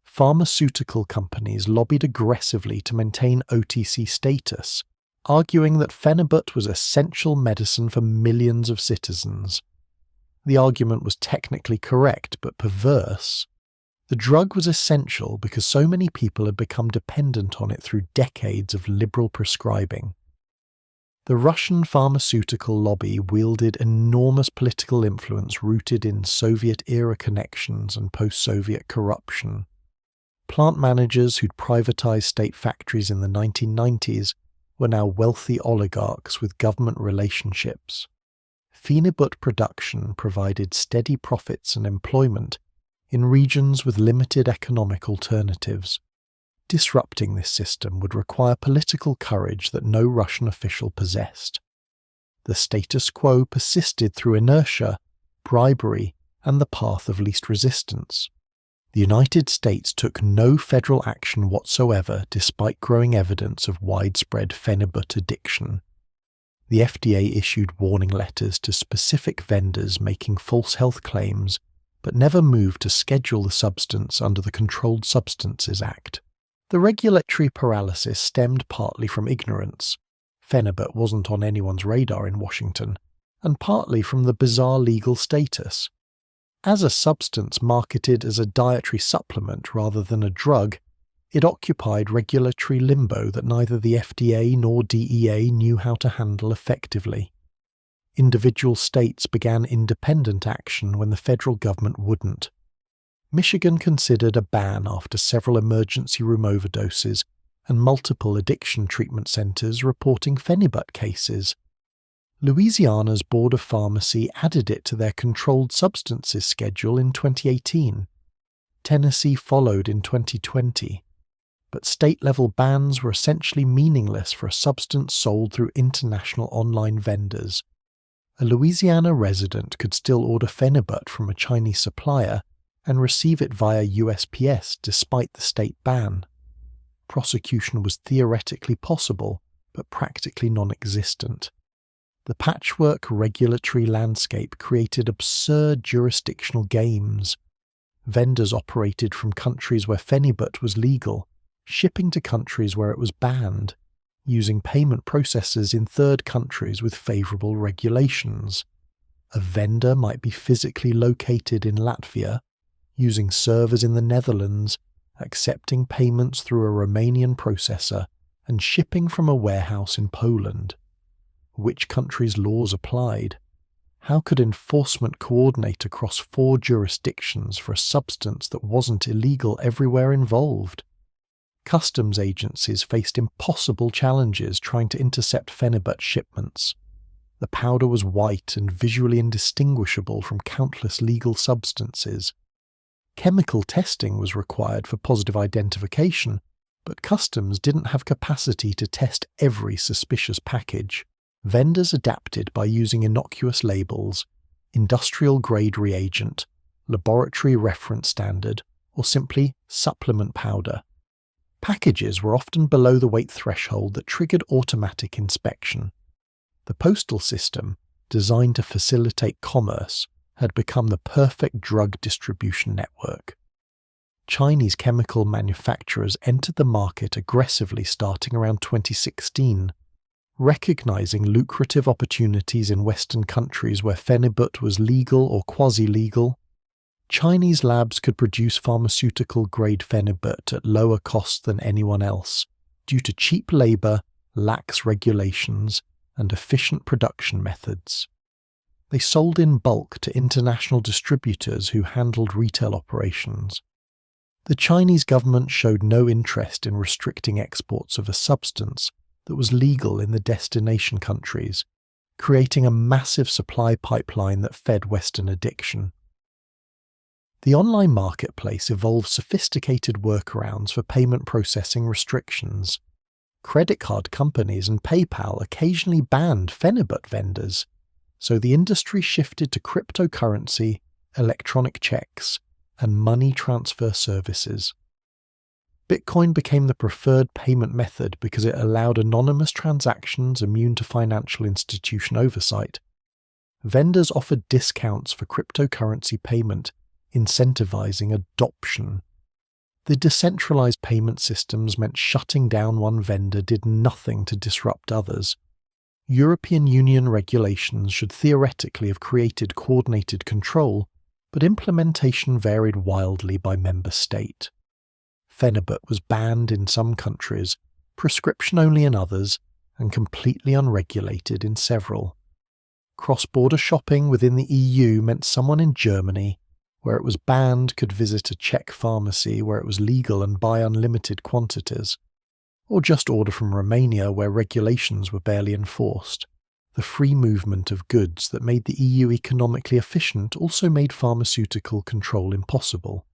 Pharmaceutical companies lobbied aggressively to maintain OTC status, arguing that Phenibut was essential medicine for millions of citizens. The argument was technically correct but perverse. The drug was essential because so many people had become dependent on it through decades of liberal prescribing. The Russian pharmaceutical lobby wielded enormous political influence rooted in Soviet-era connections and post-Soviet corruption. Plant managers who'd privatized state factories in the 1990s were now wealthy oligarchs with government relationships. Phenibut production provided steady profits and employment in regions with limited economic alternatives. Disrupting this system would require political courage that no Russian official possessed. The status quo persisted through inertia, bribery, and the path of least resistance. The United States took no federal action whatsoever despite growing evidence of widespread Phenibut addiction. The FDA issued warning letters to specific vendors making false health claims, but never moved to schedule the substance under the Controlled Substances Act. The regulatory paralysis stemmed partly from ignorance. Phenibut wasn't on anyone's radar in Washington, and partly from the bizarre legal status. As a substance marketed as a dietary supplement rather than a drug, it occupied regulatory limbo that neither the FDA nor DEA knew how to handle effectively. Individual states began independent action when the federal government wouldn't. Michigan considered a ban after several emergency room overdoses and multiple addiction treatment centers reporting Phenibut cases. Louisiana's Board of Pharmacy added it to their controlled substances schedule in 2018. Tennessee followed in 2020. But state-level bans were essentially meaningless for a substance sold through international online vendors. A Louisiana resident could still order Phenibut from a Chinese supplier and receive it via USPS despite the state ban. Prosecution was theoretically possible, but practically non-existent. The patchwork regulatory landscape created absurd jurisdictional games. Vendors operated from countries where Phenibut was legal, shipping to countries where it was banned, using payment processors in third countries with favourable regulations. A vendor might be physically located in Latvia, using servers in the Netherlands, accepting payments through a Romanian processor, and shipping from a warehouse in Poland. Which country's laws applied? How could enforcement coordinate across 4 jurisdictions for a substance that wasn't illegal everywhere involved? Customs agencies faced impossible challenges trying to intercept Phenibut shipments. The powder was white and visually indistinguishable from countless legal substances. Chemical testing was required for positive identification, but customs didn't have capacity to test every suspicious package. Vendors adapted by using innocuous labels, industrial-grade reagent, laboratory reference standard, or simply supplement powder. Packages were often below the weight threshold that triggered automatic inspection. The postal system, designed to facilitate commerce, had become the perfect drug distribution network. Chinese chemical manufacturers entered the market aggressively starting around 2016, recognizing lucrative opportunities in Western countries where Phenibut was legal or quasi-legal. Chinese labs could produce pharmaceutical-grade Phenibut at lower cost than anyone else, due to cheap labor, lax regulations, and efficient production methods. They sold in bulk to international distributors who handled retail operations. The Chinese government showed no interest in restricting exports of a substance that was legal in the destination countries, creating a massive supply pipeline that fed Western addiction. The online marketplace evolved sophisticated workarounds for payment processing restrictions. Credit card companies and PayPal occasionally banned Phenibut vendors, so the industry shifted to cryptocurrency, electronic checks, and money transfer services. Bitcoin became the preferred payment method because it allowed anonymous transactions immune to financial institution oversight. Vendors offered discounts for cryptocurrency payment, incentivizing adoption. The decentralized payment systems meant shutting down one vendor did nothing to disrupt others. European Union regulations should theoretically have created coordinated control, but implementation varied wildly by member state. Phenibut was banned in some countries, prescription-only in others, and completely unregulated in several. Cross-border shopping within the EU meant someone in Germany, where it was banned, could visit a Czech pharmacy where it was legal and buy unlimited quantities, or just order from Romania where regulations were barely enforced. The free movement of goods that made the EU economically efficient also made pharmaceutical control impossible.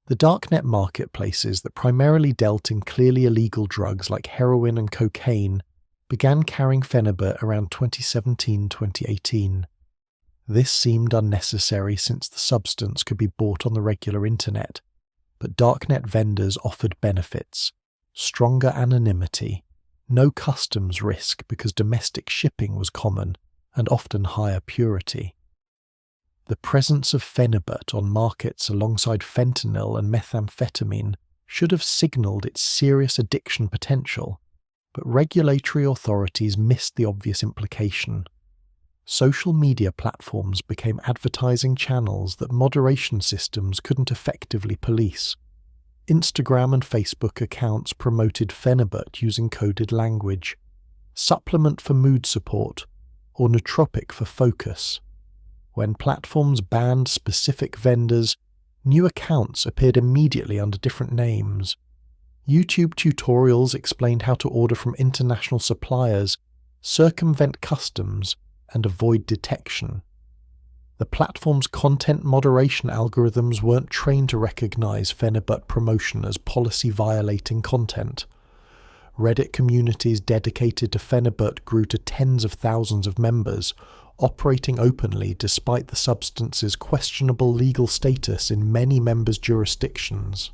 The darknet marketplaces that primarily dealt in clearly illegal drugs like heroin and cocaine began carrying Phenibut around 2017-2018. This seemed unnecessary since the substance could be bought on the regular internet, but darknet vendors offered benefits: stronger anonymity, no customs risk because domestic shipping was common, and often higher purity. The presence of Phenibut on markets alongside fentanyl and methamphetamine should have signalled its serious addiction potential, but regulatory authorities missed the obvious implication. Social media platforms became advertising channels that moderation systems couldn't effectively police. Instagram and Facebook accounts promoted Phenibut using coded language, supplement for mood support, or nootropic for focus. When platforms banned specific vendors, new accounts appeared immediately under different names. YouTube tutorials explained how to order from international suppliers, circumvent customs, and avoid detection. The platform's content moderation algorithms weren't trained to recognize Phenibut promotion as policy-violating content. Reddit communities dedicated to Phenibut grew to tens of thousands of members, operating openly despite the substance's questionable legal status in many members' jurisdictions.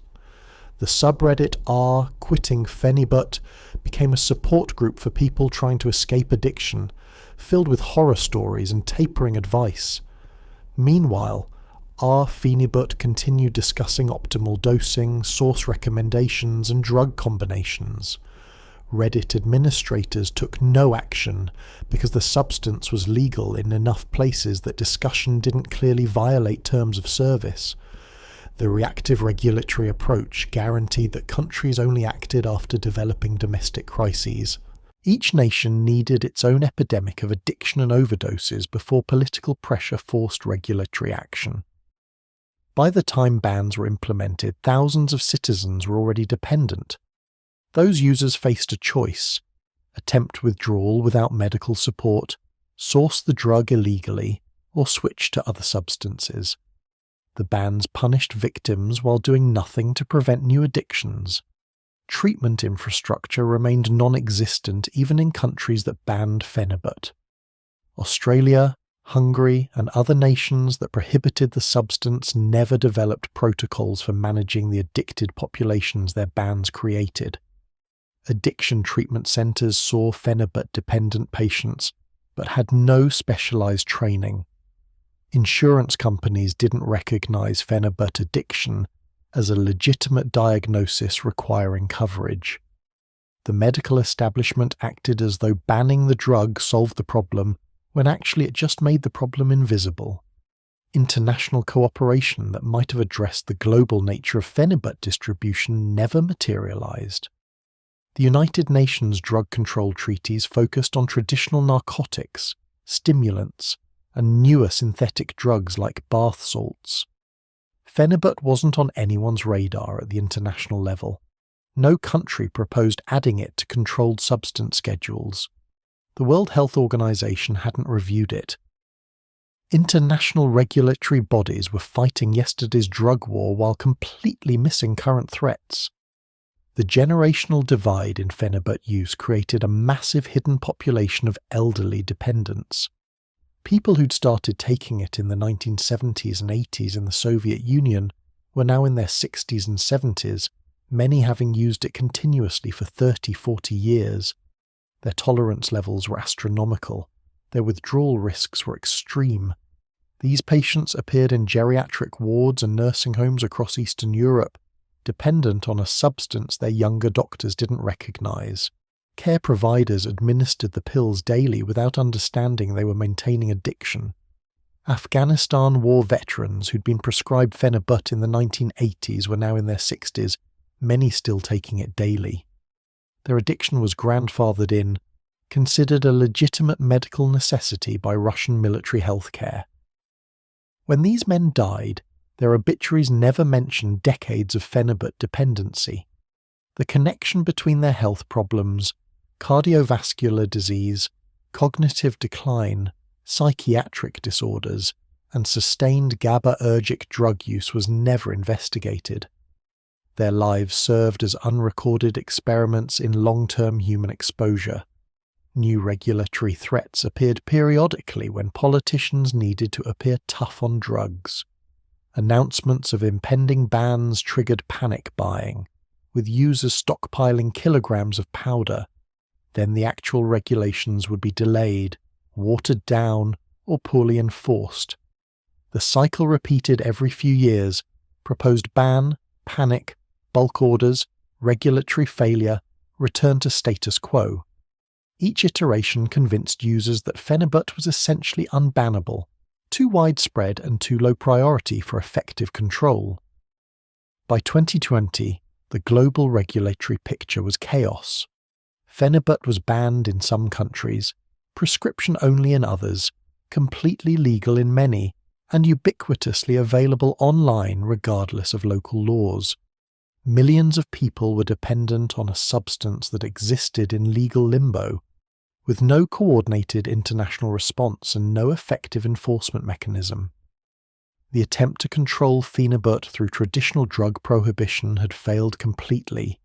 The subreddit r/quitting Phenibut became a support group for people trying to escape addiction, filled with horror stories and tapering advice. Meanwhile, Phenibut continued discussing optimal dosing, source recommendations, and drug combinations. Reddit administrators took no action because the substance was legal in enough places that discussion didn't clearly violate terms of service. The reactive regulatory approach guaranteed that countries only acted after developing domestic crises. Each nation needed its own epidemic of addiction and overdoses before political pressure forced regulatory action. By the time bans were implemented, thousands of citizens were already dependent. Those users faced a choice: attempt withdrawal without medical support, source the drug illegally, or switch to other substances. The bans punished victims while doing nothing to prevent new addictions. Treatment infrastructure remained non-existent even in countries that banned Phenibut. Australia, Hungary, and other nations that prohibited the substance never developed protocols for managing the addicted populations their bans created. Addiction treatment centres saw Phenibut-dependent patients, but had no specialised training. Insurance companies didn't recognise Phenibut addiction as a legitimate diagnosis requiring coverage. The medical establishment acted as though banning the drug solved the problem, when actually it just made the problem invisible. International cooperation that might have addressed the global nature of Phenibut distribution never materialised. The United Nations drug control treaties focused on traditional narcotics, stimulants, and newer synthetic drugs like bath salts. Phenibut wasn't on anyone's radar at the international level. No country proposed adding it to controlled substance schedules. The World Health Organization hadn't reviewed it. International regulatory bodies were fighting yesterday's drug war while completely missing current threats. The generational divide in Phenibut use created a massive hidden population of elderly dependents. People who'd started taking it in the 1970s and 80s in the Soviet Union were now in their 60s and 70s, many having used it continuously for 30-40 years. Their tolerance levels were astronomical. Their withdrawal risks were extreme. These patients appeared in geriatric wards and nursing homes across Eastern Europe, dependent on a substance their younger doctors didn't recognize. Care providers administered the pills daily without understanding they were maintaining addiction. Afghanistan war veterans who'd been prescribed Phenibut in the 1980s were now in their 60s, many still taking it daily. Their addiction was grandfathered in, considered a legitimate medical necessity by Russian military healthcare. When these men died, their obituaries never mentioned decades of Phenibut dependency. The connection between their health problems, cardiovascular disease, cognitive decline, psychiatric disorders, and sustained GABAergic drug use was never investigated. Their lives served as unrecorded experiments in long-term human exposure. New regulatory threats appeared periodically when politicians needed to appear tough on drugs. Announcements of impending bans triggered panic buying, with users stockpiling kilograms of powder. Then the actual regulations would be delayed, watered down, or poorly enforced. The cycle repeated every few years: proposed ban, panic, bulk orders, regulatory failure, return to status quo. Each iteration convinced users that Phenibut was essentially unbannable, too widespread and too low priority for effective control. By 2020, the global regulatory picture was chaos. Phenibut was banned in some countries, prescription only in others, completely legal in many, and ubiquitously available online regardless of local laws. Millions of people were dependent on a substance that existed in legal limbo, with no coordinated international response and no effective enforcement mechanism. The attempt to control Phenibut through traditional drug prohibition had failed completely,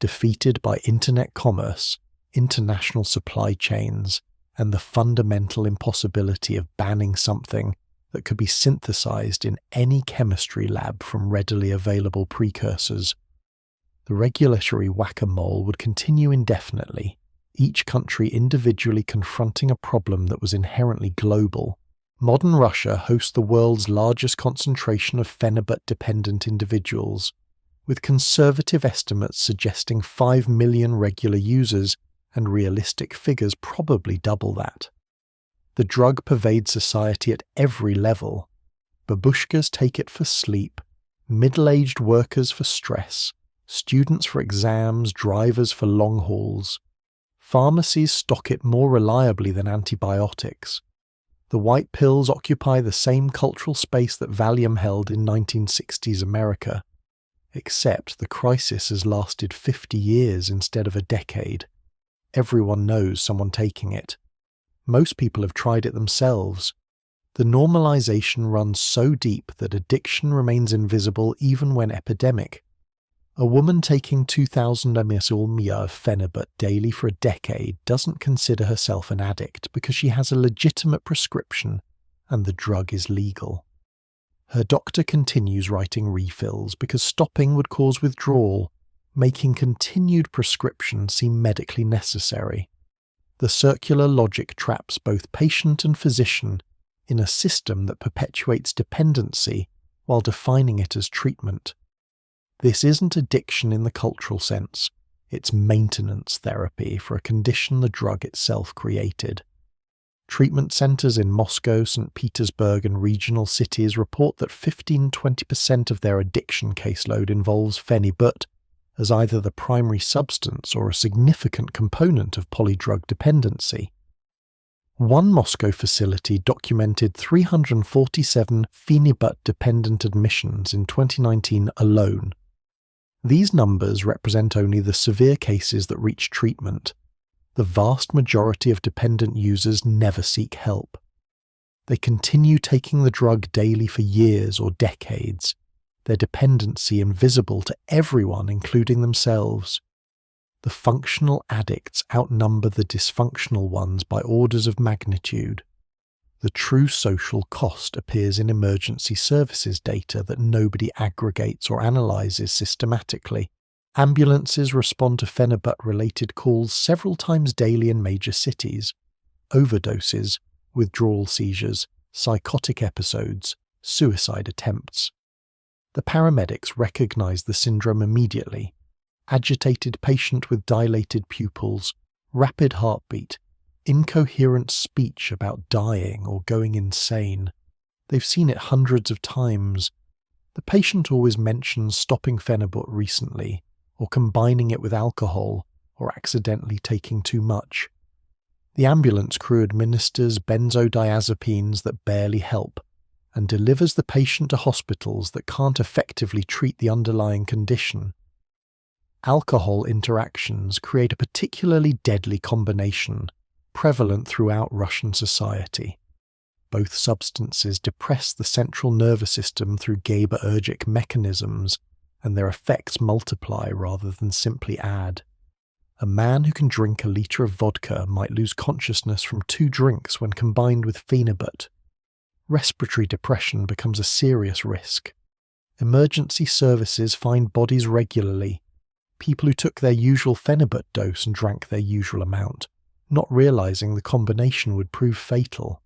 defeated by internet commerce, international supply chains, and the fundamental impossibility of banning something that could be synthesized in any chemistry lab from readily available precursors. The regulatory whack-a-mole would continue indefinitely, each country individually confronting a problem that was inherently global. Modern Russia hosts the world's largest concentration of Phenibut-dependent individuals, with conservative estimates suggesting 5 million regular users and realistic figures probably double that. The drug pervades society at every level. Babushkas take it for sleep, middle-aged workers for stress, students for exams, drivers for long hauls. Pharmacies stock it more reliably than antibiotics. The white pills occupy the same cultural space that Valium held in 1960s America, except the crisis has lasted 50 years instead of a decade. Everyone knows someone taking it. Most people have tried it themselves. The normalization runs so deep that addiction remains invisible even when epidemic. A woman taking 2,000 ml of Phenibut daily for a decade doesn't consider herself an addict because she has a legitimate prescription and the drug is legal. Her doctor continues writing refills because stopping would cause withdrawal, making continued prescription seem medically necessary. The circular logic traps both patient and physician in a system that perpetuates dependency while defining it as treatment. This isn't addiction in the cultural sense, it's maintenance therapy for a condition the drug itself created. Treatment centers in Moscow, St. Petersburg, and regional cities report that 15-20% of their addiction caseload involves Phenibut as either the primary substance or a significant component of polydrug dependency. One Moscow facility documented 347 Phenibut-dependent admissions in 2019 alone. These numbers represent only the severe cases that reach treatment. The vast majority of dependent users never seek help. They continue taking the drug daily for years or decades, their dependency invisible to everyone, including themselves. The functional addicts outnumber the dysfunctional ones by orders of magnitude. The true social cost appears in emergency services data that nobody aggregates or analyses systematically. Ambulances respond to Phenibut-related calls several times daily in major cities. Overdoses, withdrawal seizures, psychotic episodes, suicide attempts. The paramedics recognise the syndrome immediately. Agitated patient with dilated pupils, rapid heartbeat, incoherent speech about dying or going insane. They've seen it hundreds of times. The patient always mentions stopping Phenibut recently, or combining it with alcohol, or accidentally taking too much. The ambulance crew administers benzodiazepines that barely help, and delivers the patient to hospitals that can't effectively treat the underlying condition. Alcohol interactions create a particularly deadly combination, prevalent throughout Russian society. Both substances depress the central nervous system through GABAergic mechanisms, and their effects multiply rather than simply add. A man who can drink a litre of vodka might lose consciousness from 2 drinks when combined with Phenibut. Respiratory depression becomes a serious risk. Emergency services find bodies regularly, people who took their usual Phenibut dose and drank their usual amount, not realising the combination would prove fatal.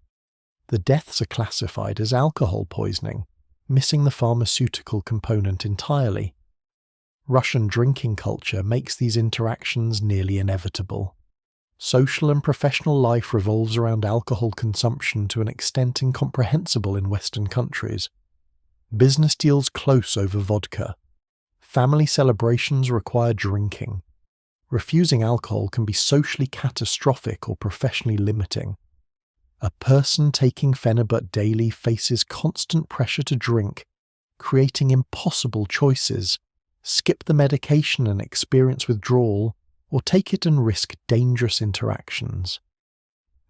The deaths are classified as alcohol poisoning, missing the pharmaceutical component entirely. Russian drinking culture makes these interactions nearly inevitable. Social and professional life revolves around alcohol consumption to an extent incomprehensible in Western countries. Business deals close over vodka. Family celebrations require drinking. Refusing alcohol can be socially catastrophic or professionally limiting. A person taking Phenibut daily faces constant pressure to drink, creating impossible choices: skip the medication and experience withdrawal, or take it and risk dangerous interactions.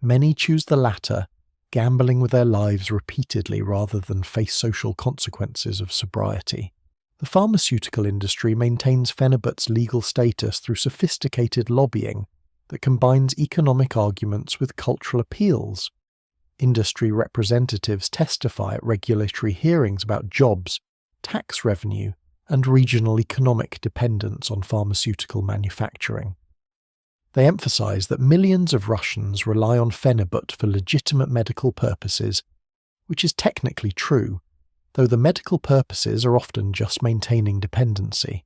Many choose the latter, gambling with their lives repeatedly rather than face social consequences of sobriety. The pharmaceutical industry maintains Phenibut's legal status through sophisticated lobbying that combines economic arguments with cultural appeals. Industry representatives testify at regulatory hearings about jobs, tax revenue, and regional economic dependence on pharmaceutical manufacturing. They emphasize that millions of Russians rely on Phenibut for legitimate medical purposes, which is technically true, though the medical purposes are often just maintaining dependency.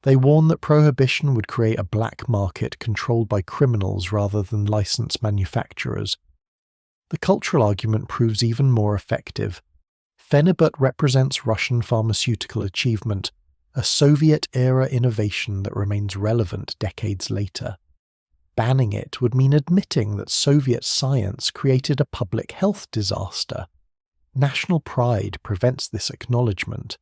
They warn that prohibition would create a black market controlled by criminals rather than licensed manufacturers. The cultural argument proves even more effective. Phenibut represents Russian pharmaceutical achievement, a Soviet-era innovation that remains relevant decades later. Banning it would mean admitting that Soviet science created a public health disaster. National pride prevents this acknowledgement.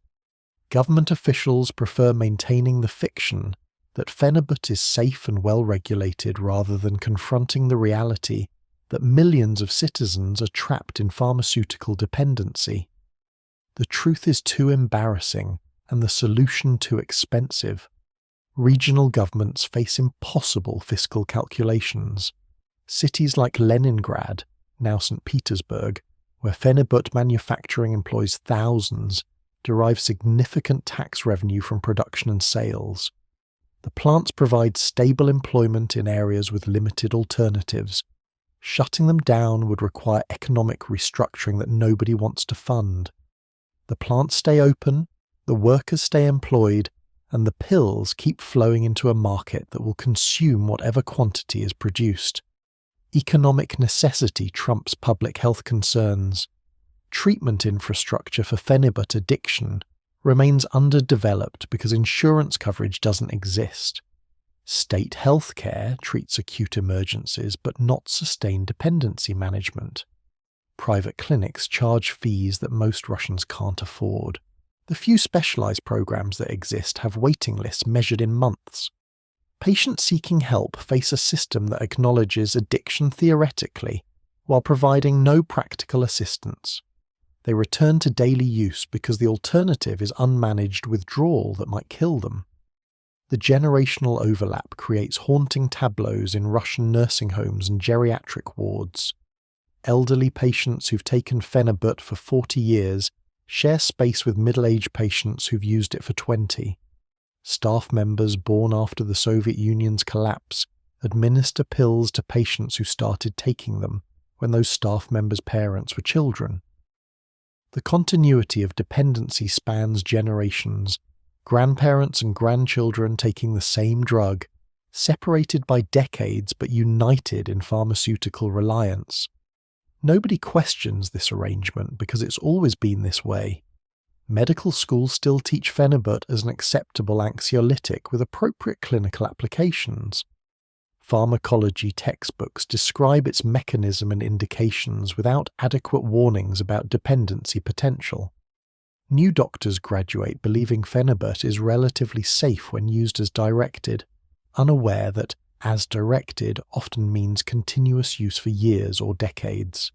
Government officials prefer maintaining the fiction that Phenibut is safe and well-regulated rather than confronting the reality that millions of citizens are trapped in pharmaceutical dependency. The truth is too embarrassing and the solution too expensive. Regional governments face impossible fiscal calculations. Cities like Leningrad, now St. Petersburg, where Phenibut manufacturing employs thousands, derive significant tax revenue from production and sales. The plants provide stable employment in areas with limited alternatives. Shutting them down would require economic restructuring that nobody wants to fund. The plants stay open, the workers stay employed, and the pills keep flowing into a market that will consume whatever quantity is produced. Economic necessity trumps public health concerns. Treatment infrastructure for Phenibut addiction remains underdeveloped because insurance coverage doesn't exist. State healthcare treats acute emergencies but not sustained dependency management. Private clinics charge fees that most Russians can't afford. The few specialized programs that exist have waiting lists measured in months. Patients seeking help face a system that acknowledges addiction theoretically, while providing no practical assistance. They return to daily use because the alternative is unmanaged withdrawal that might kill them. The generational overlap creates haunting tableaus in Russian nursing homes and geriatric wards. elderly patients who've taken Phenibut for 40 years share space with middle-aged patients who've used it for 20. Staff members born after the Soviet Union's collapse administer pills to patients who started taking them when those staff members' parents were children. The continuity of dependency spans generations, grandparents and grandchildren taking the same drug, separated by decades but united in pharmaceutical reliance. Nobody questions this arrangement because it's always been this way. Medical schools still teach Phenibut as an acceptable anxiolytic with appropriate clinical applications. Pharmacology textbooks describe its mechanism and indications without adequate warnings about dependency potential. New doctors graduate believing Phenibut is relatively safe when used as directed, unaware that as directed often means continuous use for years or decades.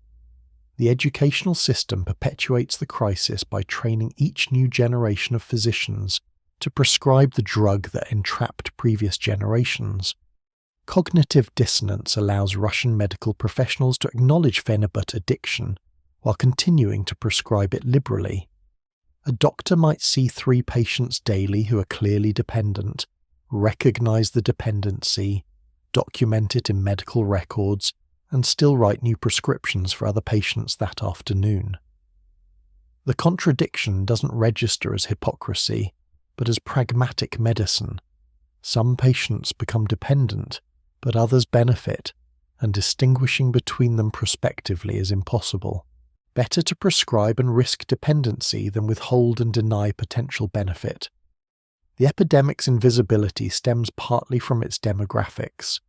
The educational system perpetuates the crisis by training each new generation of physicians to prescribe the drug that entrapped previous generations. Cognitive dissonance allows Russian medical professionals to acknowledge Phenibut addiction while continuing to prescribe it liberally. A doctor might see 3 patients daily who are clearly dependent, recognize the dependency, document it in medical records, and still write new prescriptions for other patients that afternoon. The contradiction doesn't register as hypocrisy, but as pragmatic medicine. Some patients become dependent, but others benefit, and distinguishing between them prospectively is impossible. Better to prescribe and risk dependency than withhold and deny potential benefit. The epidemic's invisibility stems partly from its demographics.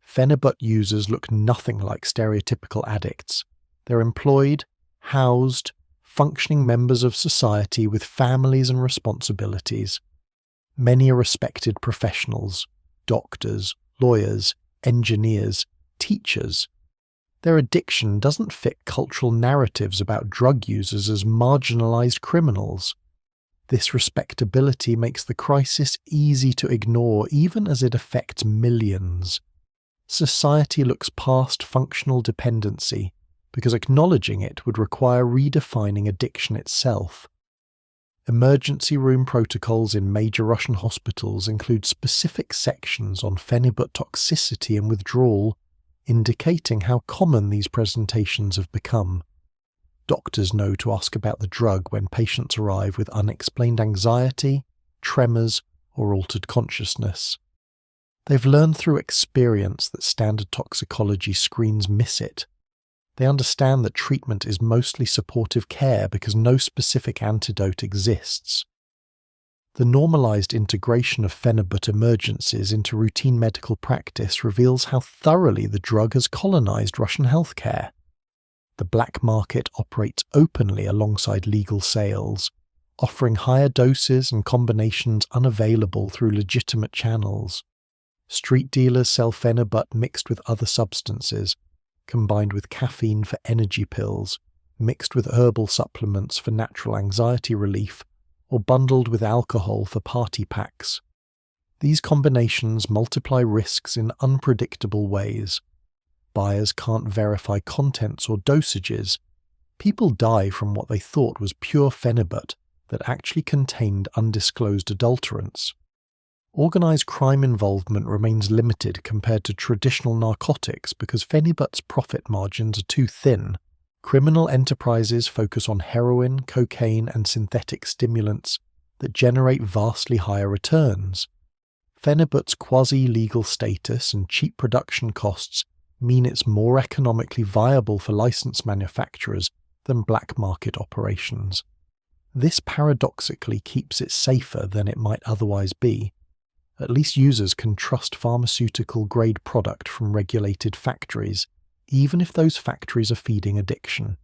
Phenibut users look nothing like stereotypical addicts. They're employed, housed, functioning members of society with families and responsibilities. Many are respected professionals, doctors, lawyers, engineers, teachers. Their addiction doesn't fit cultural narratives about drug users as marginalized criminals. This respectability makes the crisis easy to ignore even as it affects millions. Society looks past functional dependency because acknowledging it would require redefining addiction itself. Emergency room protocols in major Russian hospitals include specific sections on Phenibut toxicity and withdrawal, indicating how common these presentations have become. Doctors know to ask about the drug when patients arrive with unexplained anxiety, tremors, or altered consciousness. They've learned through experience that standard toxicology screens miss it. They understand that treatment is mostly supportive care because no specific antidote exists. The normalized integration of Phenibut emergencies into routine medical practice reveals how thoroughly the drug has colonized Russian healthcare. The black market operates openly alongside legal sales, offering higher doses and combinations unavailable through legitimate channels. Street dealers sell Phenibut mixed with other substances, combined with caffeine for energy pills, mixed with herbal supplements for natural anxiety relief, or bundled with alcohol for party packs. These combinations multiply risks in unpredictable ways. Buyers can't verify contents or dosages. People die from what they thought was pure Phenibut that actually contained undisclosed adulterants. Organized crime involvement remains limited compared to traditional narcotics because Phenibut's profit margins are too thin. Criminal enterprises focus on heroin, cocaine, and synthetic stimulants that generate vastly higher returns. Phenibut's quasi-legal status and cheap production costs mean it's more economically viable for licensed manufacturers than black market operations. This paradoxically keeps it safer than it might otherwise be. At least users can trust pharmaceutical-grade product from regulated factories, even if those factories are feeding addiction.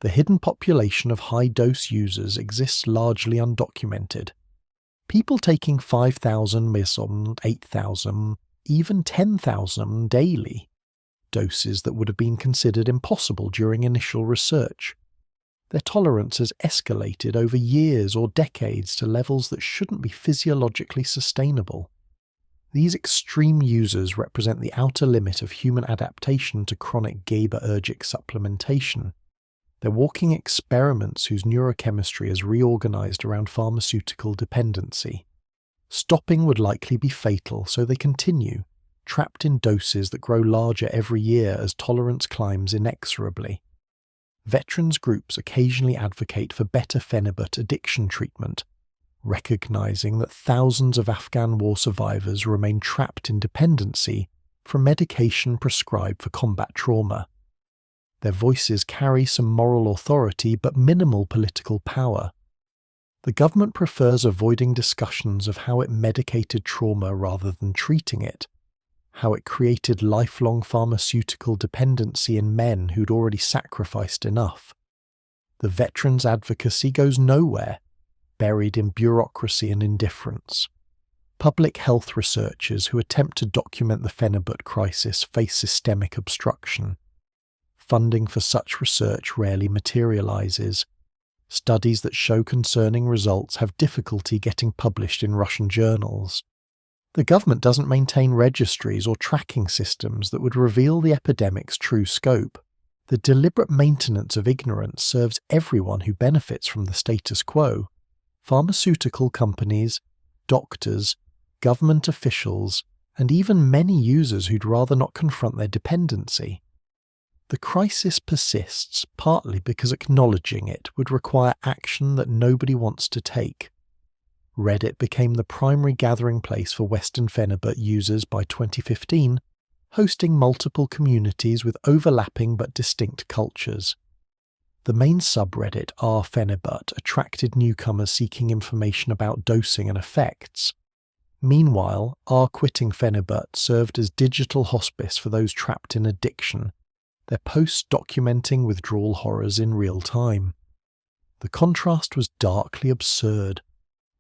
The hidden population of high-dose users exists largely undocumented. People taking 5,000 mg, 8,000, even 10,000 daily, doses that would have been considered impossible during initial research. Their tolerance has escalated over years or decades to levels that shouldn't be physiologically sustainable. These extreme users represent the outer limit of human adaptation to chronic GABAergic supplementation. They're walking experiments whose neurochemistry is reorganized around pharmaceutical dependency. Stopping would likely be fatal, so they continue, trapped in doses that grow larger every year as tolerance climbs inexorably. Veterans groups occasionally advocate for better Phenibut addiction treatment, recognizing that thousands of Afghan war survivors remain trapped in dependency from medication prescribed for combat trauma. Their voices carry some moral authority but minimal political power. The government prefers avoiding discussions of how it medicated trauma rather than treating it, how it created lifelong pharmaceutical dependency in men who'd already sacrificed enough. The veterans' advocacy goes nowhere, buried in bureaucracy and indifference. Public health researchers who attempt to document the Phenibut crisis face systemic obstruction. Funding for such research rarely materializes. Studies that show concerning results have difficulty getting published in Russian journals. The government doesn't maintain registries or tracking systems that would reveal the epidemic's true scope. The deliberate maintenance of ignorance serves everyone who benefits from the status quo: pharmaceutical companies, doctors, government officials, and even many users who'd rather not confront their dependency. The crisis persists partly because acknowledging it would require action that nobody wants to take. Reddit became the primary gathering place for Western Phenibut users by 2015, hosting multiple communities with overlapping but distinct cultures. The main subreddit r/Phenibut attracted newcomers seeking information about dosing and effects. Meanwhile, r/Quitting Phenibut served as digital hospice for those trapped in addiction, their posts documenting withdrawal horrors in real time. The contrast was darkly absurd.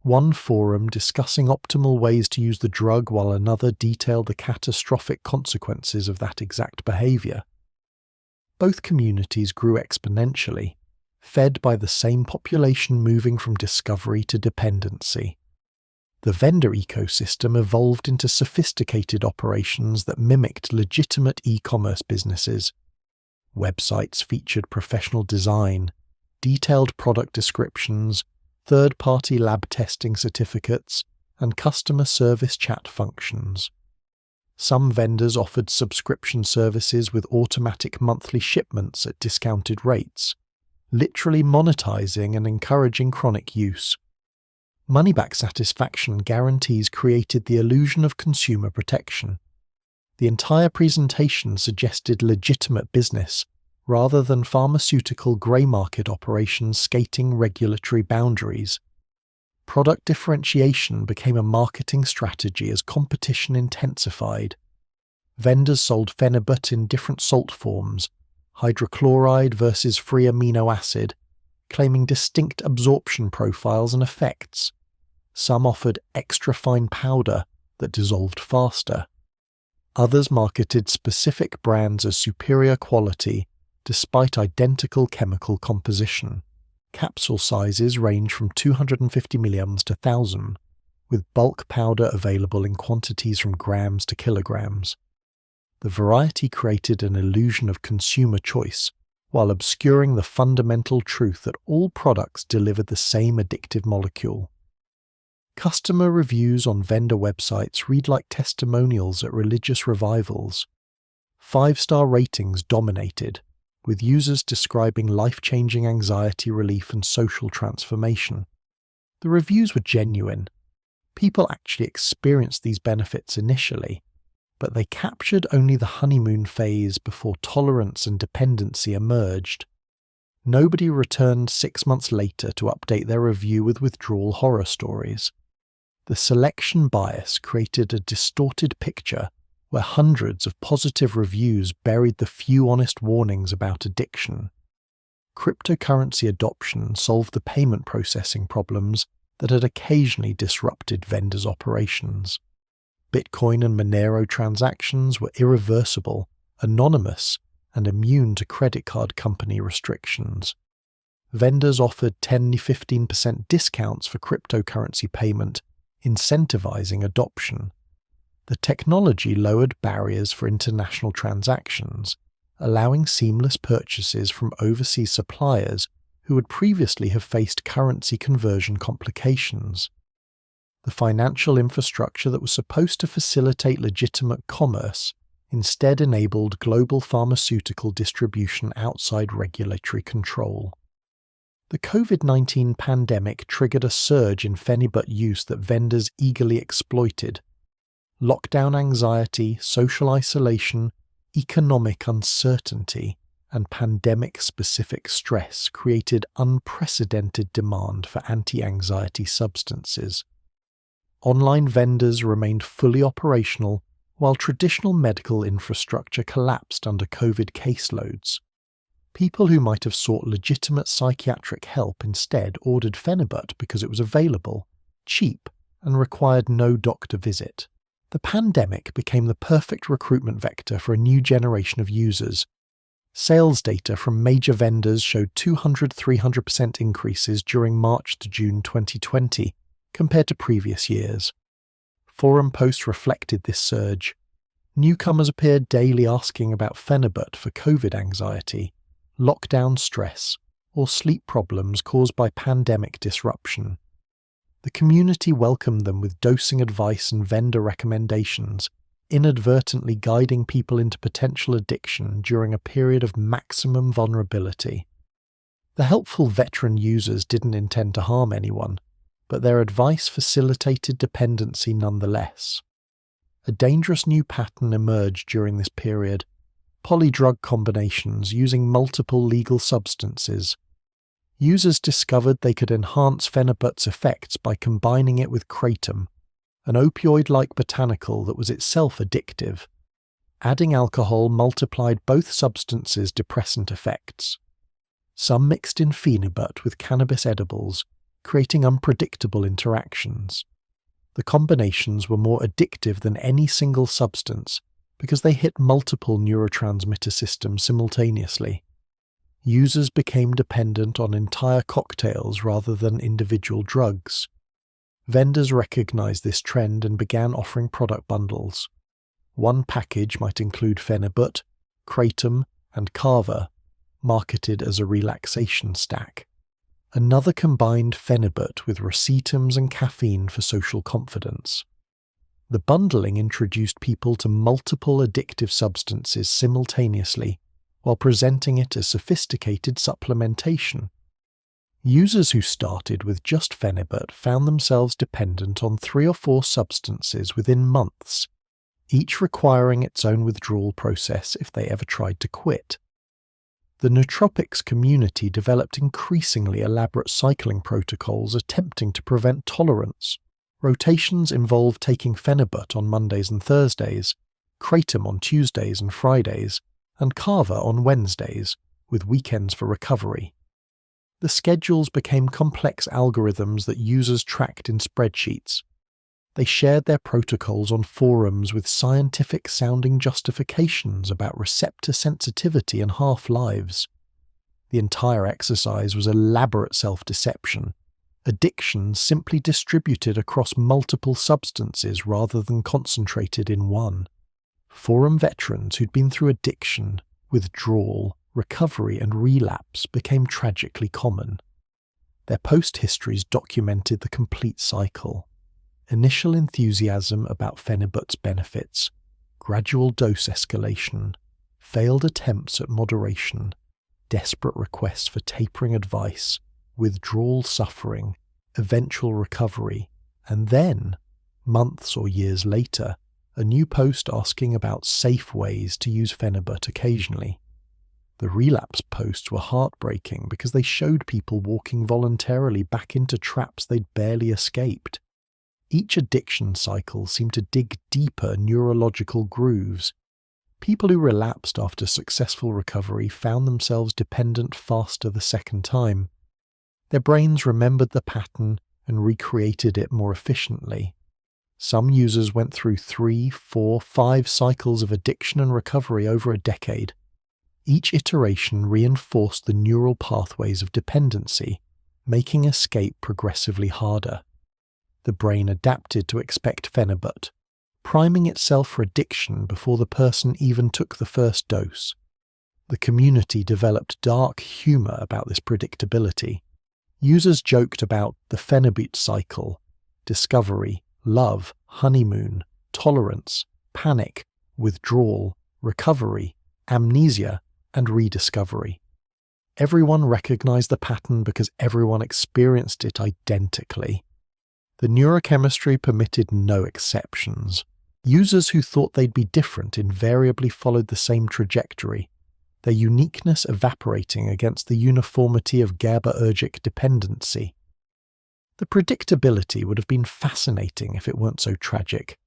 One forum discussing optimal ways to use the drug while another detailed the catastrophic consequences of that exact behavior. Both communities grew exponentially, fed by the same population moving from discovery to dependency. The vendor ecosystem evolved into sophisticated operations that mimicked legitimate e-commerce businesses. Websites featured professional design, detailed product descriptions, third-party lab testing certificates, and customer service chat functions. Some vendors offered subscription services with automatic monthly shipments at discounted rates, literally monetizing and encouraging chronic use. Money-back satisfaction guarantees created the illusion of consumer protection. The entire presentation suggested legitimate business, rather than pharmaceutical grey market operations skating regulatory boundaries. Product differentiation became a marketing strategy as competition intensified. Vendors sold Phenibut in different salt forms, hydrochloride versus free amino acid, claiming distinct absorption profiles and effects. Some offered extra fine powder that dissolved faster. Others marketed specific brands as superior quality despite identical chemical composition. Capsule sizes range from 250 milligrams to 1,000, with bulk powder available in quantities from grams to kilograms. The variety created an illusion of consumer choice, while obscuring the fundamental truth that all products delivered the same addictive molecule. Customer reviews on vendor websites read like testimonials at religious revivals. 5-star ratings dominated, with users describing life-changing anxiety relief and social transformation. The reviews were genuine. People actually experienced these benefits initially, but they captured only the honeymoon phase before tolerance and dependency emerged. Nobody returned 6 months later to update their review with withdrawal horror stories. The selection bias created a distorted picture where hundreds of positive reviews buried the few honest warnings about addiction. Cryptocurrency adoption solved the payment processing problems that had occasionally disrupted vendors' operations. Bitcoin and Monero transactions were irreversible, anonymous, and immune to credit card company restrictions. Vendors offered 10–15% discounts for cryptocurrency payment, incentivizing adoption. The technology lowered barriers for international transactions, allowing seamless purchases from overseas suppliers who would previously have faced currency conversion complications. The financial infrastructure that was supposed to facilitate legitimate commerce instead enabled global pharmaceutical distribution outside regulatory control. The COVID-19 pandemic triggered a surge in Phenibut use that vendors eagerly exploited. Lockdown anxiety, social isolation, economic uncertainty, and pandemic-specific stress created unprecedented demand for anti-anxiety substances. Online vendors remained fully operational, while traditional medical infrastructure collapsed under COVID caseloads. People who might have sought legitimate psychiatric help instead ordered Phenibut because it was available, cheap, and required no doctor visit. The pandemic became the perfect recruitment vector for a new generation of users. Sales data from major vendors showed 200–300% increases during March to June 2020 compared to previous years. Forum posts reflected this surge. Newcomers appeared daily asking about Phenibut for COVID anxiety, lockdown stress, or sleep problems caused by pandemic disruption. The community welcomed them with dosing advice and vendor recommendations, inadvertently guiding people into potential addiction during a period of maximum vulnerability. The helpful veteran users didn't intend to harm anyone, but their advice facilitated dependency nonetheless. A dangerous new pattern emerged during this period: polydrug combinations using multiple legal substances. Users discovered they could enhance Phenibut's effects by combining it with kratom, an opioid-like botanical that was itself addictive. Adding alcohol multiplied both substances' depressant effects. Some mixed in Phenibut with cannabis edibles, creating unpredictable interactions. The combinations were more addictive than any single substance because they hit multiple neurotransmitter systems simultaneously. Users became dependent on entire cocktails rather than individual drugs. Vendors recognized this trend and began offering product bundles. One package might include Phenibut, kratom, and kava, marketed as a relaxation stack. Another combined Phenibut with racetams and caffeine for social confidence. The bundling introduced people to multiple addictive substances simultaneously, while presenting it as sophisticated supplementation. Users who started with just Phenibut found themselves dependent on 3 or 4 substances within months, each requiring its own withdrawal process if they ever tried to quit. The nootropics community developed increasingly elaborate cycling protocols attempting to prevent tolerance. Rotations involved taking Phenibut on Mondays and Thursdays, kratom on Tuesdays and Fridays, and kava on Wednesdays, with weekends for recovery. The schedules became complex algorithms that users tracked in spreadsheets. They shared their protocols on forums with scientific-sounding justifications about receptor sensitivity and half-lives. The entire exercise was elaborate self-deception. Addiction simply distributed across multiple substances rather than concentrated in one. Forum veterans who'd been through addiction, withdrawal, recovery, and relapse became tragically common. Their post histories documented the complete cycle. Initial enthusiasm about Phenibut's benefits, gradual dose escalation, failed attempts at moderation, desperate requests for tapering advice, withdrawal suffering, eventual recovery, and then, months or years later, a new post asking about safe ways to use Phenibut occasionally. The relapse posts were heartbreaking because they showed people walking voluntarily back into traps they'd barely escaped. Each addiction cycle seemed to dig deeper neurological grooves. People who relapsed after successful recovery found themselves dependent faster the second time. Their brains remembered the pattern and recreated it more efficiently. Some users went through 3, 4, 5 cycles of addiction and recovery over a decade. Each iteration reinforced the neural pathways of dependency, making escape progressively harder. The brain adapted to expect Phenibut, priming itself for addiction before the person even took the first dose. The community developed dark humor about this predictability. Users joked about the Phenibut cycle: discovery, love, honeymoon, tolerance, panic, withdrawal, recovery, amnesia, and rediscovery. Everyone recognized the pattern because everyone experienced it identically. The neurochemistry permitted no exceptions. Users who thought they'd be different invariably followed the same trajectory, their uniqueness evaporating against the uniformity of GABAergic dependency. The predictability would have been fascinating if it weren't so tragic.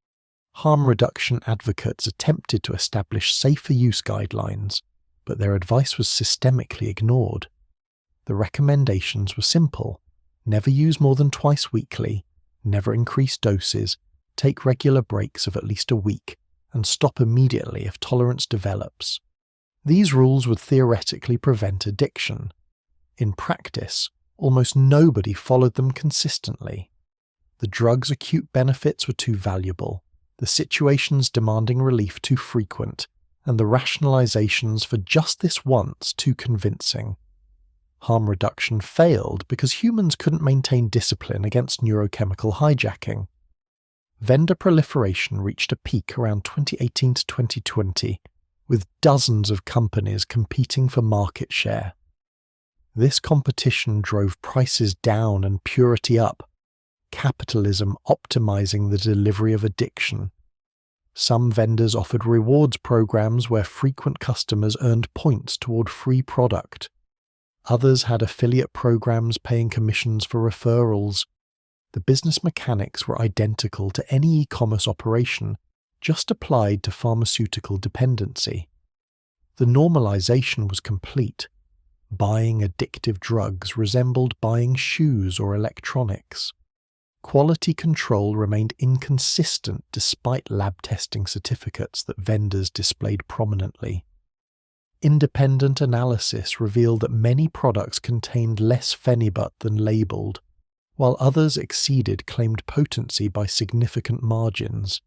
Harm reduction advocates attempted to establish safer use guidelines, but their advice was systemically ignored. The recommendations were simple: never use more than twice weekly, never increase doses, take regular breaks of at least a week, and stop immediately if tolerance develops. These rules would theoretically prevent addiction. In practice, almost nobody followed them consistently. The drug's acute benefits were too valuable, the situations demanding relief too frequent, and the rationalizations for just this once too convincing. Harm reduction failed because humans couldn't maintain discipline against neurochemical hijacking. Vendor proliferation reached a peak around 2018 to 2020, with dozens of companies competing for market share. This competition drove prices down and purity up, capitalism optimizing the delivery of addiction. Some vendors offered rewards programs where frequent customers earned points toward free product. Others had affiliate programs paying commissions for referrals. The business mechanics were identical to any e-commerce operation, just applied to pharmaceutical dependency. The normalization was complete. Buying addictive drugs resembled buying shoes or electronics. Quality control remained inconsistent despite lab testing certificates that vendors displayed prominently. Independent analysis revealed that many products contained less Phenibut than labeled, while others exceeded claimed potency by significant margins.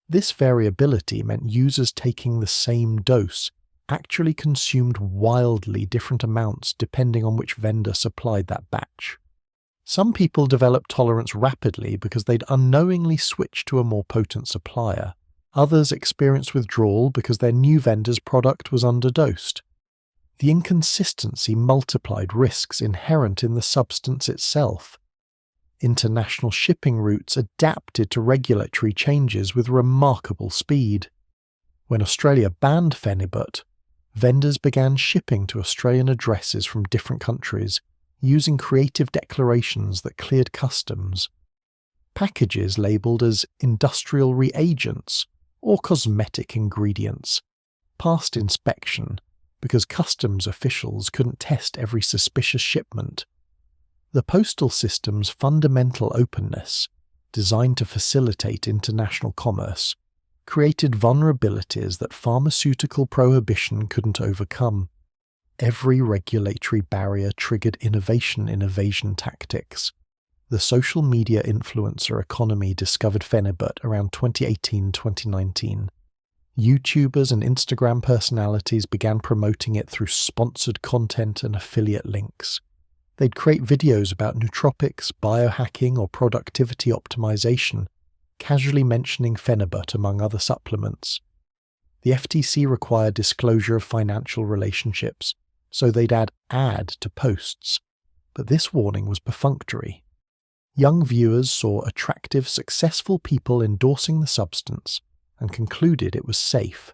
This variability meant users taking the same dose actually consumed wildly different amounts depending on which vendor supplied that batch. Some people developed tolerance rapidly because they'd unknowingly switched to a more potent supplier. Others experienced withdrawal because their new vendor's product was underdosed. The inconsistency multiplied risks inherent in the substance itself. International shipping routes adapted to regulatory changes with remarkable speed. When Australia banned Phenibut, vendors began shipping to Australian addresses from different countries, using creative declarations that cleared customs. Packages labelled as industrial reagents or cosmetic ingredients passed inspection because customs officials couldn't test every suspicious shipment. The postal system's fundamental openness, designed to facilitate international commerce, created vulnerabilities that pharmaceutical prohibition couldn't overcome. Every regulatory barrier triggered innovation in evasion tactics. The social media influencer economy discovered Phenibut around 2018-2019. YouTubers and Instagram personalities began promoting it through sponsored content and affiliate links. They'd create videos about nootropics, biohacking, or productivity optimization, casually mentioning Phenibut among other supplements. The FTC required disclosure of financial relationships, so they'd add "ad" to posts, but this warning was perfunctory. Young viewers saw attractive, successful people endorsing the substance and concluded it was safe.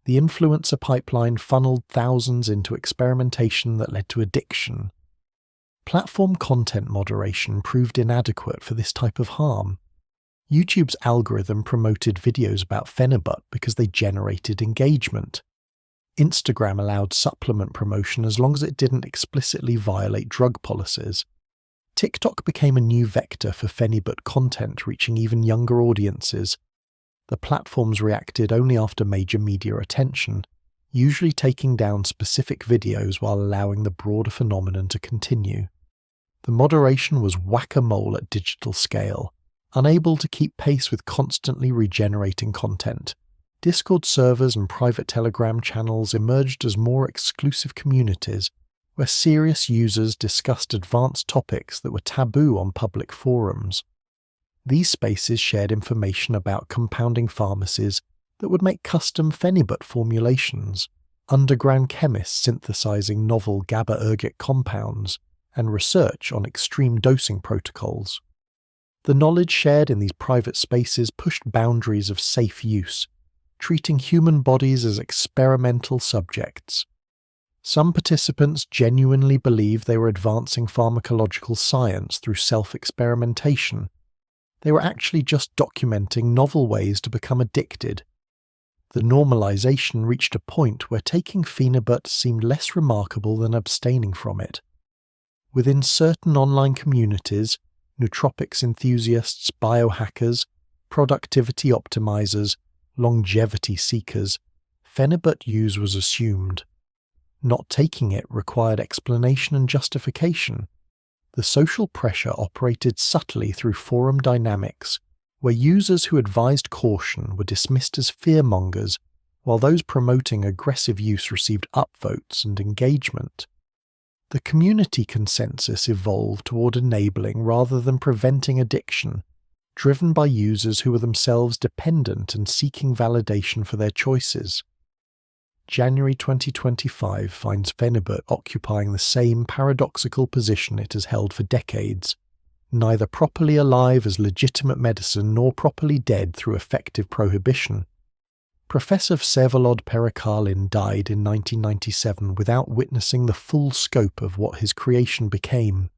The influencer pipeline funneled thousands into experimentation that led to addiction. Platform content moderation proved inadequate for this type of harm. YouTube's algorithm promoted videos about Phenibut because they generated engagement. Instagram allowed supplement promotion as long as it didn't explicitly violate drug policies. TikTok became a new vector for Phenibut content reaching even younger audiences. The platforms reacted only after major media attention, usually taking down specific videos while allowing the broader phenomenon to continue. The moderation was whack-a-mole at digital scale, Unable to keep pace with constantly regenerating content, Discord servers and private Telegram channels emerged as more exclusive communities where serious users discussed advanced topics that were taboo on public forums. These spaces shared information about compounding pharmacies that would make custom Phenibut formulations, underground chemists synthesizing novel GABAergic compounds, and research on extreme dosing protocols. The knowledge shared in these private spaces pushed boundaries of safe use, treating human bodies as experimental subjects. Some participants genuinely believed they were advancing pharmacological science through self-experimentation. They were actually just documenting novel ways to become addicted. The normalization reached a point where taking Phenibut seemed less remarkable than abstaining from it. Within certain online communities, nootropics enthusiasts, biohackers, productivity optimizers, longevity seekers, Phenibut use was assumed. Not taking it required explanation and justification. The social pressure operated subtly through forum dynamics, where users who advised caution were dismissed as fearmongers, while those promoting aggressive use received upvotes and engagement. The community consensus evolved toward enabling rather than preventing addiction, driven by users who were themselves dependent and seeking validation for their choices. January 2025 finds Phenibut occupying the same paradoxical position it has held for decades, neither properly alive as legitimate medicine nor properly dead through effective prohibition. Professor Vsevolod Perikalin died in 1997 without witnessing the full scope of what his creation became.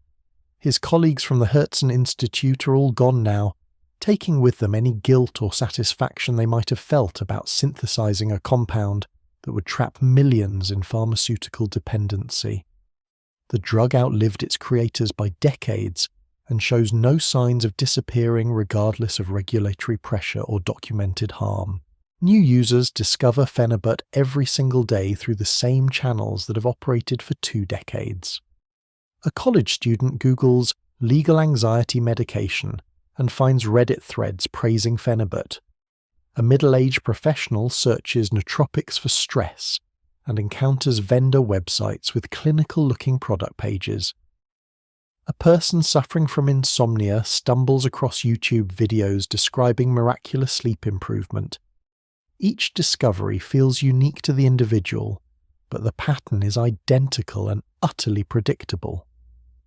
His colleagues from the Herzen Institute are all gone now, taking with them any guilt or satisfaction they might have felt about synthesizing a compound that would trap millions in pharmaceutical dependency. The drug outlived its creators by decades and shows no signs of disappearing regardless of regulatory pressure or documented harm. New users discover Phenibut every single day through the same channels that have operated for 2 decades. A college student Googles legal anxiety medication and finds Reddit threads praising Phenibut. A middle-aged professional searches nootropics for stress and encounters vendor websites with clinical-looking product pages. A person suffering from insomnia stumbles across YouTube videos describing miraculous sleep improvement. Each discovery feels unique to the individual, but the pattern is identical and utterly predictable.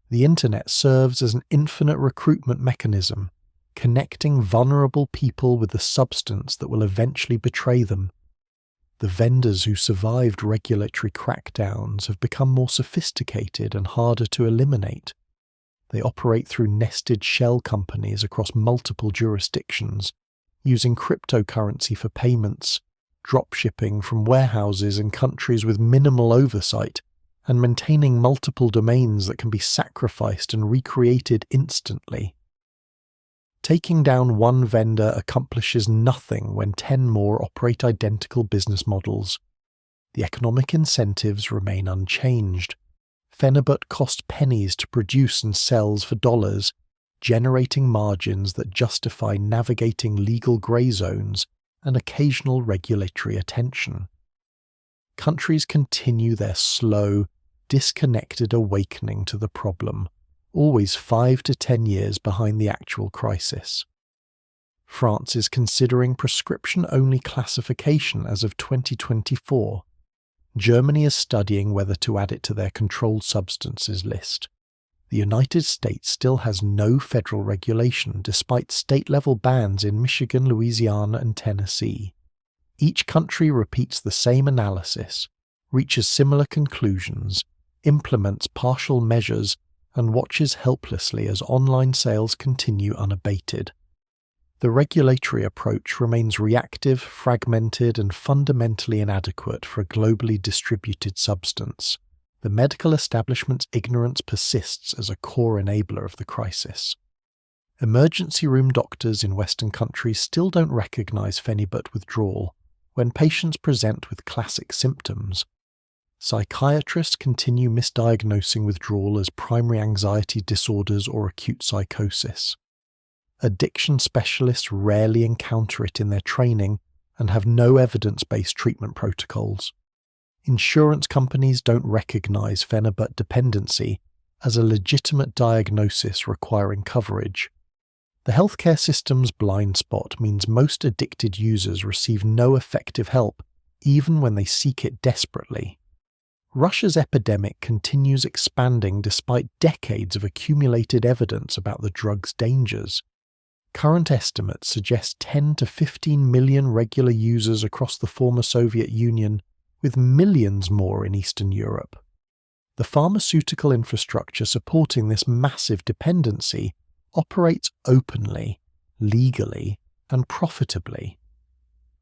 The internet serves as an infinite recruitment mechanism, connecting vulnerable people with the substance that will eventually betray them. The vendors who survived regulatory crackdowns have become more sophisticated and harder to eliminate. They operate through nested shell companies across multiple jurisdictions, using cryptocurrency for payments, dropshipping from warehouses in countries with minimal oversight, and maintaining multiple domains that can be sacrificed and recreated instantly. Taking down one vendor accomplishes nothing when 10 more operate identical business models. The economic incentives remain unchanged. Phenibut costs pennies to produce and sells for dollars, generating margins that justify navigating legal grey zones and occasional regulatory attention. Countries continue their slow, disconnected awakening to the problem, always 5 to 10 years behind the actual crisis. France is considering prescription-only classification as of 2024. Germany is studying whether to add it to their controlled substances list. The United States still has no federal regulation despite state-level bans in Michigan, Louisiana, and Tennessee. Each country repeats the same analysis, reaches similar conclusions, implements partial measures, and watches helplessly as online sales continue unabated. The regulatory approach remains reactive, fragmented, and fundamentally inadequate for a globally distributed substance. The medical establishment's ignorance persists as a core enabler of the crisis. Emergency room doctors in Western countries still don't recognize Phenibut withdrawal when patients present with classic symptoms. Psychiatrists continue misdiagnosing withdrawal as primary anxiety disorders or acute psychosis. Addiction specialists rarely encounter it in their training and have no evidence-based treatment protocols. Insurance companies don't recognize Phenibut dependency as a legitimate diagnosis requiring coverage. The healthcare system's blind spot means most addicted users receive no effective help, even when they seek it desperately. Russia's epidemic continues expanding despite decades of accumulated evidence about the drug's dangers. Current estimates suggest 10 to 15 million regular users across the former Soviet Union, with millions more in Eastern Europe. The pharmaceutical infrastructure supporting this massive dependency operates openly, legally, and profitably.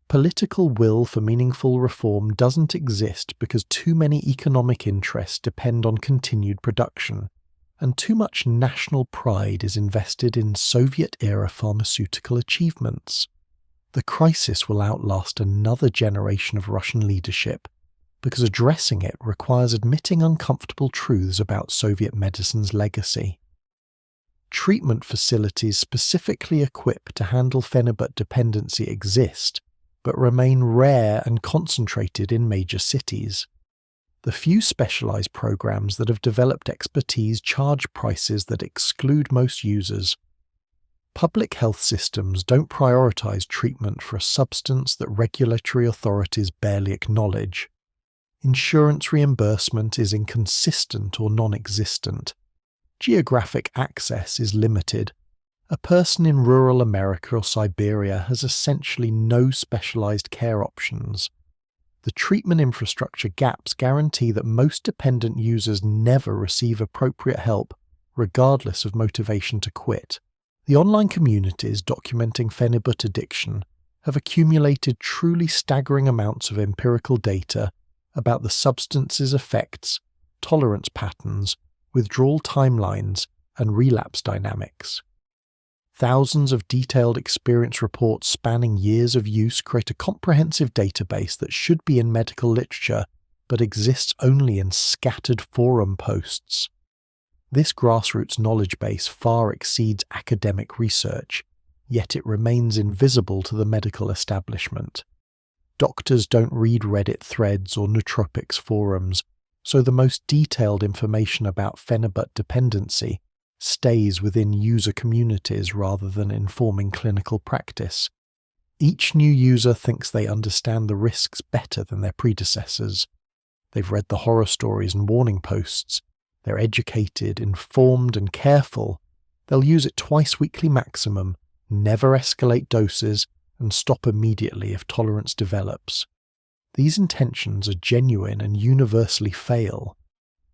Political will for meaningful reform doesn't exist because too many economic interests depend on continued production, and too much national pride is invested in Soviet-era pharmaceutical achievements. The crisis will outlast another generation of Russian leadership, because addressing it requires admitting uncomfortable truths about Soviet medicine's legacy. Treatment facilities specifically equipped to handle Phenibut dependency exist, but remain rare and concentrated in major cities. The few specialized programs that have developed expertise charge prices that exclude most users. Public health systems don't prioritize treatment for a substance that regulatory authorities barely acknowledge. Insurance reimbursement is inconsistent or non-existent. Geographic access is limited. A person in rural America or Siberia has essentially no specialized care options. The treatment infrastructure gaps guarantee that most dependent users never receive appropriate help, regardless of motivation to quit. The online communities documenting Phenibut addiction have accumulated truly staggering amounts of empirical data about the substance's effects, tolerance patterns, withdrawal timelines, and relapse dynamics. Thousands of detailed experience reports spanning years of use create a comprehensive database that should be in medical literature, but exists only in scattered forum posts. This grassroots knowledge base far exceeds academic research, yet it remains invisible to the medical establishment. Doctors don't read Reddit threads or nootropics forums, so the most detailed information about Phenibut dependency stays within user communities rather than informing clinical practice. Each new user thinks they understand the risks better than their predecessors. They've read the horror stories and warning posts. They're educated, informed, and careful. They'll use it twice weekly maximum, never escalate doses, and stop immediately if tolerance develops. These intentions are genuine and universally fail.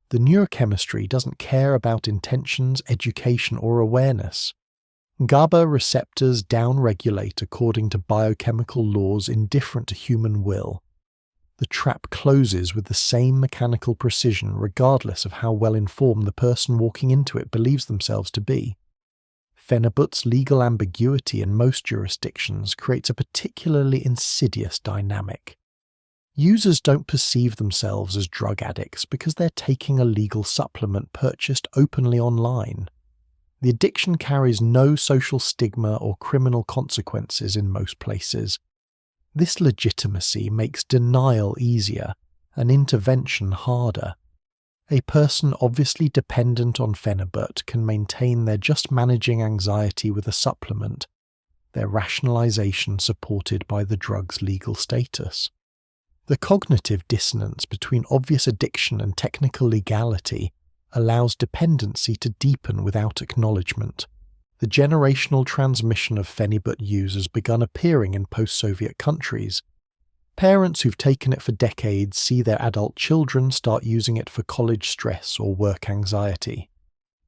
The neurochemistry doesn't care about intentions, education, or awareness. GABA receptors downregulate according to biochemical laws indifferent to human will. The trap closes with the same mechanical precision regardless of how well informed the person walking into it believes themselves to be. Phenibut's legal ambiguity in most jurisdictions creates a particularly insidious dynamic. Users don't perceive themselves as drug addicts because they're taking a legal supplement purchased openly online. The addiction carries no social stigma or criminal consequences in most places. This legitimacy makes denial easier and intervention harder. A person obviously dependent on Phenibut can maintain they're just managing anxiety with a supplement, their rationalization supported by the drug's legal status. The cognitive dissonance between obvious addiction and technical legality allows dependency to deepen without acknowledgement. The generational transmission of Phenibut use has begun appearing in post-Soviet countries. Parents who've taken it for decades see their adult children start using it for college stress or work anxiety.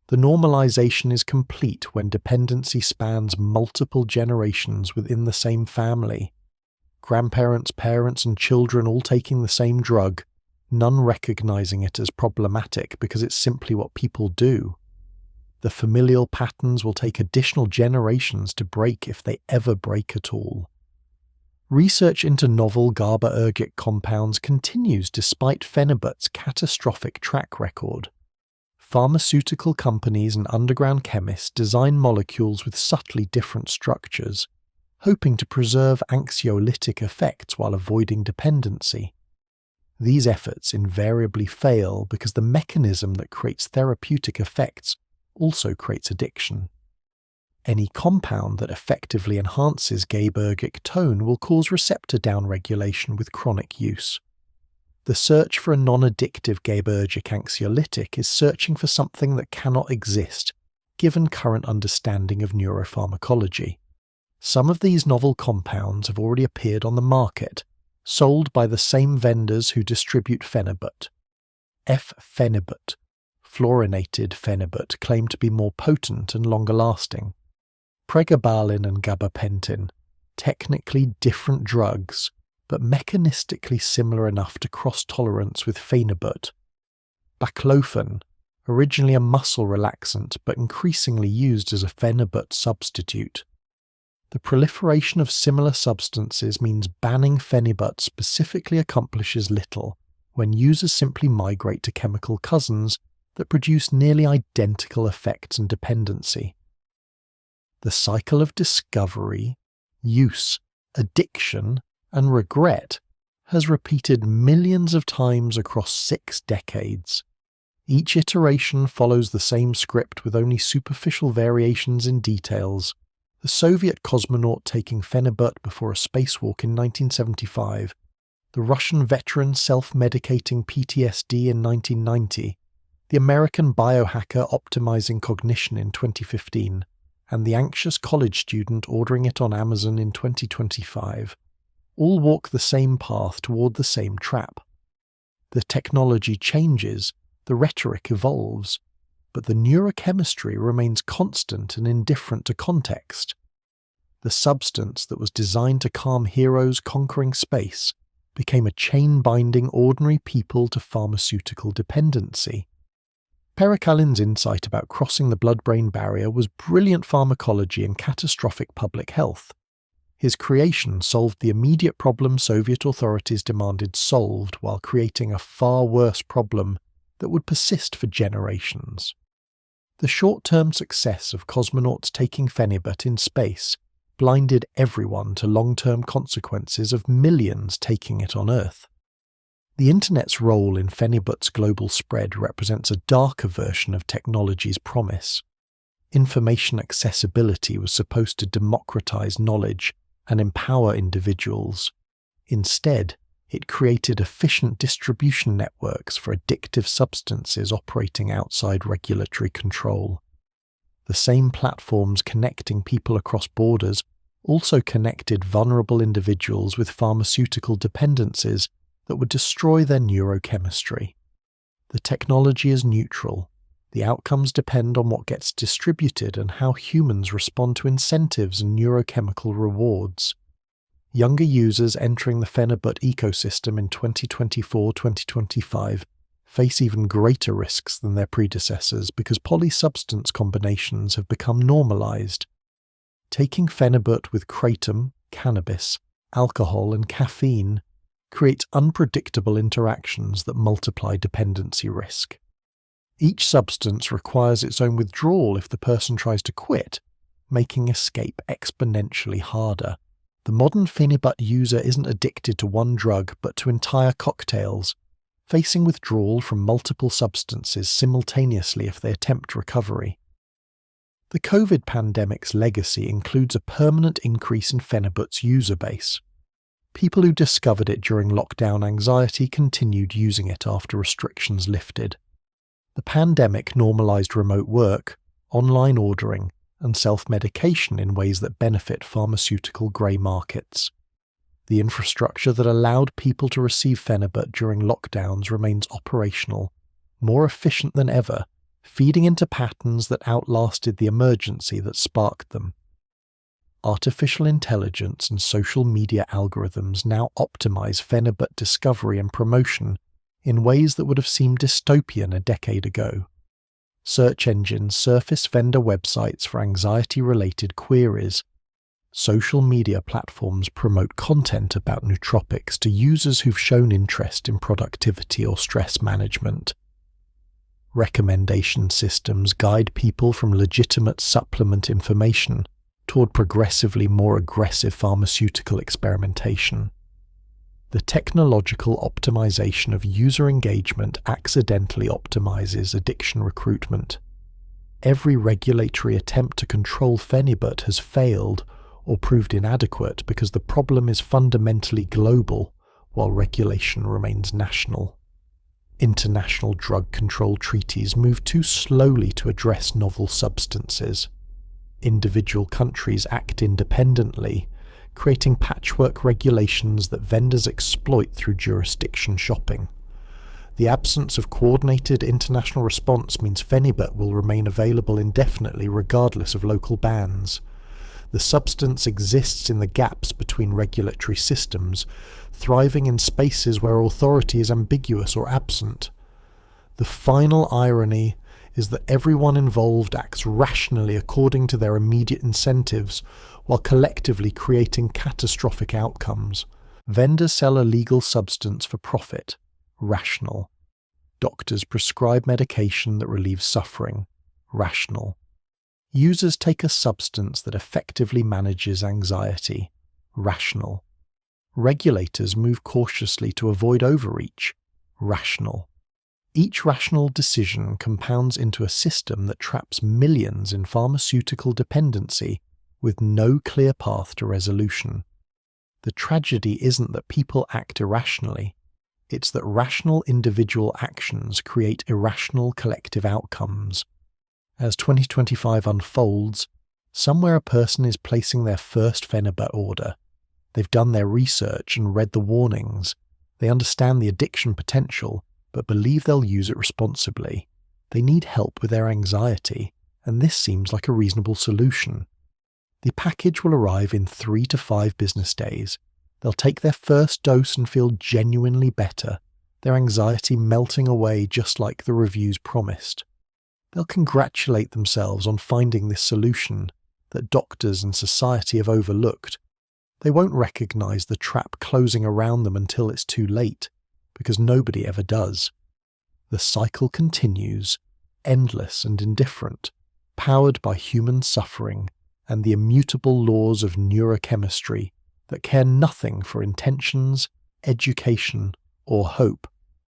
The normalization is complete when dependency spans multiple generations within the same family. Grandparents, parents, and children all taking the same drug, none recognizing it as problematic because it's simply what people do. The familial patterns will take additional generations to break if they ever break at all. Research into novel GABAergic compounds continues despite Phenibut's catastrophic track record. pharmaceutical companies and underground chemists design molecules with subtly different structures, hoping to preserve anxiolytic effects while avoiding dependency. These efforts invariably fail because the mechanism that creates therapeutic effects also creates addiction. Any compound that effectively enhances GABAergic tone will cause receptor downregulation with chronic use. The search for a non-addictive GABAergic anxiolytic is searching for something that cannot exist, given current understanding of neuropharmacology. Some of these novel compounds have already appeared on the market, sold by the same vendors who distribute Phenibut. Phenibut, fluorinated Phenibut, claim to be more potent and longer lasting. Pregabalin and gabapentin, technically different drugs, but mechanistically similar enough to cross-tolerance with Phenibut. Baclofen, originally a muscle relaxant but increasingly used as a Phenibut substitute. The proliferation of similar substances means banning Phenibut specifically accomplishes little when users simply migrate to chemical cousins that produce nearly identical effects and dependency. The cycle of discovery, use, addiction, and regret has repeated millions of times across 6 decades. Each iteration follows the same script with only superficial variations in details. The Soviet cosmonaut taking Phenibut before a spacewalk in 1975, the Russian veteran self-medicating PTSD in 1990, the American biohacker optimizing cognition in 2015, and the anxious college student ordering it on Amazon in 2025, all walk the same path toward the same trap. The technology changes, the rhetoric evolves, but the neurochemistry remains constant and indifferent to context. The substance that was designed to calm heroes conquering space became a chain binding ordinary people to pharmaceutical dependency. Perikalin's insight about crossing the blood-brain barrier was brilliant pharmacology and catastrophic public health. His creation solved the immediate problem Soviet authorities demanded solved while creating a far worse problem that would persist for generations. The short-term success of cosmonauts taking Phenibut in space blinded everyone to long-term consequences of millions taking it on Earth. The Internet's role in Phenibut's global spread represents a darker version of technology's promise. Information accessibility was supposed to democratize knowledge and empower individuals. Instead, it created efficient distribution networks for addictive substances operating outside regulatory control. The same platforms connecting people across borders also connected vulnerable individuals with pharmaceutical dependencies that would destroy their neurochemistry. The technology is neutral. The outcomes depend on what gets distributed and how humans respond to incentives and neurochemical rewards. Younger users entering the Phenibut ecosystem in 2024-2025 face even greater risks than their predecessors because polysubstance combinations have become normalized. Taking Phenibut with kratom, cannabis, alcohol, and caffeine creates unpredictable interactions that multiply dependency risk. Each substance requires its own withdrawal if the person tries to quit, making escape exponentially harder. The modern Phenibut user isn't addicted to one drug but to entire cocktails, facing withdrawal from multiple substances simultaneously if they attempt recovery. The COVID pandemic's legacy includes a permanent increase in Phenibut's user base. People who discovered it during lockdown anxiety continued using it after restrictions lifted. The pandemic normalized remote work, online ordering, and self-medication in ways that benefit pharmaceutical grey markets. The infrastructure that allowed people to receive Phenibut during lockdowns remains operational, more efficient than ever, feeding into patterns that outlasted the emergency that sparked them. Artificial intelligence and social media algorithms now optimize Phenibut discovery and promotion in ways that would have seemed dystopian a decade ago. Search engines surface vendor websites for anxiety-related queries. Social media platforms promote content about nootropics to users who've shown interest in productivity or stress management. Recommendation systems guide people from legitimate supplement information toward progressively more aggressive pharmaceutical experimentation. The technological optimization of user engagement accidentally optimizes addiction recruitment. Every regulatory attempt to control Phenibut has failed or proved inadequate because the problem is fundamentally global, while regulation remains national. International drug control treaties move too slowly to address novel substances. Individual countries act independently, creating patchwork regulations that vendors exploit through jurisdiction shopping. The absence of coordinated international response means Phenibut will remain available indefinitely regardless of local bans. The substance exists in the gaps between regulatory systems, thriving in spaces where authority is ambiguous or absent. The final irony is that everyone involved acts rationally according to their immediate incentives, while collectively creating catastrophic outcomes. Vendors sell a legal substance for profit, rational. Doctors prescribe medication that relieves suffering, rational. Users take a substance that effectively manages anxiety, rational. Regulators move cautiously to avoid overreach, rational. Each rational decision compounds into a system that traps millions in pharmaceutical dependency with no clear path to resolution. The tragedy isn't that people act irrationally, it's that rational individual actions create irrational collective outcomes. As 2025 unfolds, somewhere a person is placing their first Phenibut order. They've done their research and read the warnings. They understand the addiction potential, but believe they'll use it responsibly. They need help with their anxiety, and this seems like a reasonable solution. The package will arrive in 3 to 5 business days. They'll take their first dose and feel genuinely better, their anxiety melting away just like the reviews promised. They'll congratulate themselves on finding this solution that doctors and society have overlooked. They won't recognize the trap closing around them until it's too late, because nobody ever does. The cycle continues, endless and indifferent, powered by human suffering and the immutable laws of neurochemistry that care nothing for intentions, education, or hope.